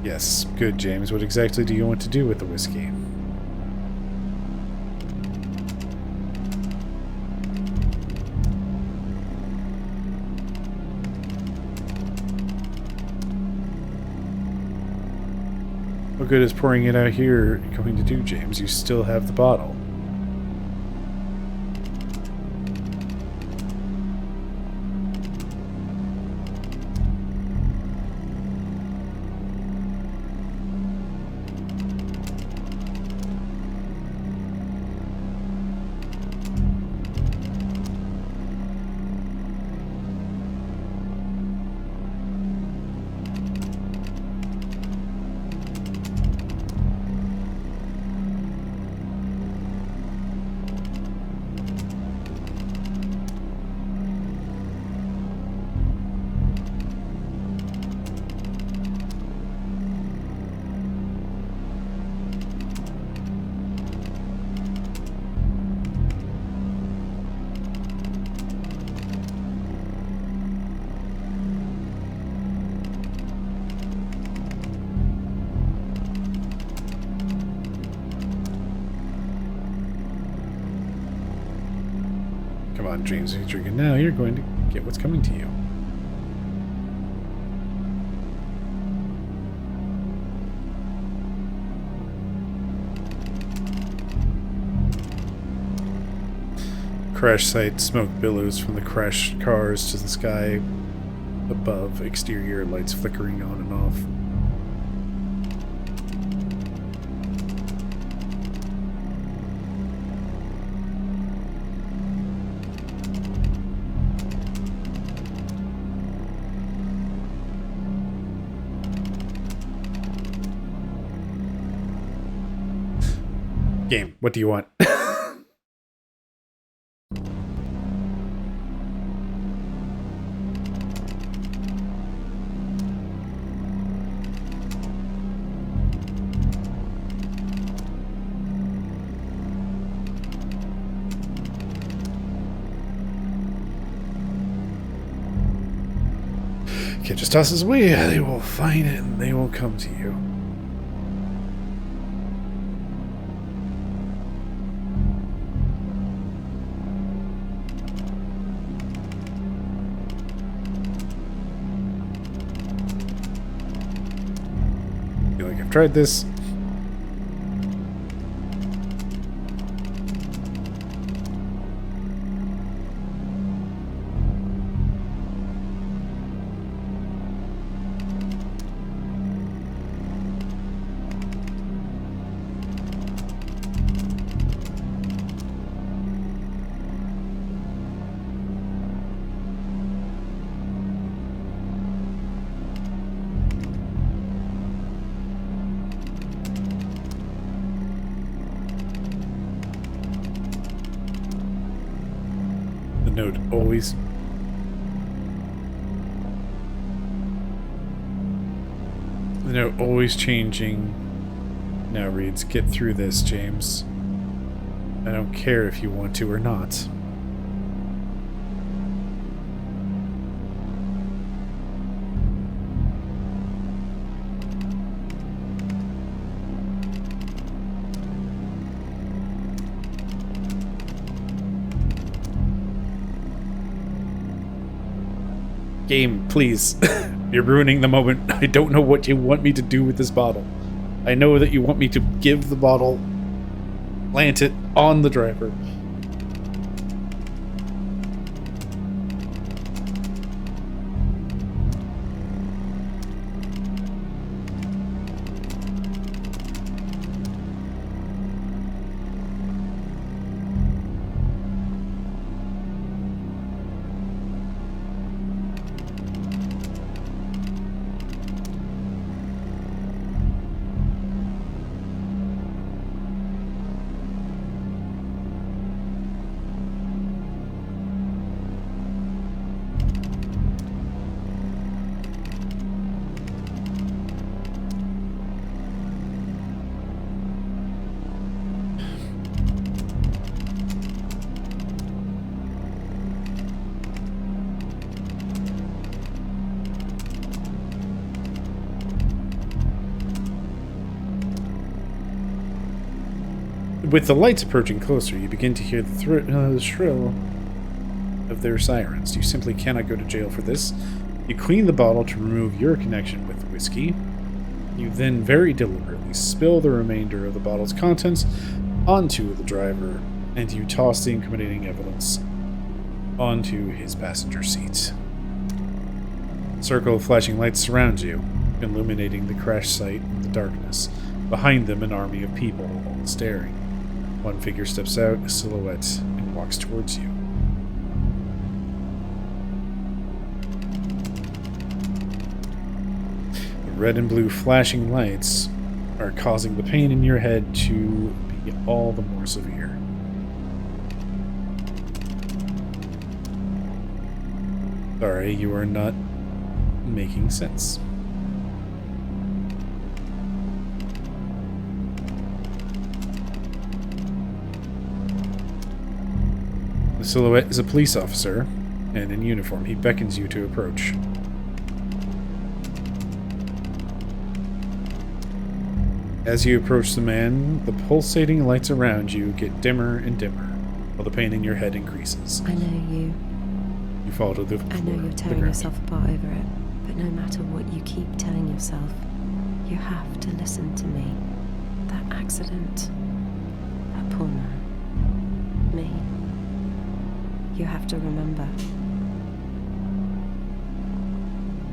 Yes, good, James. What exactly do you want to do with the whiskey? What good is pouring it out here going to do, James? You still have the bottle. Come on, James, if you're drinking now, you're going to get what's coming to you. Crash site, smoke billows from the crashed cars to the sky above, exterior lights flickering on and off. Game, what do you want? Okay, just toss this away. They will find it and they will come to you. Feel like I've tried this. The note always... The note always changing now reads, "Get through this, James. I don't care if you want to or not." Game, please. You're ruining the moment. I don't know what you want me to do with this bottle. I know that you want me to give the bottle, plant it on the driver. With the lights approaching closer, you begin to hear the shrill of their sirens. You simply cannot go to jail for this. You clean the bottle to remove your connection with the whiskey. You then very deliberately spill the remainder of the bottle's contents onto the driver, and you toss the incriminating evidence onto his passenger seat. A circle of flashing lights surround you, illuminating the crash site in the darkness. Behind them, an army of people, all staring. One figure steps out, a silhouette, and walks towards you. The red and blue flashing lights are causing the pain in your head to be all the more severe. Sorry, you are not making sense. The silhouette is a police officer, and in uniform. He beckons you to approach. As you approach the man, the pulsating lights around you get dimmer and dimmer. while the pain in your head increases. I know you. You fall to the floor. I know you're tearing yourself apart over it, but no matter what you keep telling yourself, you have to listen to me. That accident, that poor man, me. You have to remember.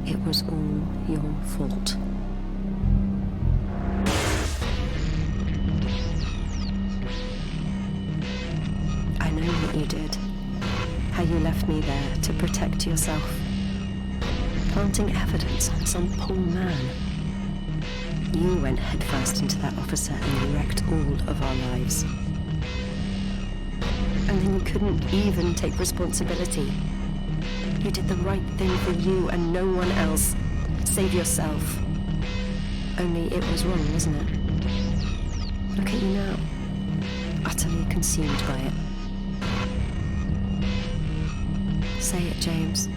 It was all your fault. I know what you did. How you left me there to protect yourself. Planting evidence on some poor man. You went headfirst into that officer and you wrecked all of our lives. And then you couldn't even take responsibility. You did the right thing for you and no one else. Save yourself. Only it was wrong, wasn't it? Look at you now. Utterly consumed by it. Say it, James.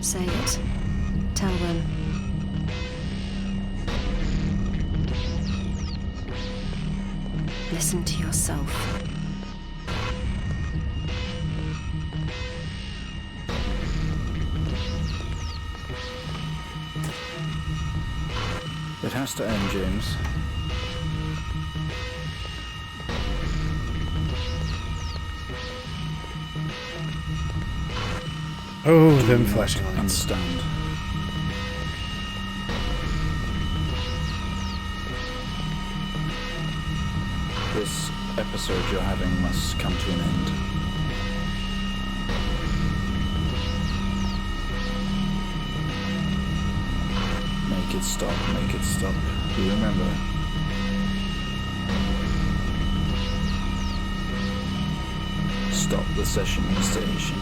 Say it. Tell them. Listen to yourself. It has to end, James. Oh, them flashing lights. Understand. This episode you're having must come to an end. Make it stop, make it stop. Do you remember? Stop the session, Mr. Asian.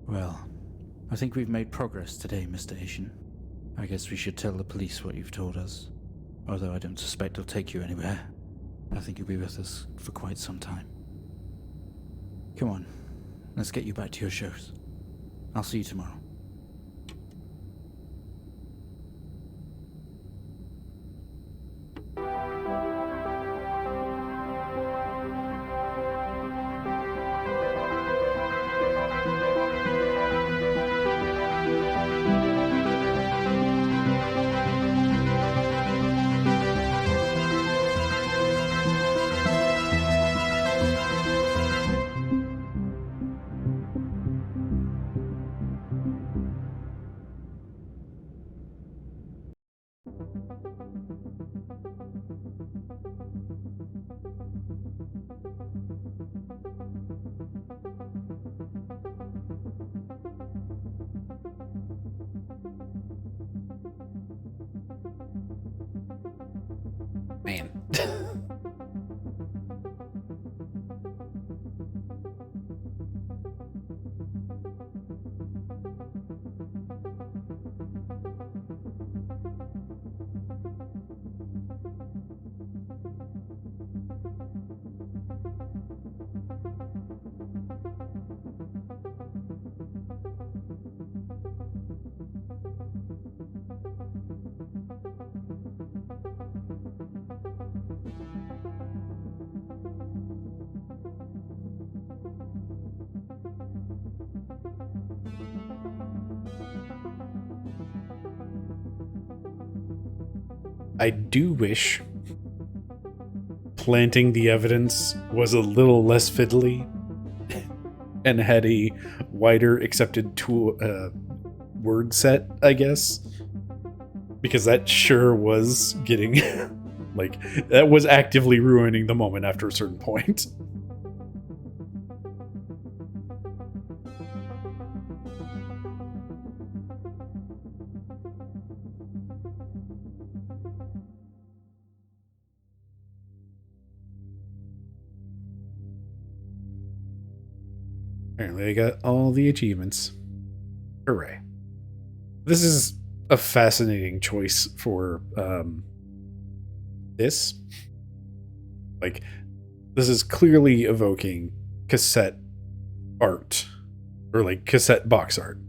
Well, I think we've made progress today, Mr. Asian. I guess we should tell the police what you've told us. Although I don't suspect it'll take you anywhere. I think you'll be with us for quite some time. Come on, let's get you back to your shows. I'll see you tomorrow. Man. I do wish planting the evidence was a little less fiddly and had a wider accepted tool word set, I guess. Because that sure was getting like that was actively ruining the moment after a certain point. Apparently I got all the achievements. Hooray. This is a fascinating choice for this. Like, this is clearly evoking cassette art or like cassette box art.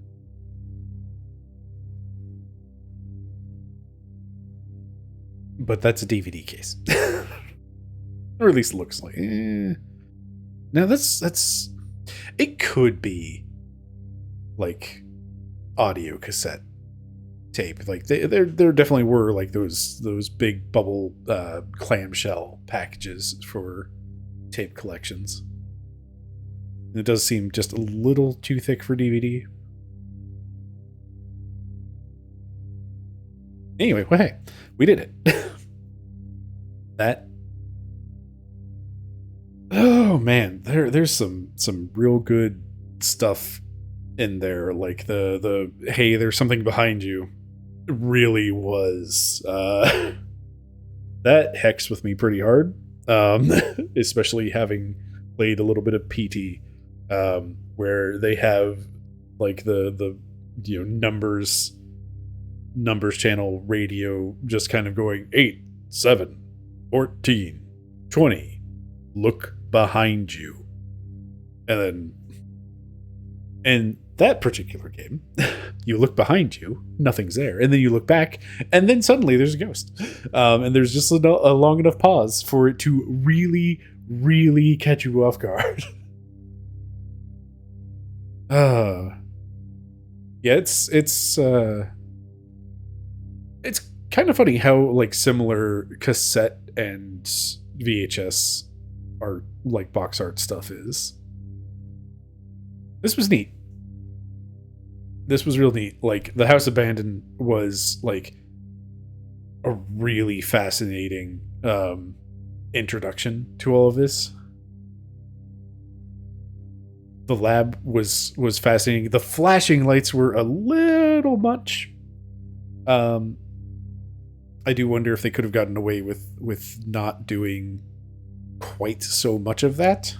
But that's a DVD case. Or at least looks like. Now that's it could be like audio cassette tape. Like there definitely were like those big bubble clamshell packages for tape collections. And it does seem just a little too thick for DVD. Anyway, well, hey, we did it. That. Oh man, there's some real good stuff in there. Like the hey, there's something behind you. Really was that hexed with me pretty hard. Especially having played a little bit of PT, where they have like the numbers channel radio just kind of going 8, 7, 14, 20. Look behind you. And then in that particular game, you look behind you, nothing's there. And then you look back, and then suddenly there's a ghost. And there's just a long enough pause for it to really, really catch you off guard. Yeah, it's kind of funny how like similar cassette and VHS art, like box art stuff is. This was neat. This was real neat. Like The House Abandoned was like a really fascinating introduction to all of this. The lab was fascinating. The flashing lights were a little much. I do wonder if they could have gotten away with not doing quite so much of that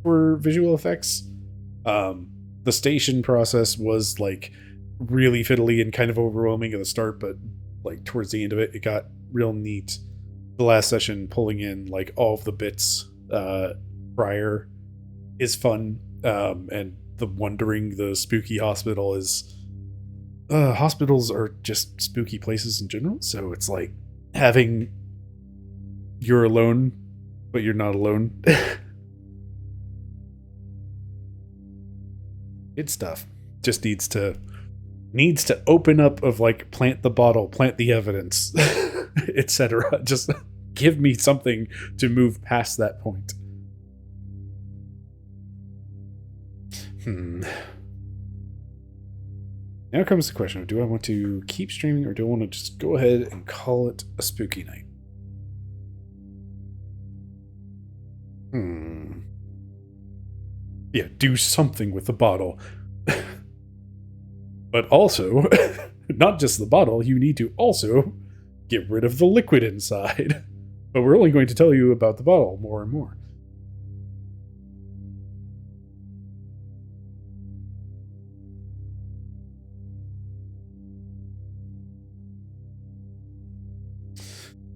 for visual effects. The station process was like really fiddly and kind of overwhelming at the start, but like towards the end of it got real neat. The last session pulling in like all of the bits prior is fun. And the wandering the spooky hospital is hospitals are just spooky places in general, so it's like having you're alone but you're not alone. Good stuff. Just needs to open up of like plant the bottle, plant the evidence, etc. Just give me something to move past that point. Now comes the question of, do I want to keep streaming or do I want to just go ahead and call it a spooky night? Yeah, do something with the bottle. But also, not just the bottle, you need to also get rid of the liquid inside. But we're only going to tell you about the bottle more and more.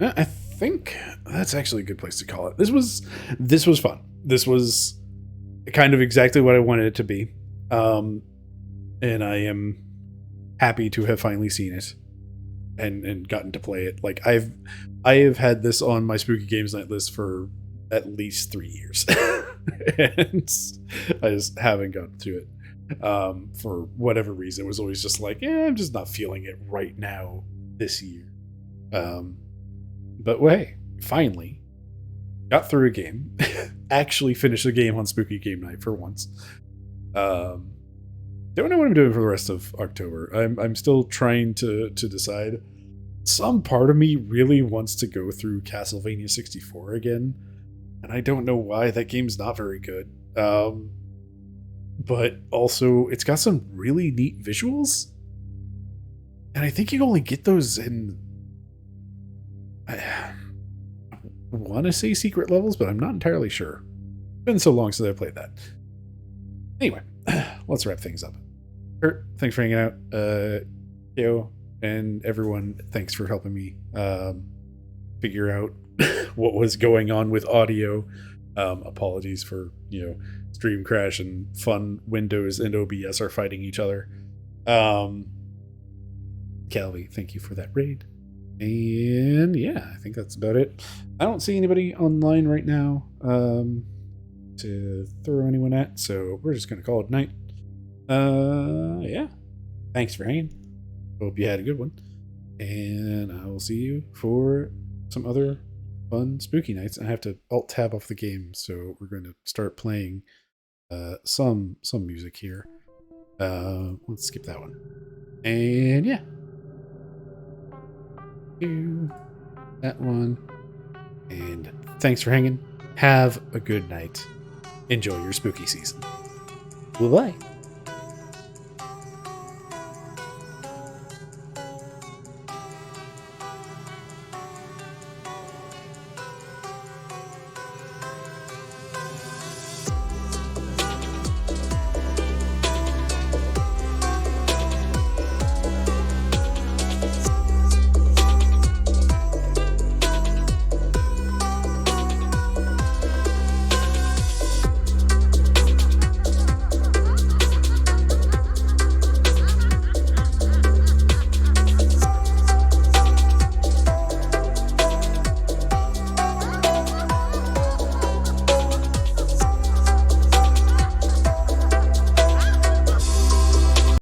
I think that's actually a good place to call it. This was fun. This was kind of exactly what I wanted it to be. And I am happy to have finally seen it and gotten to play it. Like I have had this on my Spooky Games Night list for at least 3 years. And I just haven't gotten to it. For whatever reason. It was always just like, I'm just not feeling it right now this year. But hey, finally got through a game. Actually finished a game on Spooky Game Night for once. Don't know what I'm doing for the rest of October. I'm still trying to decide. Some part of me really wants to go through Castlevania 64 again, and I don't know why. That game's not very good. But also it's got some really neat visuals, and I think you only get those in, I want to say secret levels, but I'm not entirely sure. It's been so long since I played that. Anyway, let's wrap things up. Kurt, thanks for hanging out. Keo and everyone, thanks for helping me figure out what was going on with audio. Apologies for stream crash and fun Windows and OBS are fighting each other. Calvi, thank you for that raid. And yeah, I think that's about it. I don't see anybody online right now to throw anyone at, so we're just going to call it night. Yeah. Thanks for hanging. Hope you had a good one. And I will see you for some other fun spooky nights. I have to alt tab off the game, so we're going to start playing some music here. Let's skip that one. And yeah. That one. And thanks for hanging. Have a good night. Enjoy your spooky season. Bye-bye.